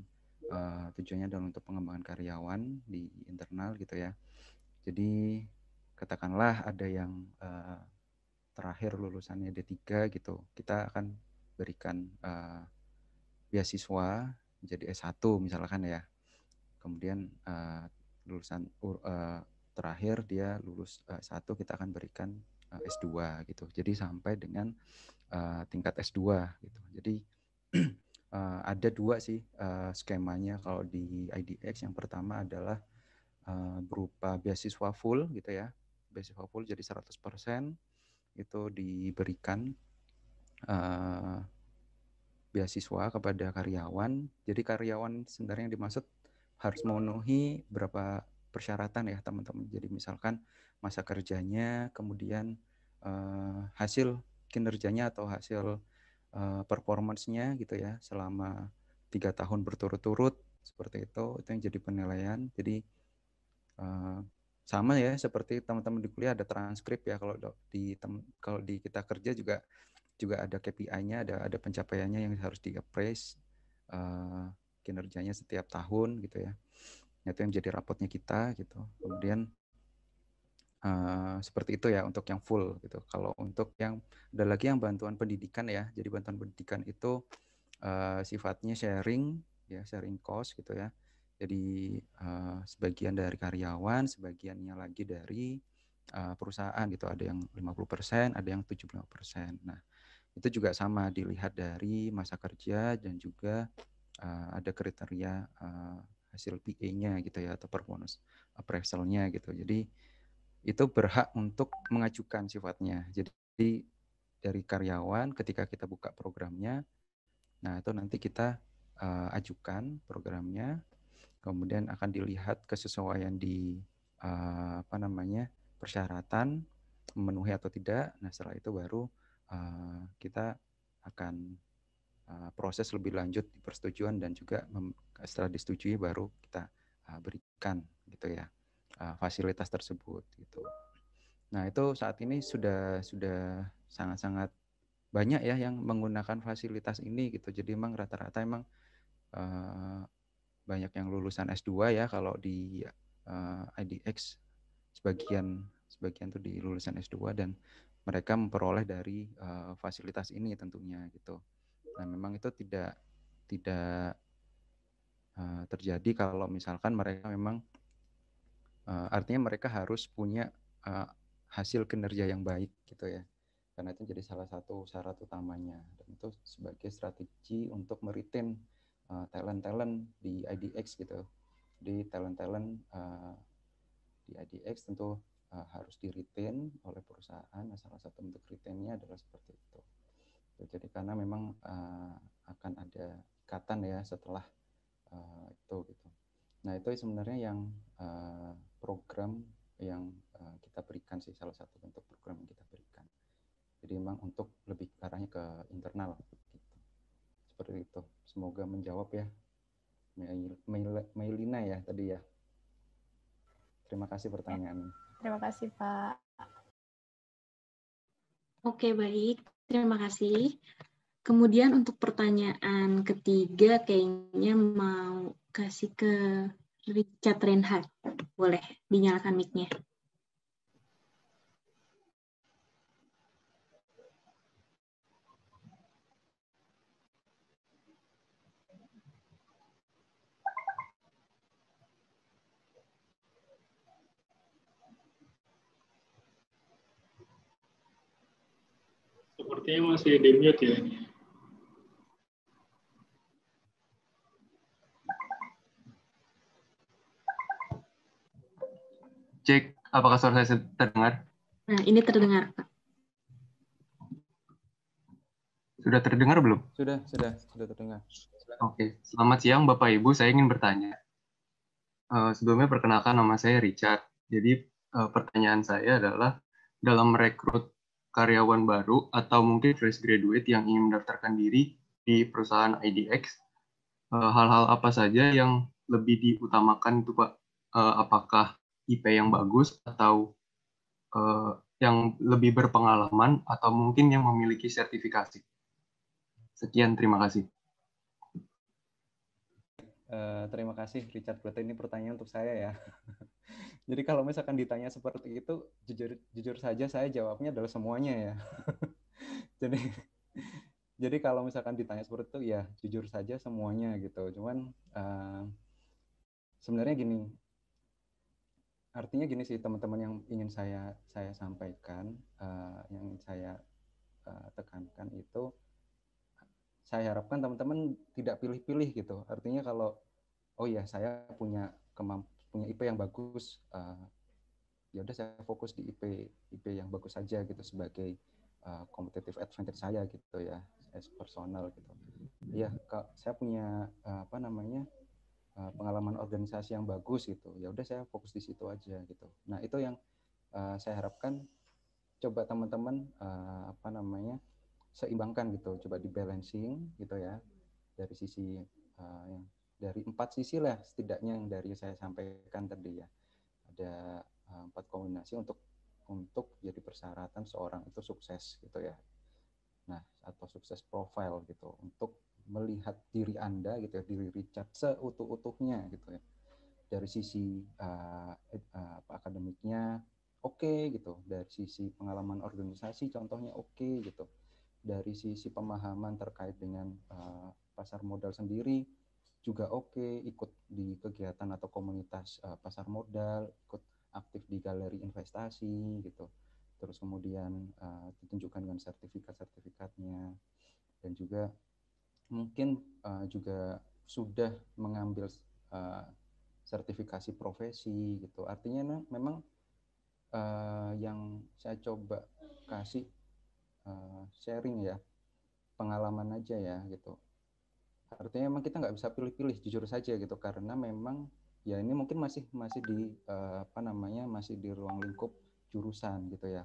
tujuannya adalah untuk pengembangan karyawan di internal gitu ya. Jadi katakanlah ada yang terakhir lulusannya D3 gitu, kita akan berikan beasiswa jadi S1 misalkan ya. Kemudian lulusan terakhir dia lulus S1, kita akan berikan S2 gitu. Jadi sampai dengan tingkat S2 gitu. Jadi ada dua sih skemanya kalau di IDX. Yang pertama adalah berupa beasiswa full gitu ya. Beasiswa full jadi 100% itu diberikan beasiswa kepada karyawan. Jadi karyawan sebenarnya yang dimaksud harus memenuhi beberapa persyaratan ya teman-teman. Jadi misalkan masa kerjanya, kemudian hasil kinerjanya atau hasil performance-nya gitu ya selama 3 tahun berturut-turut seperti itu yang jadi penilaian. Jadi sama ya seperti teman-teman di kuliah ada transkrip ya, kalau di kita kerja juga ada KPI-nya, ada pencapaiannya yang harus di-appraise kinerjanya setiap tahun gitu ya. Itu yang jadi rapotnya kita gitu. Kemudian seperti itu ya untuk yang full gitu. Kalau untuk yang ada lagi yang bantuan pendidikan ya. Jadi bantuan pendidikan itu sifatnya sharing ya, sharing cost gitu ya. Jadi sebagian dari karyawan, sebagiannya lagi dari perusahaan gitu. Ada yang 50%, ada yang 75%. Nah, itu juga sama dilihat dari masa kerja dan juga ada kriteria hasil PA-nya gitu ya, atau performance appraisal-nya gitu. Jadi itu berhak untuk mengajukan sifatnya. Jadi dari karyawan ketika kita buka programnya, nah itu nanti kita ajukan programnya, kemudian akan dilihat kesesuaian di persyaratan memenuhi atau tidak. Nah setelah itu baru kita akan proses lebih lanjut di persetujuan dan juga setelah disetujui baru kita berikan gitu ya fasilitas tersebut gitu. Nah itu saat ini sudah sangat-sangat banyak ya yang menggunakan fasilitas ini gitu. Jadi memang rata-rata emang banyak yang lulusan S2 ya kalau di IDX sebagian tuh di lulusan S2 dan mereka memperoleh dari fasilitas ini tentunya gitu. Nah memang itu tidak terjadi kalau misalkan mereka memang artinya mereka harus punya hasil kinerja yang baik gitu ya. Karena itu jadi salah satu syarat utamanya dan itu sebagai strategi untuk meretain talent-talent di IDX gitu. Di talent-talent di IDX tentu harus di-retain oleh perusahaan. Nah, salah satu bentuk retain-nya adalah seperti itu. Jadi karena memang akan ada ikatan ya setelah itu gitu. Nah itu sebenarnya yang program yang kita berikan sih, salah satu bentuk program yang kita berikan. Jadi memang untuk lebih arahnya ke internal gitu. Seperti itu. Semoga menjawab ya Maylina ya tadi ya. Terima kasih pertanyaannya. Terima kasih Pak. Oke, baik. Terima kasih. Kemudian untuk pertanyaan ketiga kayaknya mau kasih ke Richard Reinhardt. Boleh dinyalakan mic-nya. Sepertinya masih di mute ya ini. Cek, apakah suara saya terdengar? Nah, ini terdengar, Pak. Sudah terdengar belum? Sudah terdengar. Oke, selamat siang Bapak Ibu. Saya ingin bertanya. Sebelumnya perkenalkan nama saya Richard. Jadi pertanyaan saya adalah dalam merekrut karyawan baru atau mungkin fresh graduate yang ingin mendaftarkan diri di perusahaan IDX, hal-hal apa saja yang lebih diutamakan itu Pak? Apakah IP yang bagus atau yang lebih berpengalaman atau mungkin yang memiliki sertifikasi? Sekian, terima kasih. Terima kasih Richard, berarti ini pertanyaan untuk saya ya. Jadi kalau misalkan ditanya seperti itu, jujur saja saya jawabnya adalah semuanya ya. Jadi kalau misalkan ditanya seperti itu ya jujur saja semuanya gitu. Cuman sebenarnya gini, artinya gini sih teman-teman yang ingin saya sampaikan, yang saya tekankan itu saya harapkan teman-teman tidak pilih-pilih gitu. Artinya kalau oh ya saya punya IP yang bagus, ya udah saya fokus di IP yang bagus saja gitu sebagai competitive advantage saya gitu ya, as personal gitu. Ya, saya punya pengalaman organisasi yang bagus gitu. Ya udah saya fokus di situ aja gitu. Nah, itu yang saya harapkan coba teman-teman seimbangkan gitu, coba di balancing gitu ya, dari sisi dari 4 sisi lah setidaknya yang dari saya sampaikan tadi ya. Ada 4 kombinasi untuk jadi persyaratan seorang itu sukses gitu ya. Nah, atau sukses profile gitu, untuk melihat diri Anda gitu ya, diri Richard seutuh-utuhnya gitu ya. Dari sisi akademiknya oke gitu, dari sisi pengalaman organisasi contohnya oke gitu, dari sisi pemahaman terkait dengan pasar modal sendiri juga oke, ikut di kegiatan atau komunitas pasar modal, ikut aktif di galeri investasi gitu, terus kemudian ditunjukkan dengan sertifikatnya, dan juga mungkin juga sudah mengambil sertifikasi profesi gitu. Artinya memang yang saya coba kasih sharing ya, pengalaman aja ya gitu. Artinya memang kita nggak bisa pilih-pilih, jujur saja gitu, karena memang ya ini mungkin masih di masih di ruang lingkup jurusan gitu ya,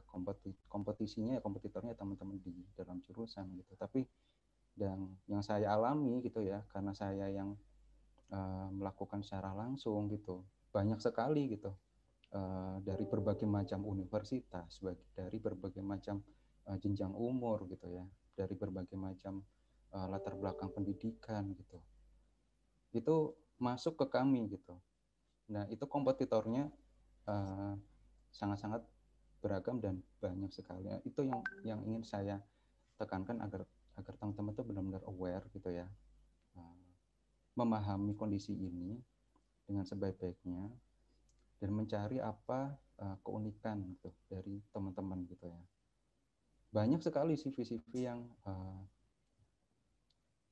kompetisinya ya kompetitornya teman-teman di dalam jurusan gitu. Tapi dan yang saya alami gitu ya, karena saya yang melakukan secara langsung gitu, banyak sekali gitu dari berbagai macam universitas, dari berbagai macam jenjang umur gitu ya, dari berbagai macam latar belakang pendidikan gitu, itu masuk ke kami gitu. Nah, itu kompetitornya sangat-sangat beragam dan banyak sekali. Nah, itu yang ingin saya tekankan agar teman-teman itu benar-benar aware gitu ya, memahami kondisi ini dengan sebaik-baiknya dan mencari apa keunikan gitu dari teman-teman gitu ya. Banyak sekali CV-CV yang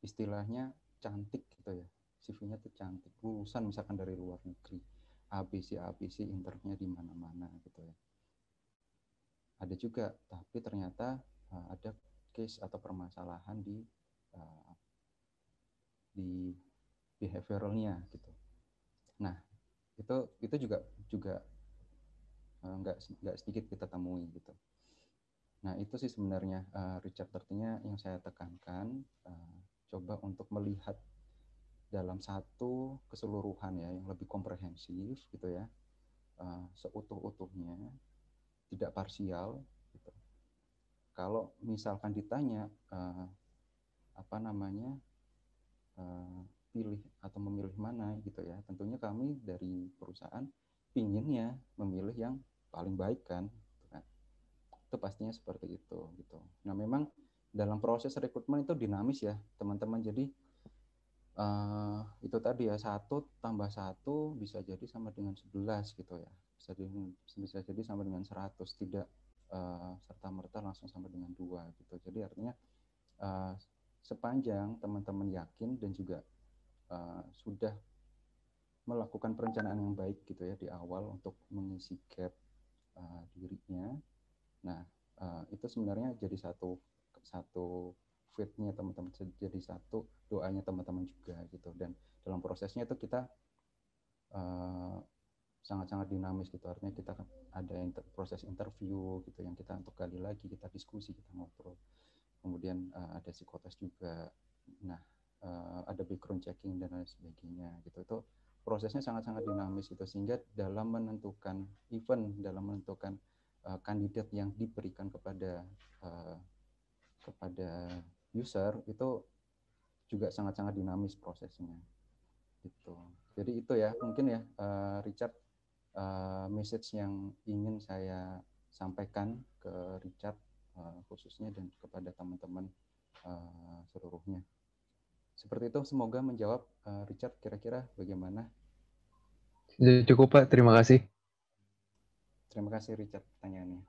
istilahnya cantik gitu ya, CV-nya tuh cantik, lulusan misalkan dari luar negeri, ABC internya di mana-mana gitu ya. Ada juga, tapi ternyata ada case atau permasalahan di behavioralnya gitu. Nah, itu juga nggak sedikit kita temui gitu. Nah, itu sih sebenarnya Richard, artinya yang saya tekankan, coba untuk melihat dalam satu keseluruhan ya, yang lebih komprehensif gitu ya, seutuh-utuhnya, tidak parsial gitu. Kalau misalkan ditanya pilih atau memilih mana gitu ya, tentunya kami dari perusahaan pinginnya memilih yang paling baik kan, gitu kan. Itu pastinya seperti itu gitu. Nah, memang dalam proses rekrutmen itu dinamis ya teman-teman, jadi itu tadi ya, 1 tambah 1 bisa jadi sama dengan 11 gitu ya, bisa jadi sama dengan 100, tidak serta-merta langsung sama dengan 2 gitu. Jadi artinya sepanjang teman-teman yakin dan juga sudah melakukan perencanaan yang baik gitu ya di awal untuk mengisi gap dirinya, nah itu sebenarnya jadi satu fitnya teman-teman, jadi satu doanya teman-teman juga gitu. Dan dalam prosesnya itu kita sangat-sangat dinamis gitu, artinya kita ada proses interview gitu yang kita untuk gali lagi, kita diskusi, kita ngobrol, kemudian ada psikotes juga, nah ada background checking dan lain sebagainya gitu. Itu prosesnya sangat-sangat dinamis gitu, sehingga dalam menentukan kandidat yang diberikan kepada user itu juga sangat-sangat dinamis prosesnya gitu. Jadi itu ya mungkin ya Richard, message yang ingin saya sampaikan ke Richard khususnya dan kepada teman-teman seluruhnya. Seperti itu, semoga menjawab. Richard, kira-kira bagaimana? Cukup Pak, terima kasih. Terima kasih Richard pertanyaannya.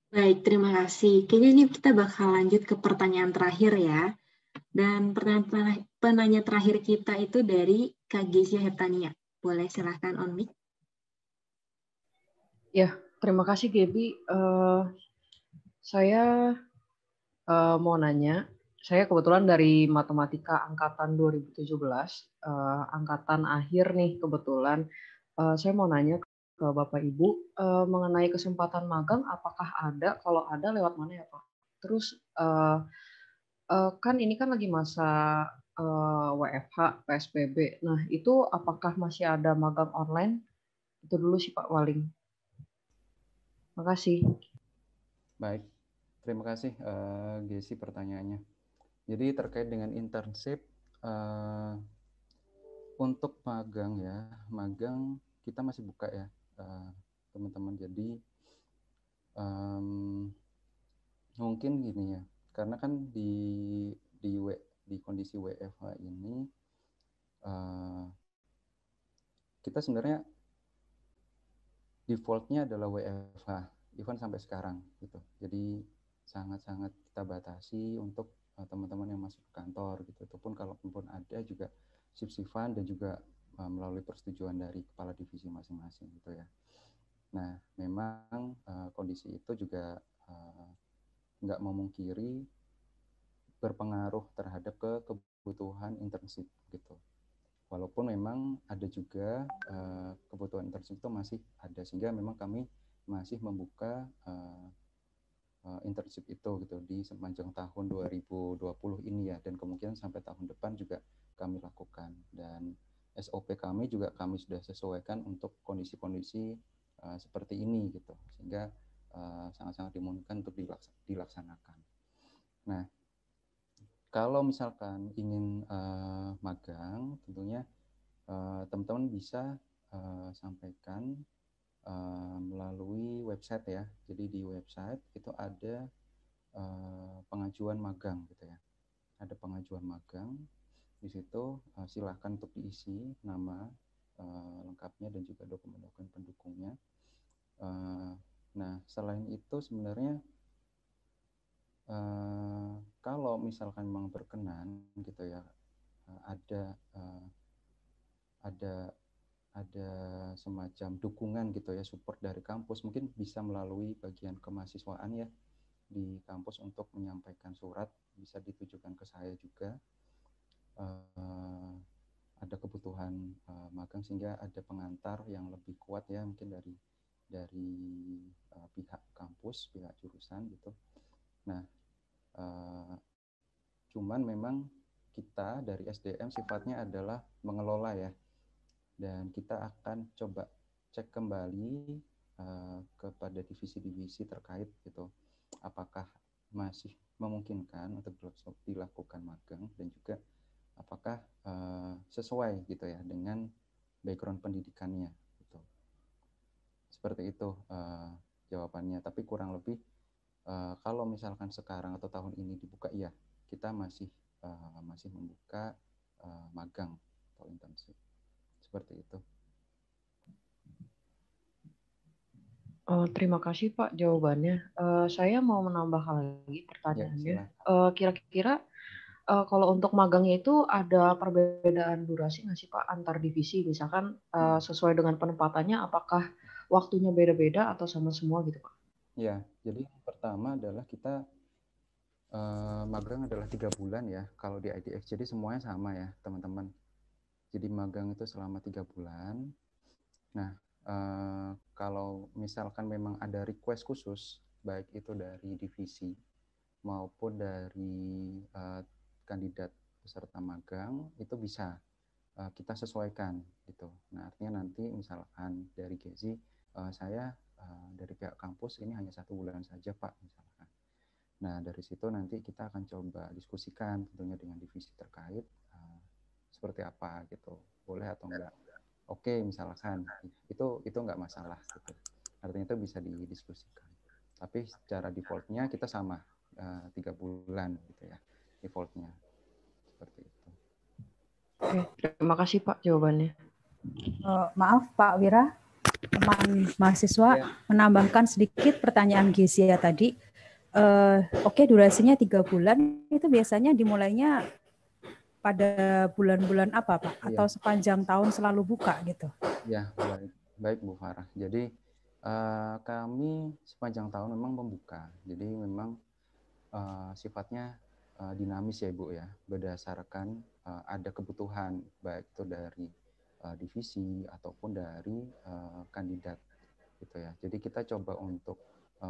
Baik, terima kasih. Kayaknya ini kita bakal lanjut ke pertanyaan terakhir ya. Dan penanya terakhir kita itu dari Kak Gesia Heptania. Boleh silahkan on mic. Ya, terima kasih Gaby. Saya mau nanya, saya kebetulan dari Matematika Angkatan 2017, Angkatan akhir nih kebetulan. Saya mau nanya ke Bapak Ibu mengenai kesempatan magang, apakah ada? Kalau ada, lewat mana ya Pak? Terus kan ini kan lagi masa WFH, PSBB. Nah, itu apakah masih ada magang online? Itu dulu sih Pak Waling. Makasih. Baik, terima kasih Gesi pertanyaannya. Jadi terkait dengan internship, untuk magang ya, magang kita masih buka ya teman-teman. Jadi mungkin gini ya, karena kan di kondisi WFH ini kita sebenarnya defaultnya adalah WFH, even sampai sekarang gitu. Jadi sangat-sangat kita batasi untuk teman-teman yang masuk ke kantor gitu. Ataupun kalaupun ada juga shift-shiftan dan juga melalui persetujuan dari kepala divisi masing-masing gitu ya. Nah, memang kondisi itu juga nggak memungkiri berpengaruh terhadap kebutuhan internship gitu. Walaupun memang ada juga kebutuhan internship itu masih ada, sehingga memang kami masih membuka internship itu gitu di sepanjang tahun 2020 ini ya, dan kemungkinan sampai tahun depan juga kami lakukan. Dan SOP kami juga kami sudah sesuaikan untuk kondisi-kondisi seperti ini gitu, sehingga sangat-sangat dimungkinkan untuk dilaksanakan. Nah, kalau misalkan ingin magang, tentunya teman-teman bisa sampaikan melalui website ya. Jadi di website itu ada pengajuan magang gitu ya. Ada pengajuan magang. Di situ silahkan untuk diisi nama lengkapnya dan juga dokumen-dokumen pendukungnya. Nah, selain itu sebenarnya kalau misalkan memang berkenan gitu ya, ada semacam dukungan gitu ya, support dari kampus, mungkin bisa melalui bagian kemahasiswaan ya di kampus untuk menyampaikan surat, bisa ditujukan ke saya juga. Ada kebutuhan magang sehingga ada pengantar yang lebih kuat ya, mungkin dari pihak kampus, pihak jurusan gitu. Nah, cuman memang kita dari SDM sifatnya adalah mengelola ya, dan kita akan coba cek kembali kepada divisi-divisi terkait gitu, apakah masih memungkinkan untuk dilakukan magang, dan juga apakah sesuai gitu ya dengan background pendidikannya gitu. Seperti itu jawabannya. Tapi kurang lebih kalau misalkan sekarang atau tahun ini dibuka, iya kita masih membuka magang atau internship. Seperti itu. Terima kasih Pak jawabannya. Saya mau menambahkan lagi pertanyaannya. Kira-kira kalau untuk magangnya itu ada perbedaan durasi nggak sih Pak antar divisi? Misalkan sesuai dengan penempatannya, apakah waktunya beda-beda atau sama semua gitu Pak? Ya, jadi yang pertama adalah kita magang adalah 3 bulan ya kalau di IDX. Jadi semuanya sama ya teman-teman. Jadi magang itu selama 3 bulan. Nah, kalau misalkan memang ada request khusus, baik itu dari divisi maupun dari kandidat peserta magang, itu bisa kita sesuaikan gitu. Nah, artinya nanti misalkan dari Gezi, saya dari pihak kampus ini hanya 1 bulan saja Pak misalkan. Nah, dari situ nanti kita akan coba diskusikan tentunya dengan divisi terkait seperti apa gitu, boleh atau enggak. Oke, misalkan itu nggak masalah gitu. Artinya itu bisa didiskusikan. Tapi secara defaultnya kita sama 3 bulan gitu ya defaultnya, seperti itu. Oke, terima kasih Pak jawabannya. Maaf Pak Wira, teman mahasiswa menambahkan sedikit pertanyaan Gesia tadi. Oke, durasinya 3 bulan, itu biasanya dimulainya pada bulan-bulan apa, Pak? Atau sepanjang tahun selalu buka gitu? Ya, baik Bu Farah. Jadi kami sepanjang tahun memang membuka. Jadi memang sifatnya dinamis ya Bu ya, berdasarkan ada kebutuhan baik itu dari divisi ataupun dari kandidat gitu ya. Jadi kita coba untuk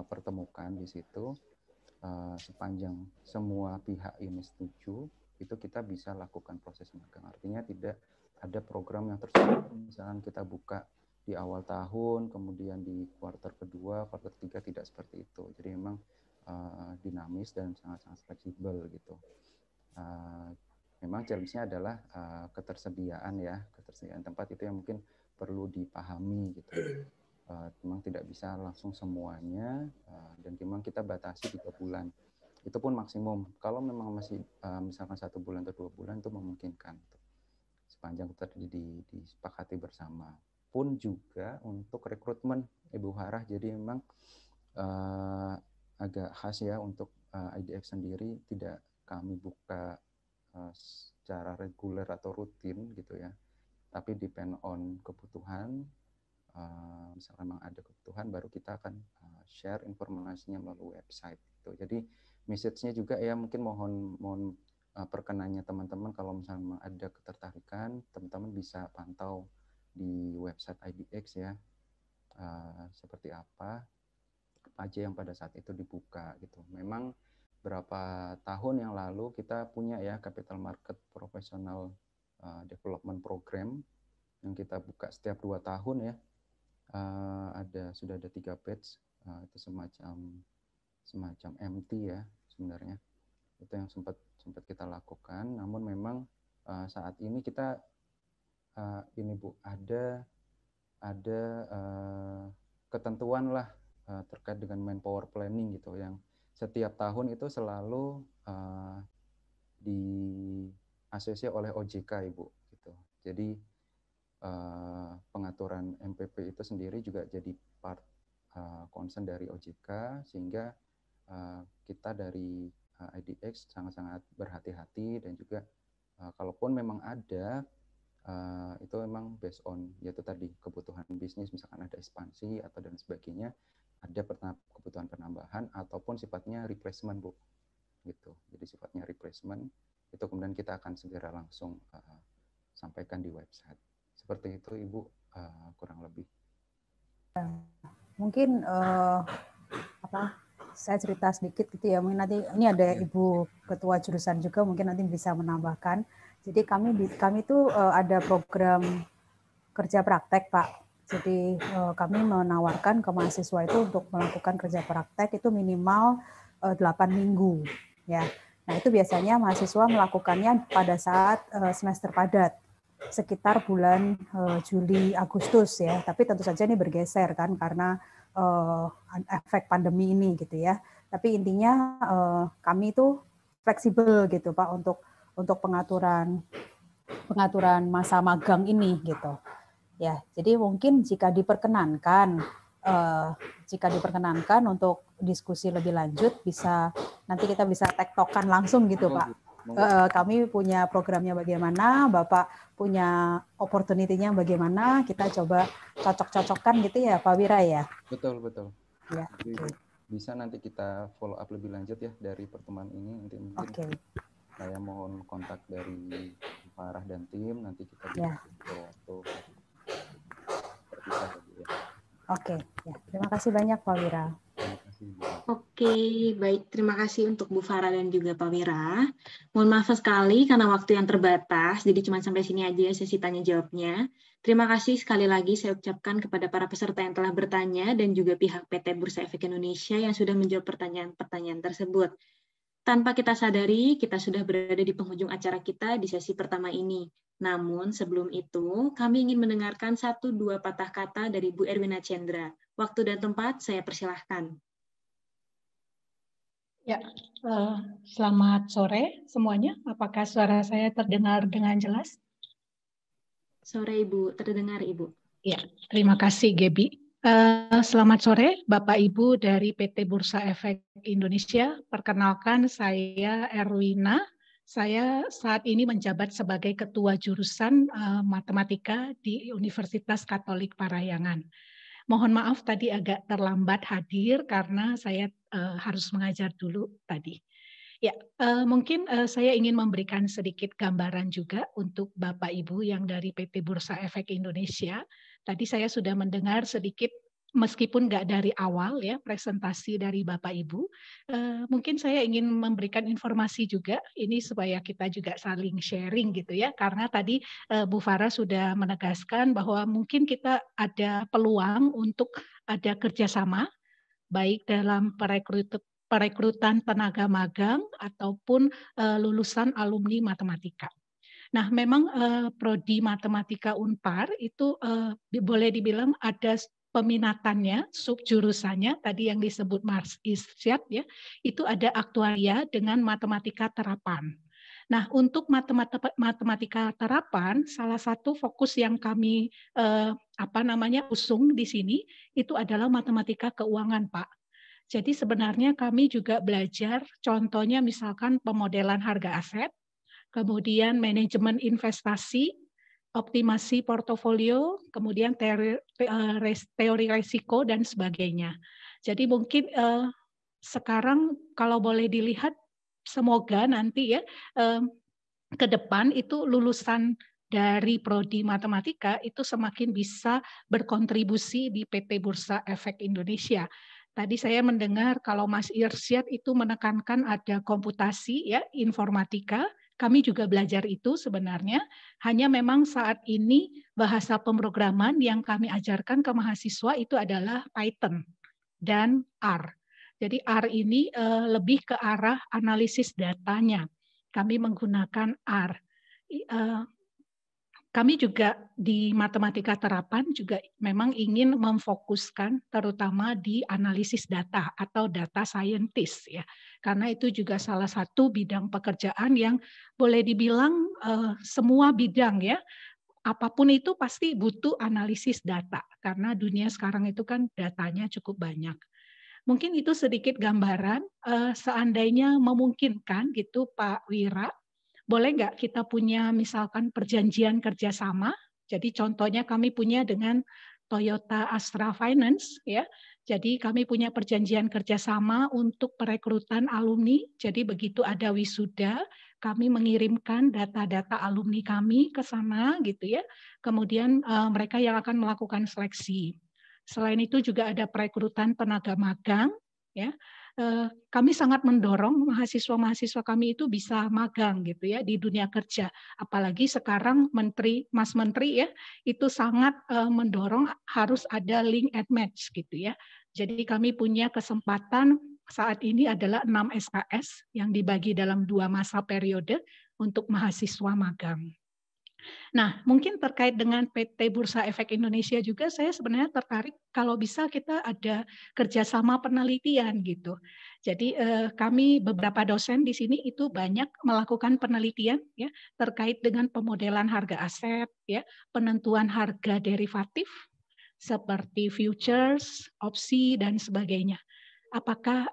pertemukan di situ sepanjang semua pihak ini setuju, itu kita bisa lakukan proses magang. Artinya tidak ada program yang terstruktur, misalnya kita buka di awal tahun, kemudian di kuartal kedua, kuartal ketiga, tidak seperti itu. Jadi memang dinamis dan sangat-sangat fleksibel gitu. Memang challenge-nya adalah ketersediaan tempat itu yang mungkin perlu dipahami gitu. Memang tidak bisa langsung semuanya, dan memang kita batasi 3 bulan. Itu pun maksimum. Kalau memang masih misalkan 1 bulan atau 2 bulan itu memungkinkan. Sepanjang tadi disepakati bersama. Pun juga untuk rekrutmen Ibu Farah, jadi memang agak khas ya untuk IDX sendiri, tidak kami buka secara reguler atau rutin gitu ya, tapi depend on kebutuhan. Misalkan memang ada kebutuhan, baru kita akan share informasinya melalui website gitu. Jadi message-nya juga ya mungkin mohon perkenannya teman-teman, kalau misalnya ada ketertarikan, teman-teman bisa pantau di website IDX ya, seperti apa aja yang pada saat itu dibuka gitu. Memang berapa tahun yang lalu kita punya ya Capital Market Professional Development Program yang kita buka setiap 2 tahun ya. Sudah ada 3 batch, itu semacam MT ya sebenarnya. Itu yang sempat kita lakukan. Namun memang saat ini kita ini Bu, ada ketentuan lah terkait dengan manpower planning gitu, yang setiap tahun itu selalu diasosiasi oleh OJK Ibu gitu. Jadi pengaturan MPP itu sendiri juga jadi part concern dari OJK, sehingga kita dari IDX sangat-sangat berhati-hati, dan juga kalaupun memang ada itu memang based on yaitu tadi kebutuhan bisnis, misalkan ada ekspansi atau dan sebagainya, ada kebutuhan penambahan ataupun sifatnya replacement Bu gitu. Jadi sifatnya replacement itu kemudian kita akan segera langsung sampaikan di website. Seperti itu Ibu, kurang lebih. Mungkin saya cerita sedikit gitu ya. Mungkin nanti ini ada Ibu Ketua Jurusan juga, mungkin nanti bisa menambahkan. Jadi kami itu ada program kerja praktek Pak. Jadi kami menawarkan ke mahasiswa itu untuk melakukan kerja praktek itu minimal 8 minggu ya. Nah itu biasanya mahasiswa melakukannya pada saat semester padat, sekitar bulan Juli Agustus ya, tapi tentu saja ini bergeser kan karena efek pandemi ini gitu ya. Tapi intinya kami itu fleksibel gitu Pak untuk pengaturan masa magang ini gitu ya. Jadi mungkin jika diperkenankan untuk diskusi lebih lanjut, nanti kita bisa tektokan langsung gitu Pak. Kami punya programnya bagaimana, Bapak punya opportunity-nya bagaimana, kita coba cocok-cocokkan gitu ya Pak Wira ya. Betul. Ya, okay. Bisa nanti kita follow up lebih lanjut ya dari pertemuan ini, nanti mungkin saya mohon kontak dari Farah dan tim, nanti kita bisa waktu. Oke, ya. Terima kasih banyak Pak Wira. Oke, baik. Terima kasih untuk Bu Farah dan juga Pak Wira. Mohon maaf sekali karena waktu yang terbatas, jadi cuma sampai sini aja sesi tanya jawabnya. Terima kasih sekali lagi saya ucapkan kepada para peserta yang telah bertanya dan juga pihak PT Bursa Efek Indonesia yang sudah menjawab pertanyaan-pertanyaan tersebut. Tanpa kita sadari, kita sudah berada di penghujung acara kita di sesi pertama ini. Namun sebelum itu, kami ingin mendengarkan 1-2 patah kata dari Bu Erwina Chendra. Waktu dan tempat saya persilahkan. Ya, selamat sore semuanya. Apakah suara saya terdengar dengan jelas? Sore Ibu, terdengar Ibu. Ya, terima kasih Gebi. Selamat sore Bapak Ibu dari PT Bursa Efek Indonesia. Perkenalkan saya Erwina. Saya saat ini menjabat sebagai Ketua Jurusan Matematika di Universitas Katolik Parahyangan. Mohon maaf tadi agak terlambat hadir karena saya harus mengajar dulu tadi. Ya, mungkin saya ingin memberikan sedikit gambaran juga untuk Bapak Ibu yang dari PT Bursa Efek Indonesia. Tadi saya sudah mendengar sedikit, meskipun nggak dari awal ya presentasi dari Bapak Ibu. Mungkin saya ingin memberikan informasi juga, ini supaya kita juga saling sharing gitu ya. Karena tadi Bu Farah sudah menegaskan bahwa mungkin kita ada peluang untuk ada kerjasama, baik dalam perekrutan tenaga magang ataupun lulusan alumni matematika. Nah, memang prodi matematika Unpar itu boleh dibilang ada peminatannya, subjurusannya tadi yang disebut Mas Irsyad ya, itu ada aktuaria dengan matematika terapan. Nah, untuk matematika terapan, salah satu fokus yang kami usung di sini itu adalah matematika keuangan, Pak. Jadi sebenarnya kami juga belajar, contohnya misalkan pemodelan harga aset, kemudian manajemen investasi, optimasi portofolio, kemudian teori risiko dan sebagainya. Jadi mungkin sekarang kalau boleh dilihat, semoga nanti ya ke depan itu lulusan dari prodi matematika itu semakin bisa berkontribusi di PT Bursa Efek Indonesia. Tadi saya mendengar kalau Mas Irsyad itu menekankan ada komputasi ya, informatika. Kami juga belajar itu sebenarnya, hanya memang saat ini bahasa pemrograman yang kami ajarkan ke mahasiswa itu adalah Python dan R. Jadi R ini lebih ke arah analisis datanya. Kami menggunakan R. Kami juga di matematika terapan juga memang ingin memfokuskan terutama di analisis data atau data scientist ya. Karena itu juga salah satu bidang pekerjaan yang boleh dibilang semua bidang ya. Apapun itu pasti butuh analisis data karena dunia sekarang itu kan datanya cukup banyak. Mungkin itu sedikit gambaran seandainya memungkinkan gitu Pak Wira. Boleh nggak kita punya misalkan perjanjian kerjasama? Jadi contohnya kami punya dengan Toyota Astra Finance, ya. Jadi kami punya perjanjian kerjasama untuk perekrutan alumni. Jadi begitu ada wisuda, kami mengirimkan data-data alumni kami ke sana, gitu ya. Kemudian mereka yang akan melakukan seleksi. Selain itu juga ada perekrutan tenaga magang, ya. Kami sangat mendorong mahasiswa-mahasiswa kami itu bisa magang gitu ya di dunia kerja. Apalagi sekarang Mas Menteri ya itu sangat mendorong harus ada link and match gitu ya. Jadi kami punya kesempatan saat ini adalah 6 SKS yang dibagi dalam 2 masa periode untuk mahasiswa magang. Nah, mungkin terkait dengan PT Bursa Efek Indonesia juga saya sebenarnya tertarik kalau bisa kita ada kerjasama penelitian gitu. Jadi kami beberapa dosen di sini itu banyak melakukan penelitian ya terkait dengan pemodelan harga aset, ya, penentuan harga derivatif seperti futures, opsi dan sebagainya. Apakah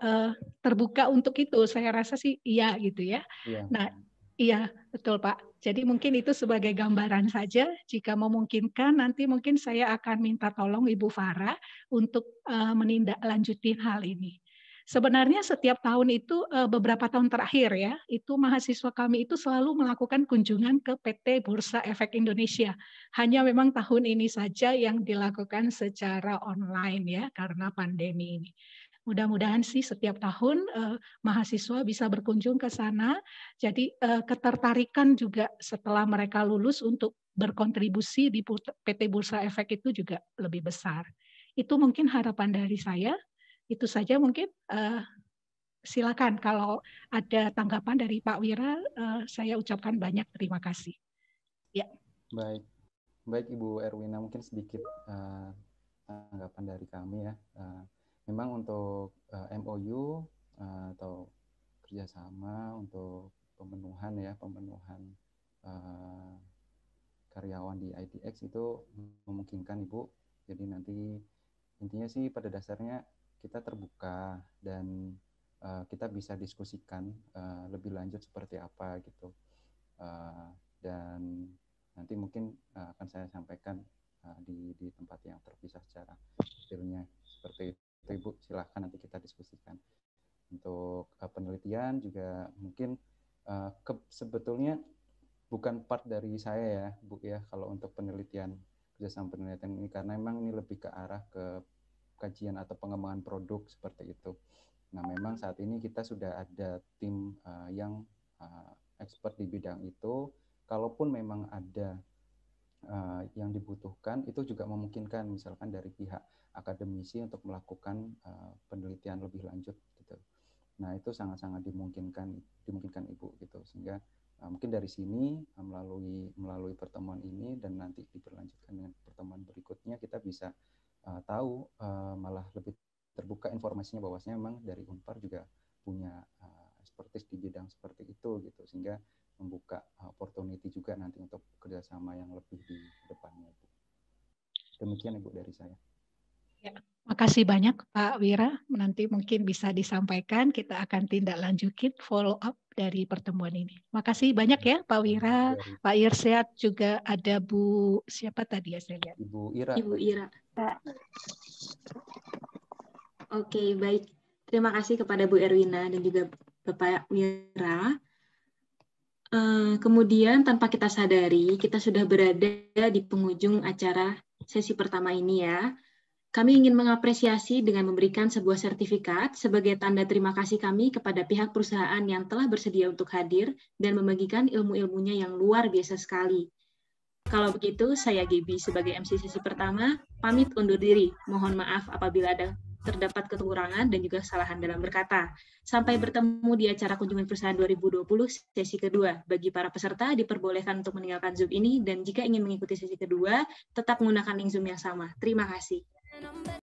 terbuka untuk itu? Saya rasa sih iya gitu ya. Iya. Nah, iya, betul Pak. Jadi mungkin itu sebagai gambaran saja. Jika memungkinkan, nanti mungkin saya akan minta tolong Ibu Farah untuk menindaklanjuti hal ini. Sebenarnya setiap tahun itu beberapa tahun terakhir ya, itu mahasiswa kami itu selalu melakukan kunjungan ke PT Bursa Efek Indonesia. Hanya memang tahun ini saja yang dilakukan secara online ya, karena pandemi ini. Mudah-mudahan sih setiap tahun mahasiswa bisa berkunjung ke sana. Jadi ketertarikan juga setelah mereka lulus untuk berkontribusi di PT Bursa Efek itu juga lebih besar. Itu mungkin harapan dari saya. Itu saja mungkin. Silakan kalau ada tanggapan dari Pak Wira, saya ucapkan banyak terima kasih. Ya. Baik Ibu Erwina, mungkin sedikit tanggapan dari kami ya. Memang untuk MOU atau kerjasama untuk pemenuhan karyawan di IDX itu memungkinkan Ibu. Jadi nanti intinya sih pada dasarnya kita terbuka dan kita bisa diskusikan lebih lanjut seperti apa gitu. Dan nanti mungkin akan saya sampaikan di tempat yang terpisah secara detailnya seperti itu Ibu. Silahkan nanti kita diskusikan. Untuk penelitian juga mungkin sebetulnya bukan part dari saya ya Bu ya, kalau untuk penelitian, kerjasama penelitian ini, karena memang ini lebih ke arah ke kajian atau pengembangan produk seperti itu. Nah memang saat ini kita sudah ada tim yang expert di bidang itu. Kalaupun memang ada yang dibutuhkan, itu juga memungkinkan misalkan dari pihak akademisi untuk melakukan penelitian lebih lanjut gitu. Nah itu sangat-sangat dimungkinkan Ibu gitu, sehingga mungkin dari sini melalui pertemuan ini dan nanti diberlanjutkan dengan pertemuan berikutnya kita bisa tahu malah lebih terbuka informasinya bahwasanya memang dari Unpar juga punya expertise di bidang seperti itu gitu, sehingga membuka opportunity juga nanti untuk kerjasama yang lebih di depannya. Demikian Ibu dari saya. Ya, makasih banyak Pak Wira. Nanti mungkin bisa disampaikan, kita akan tindak lanjutin follow up dari pertemuan ini. Makasih banyak ya Pak Wira, Pak Irsyad, juga ada Bu siapa tadi ya saya lihat? Ibu Ira. Ibu Ira. Oke, baik. Terima kasih kepada Bu Erwina dan juga Bapak Wira. Kemudian tanpa kita sadari, kita sudah berada di penghujung acara sesi pertama ini ya. Kami ingin mengapresiasi dengan memberikan sebuah sertifikat sebagai tanda terima kasih kami kepada pihak perusahaan yang telah bersedia untuk hadir dan membagikan ilmu-ilmunya yang luar biasa sekali. Kalau begitu, saya Gaby sebagai MC sesi pertama, pamit undur diri. Mohon maaf apabila ada terdapat kekurangan dan juga kesalahan dalam berkata. Sampai bertemu di acara kunjungan perusahaan 2020 sesi kedua. Bagi para peserta diperbolehkan untuk meninggalkan Zoom ini, dan jika ingin mengikuti sesi kedua, tetap menggunakan link Zoom yang sama. Terima kasih.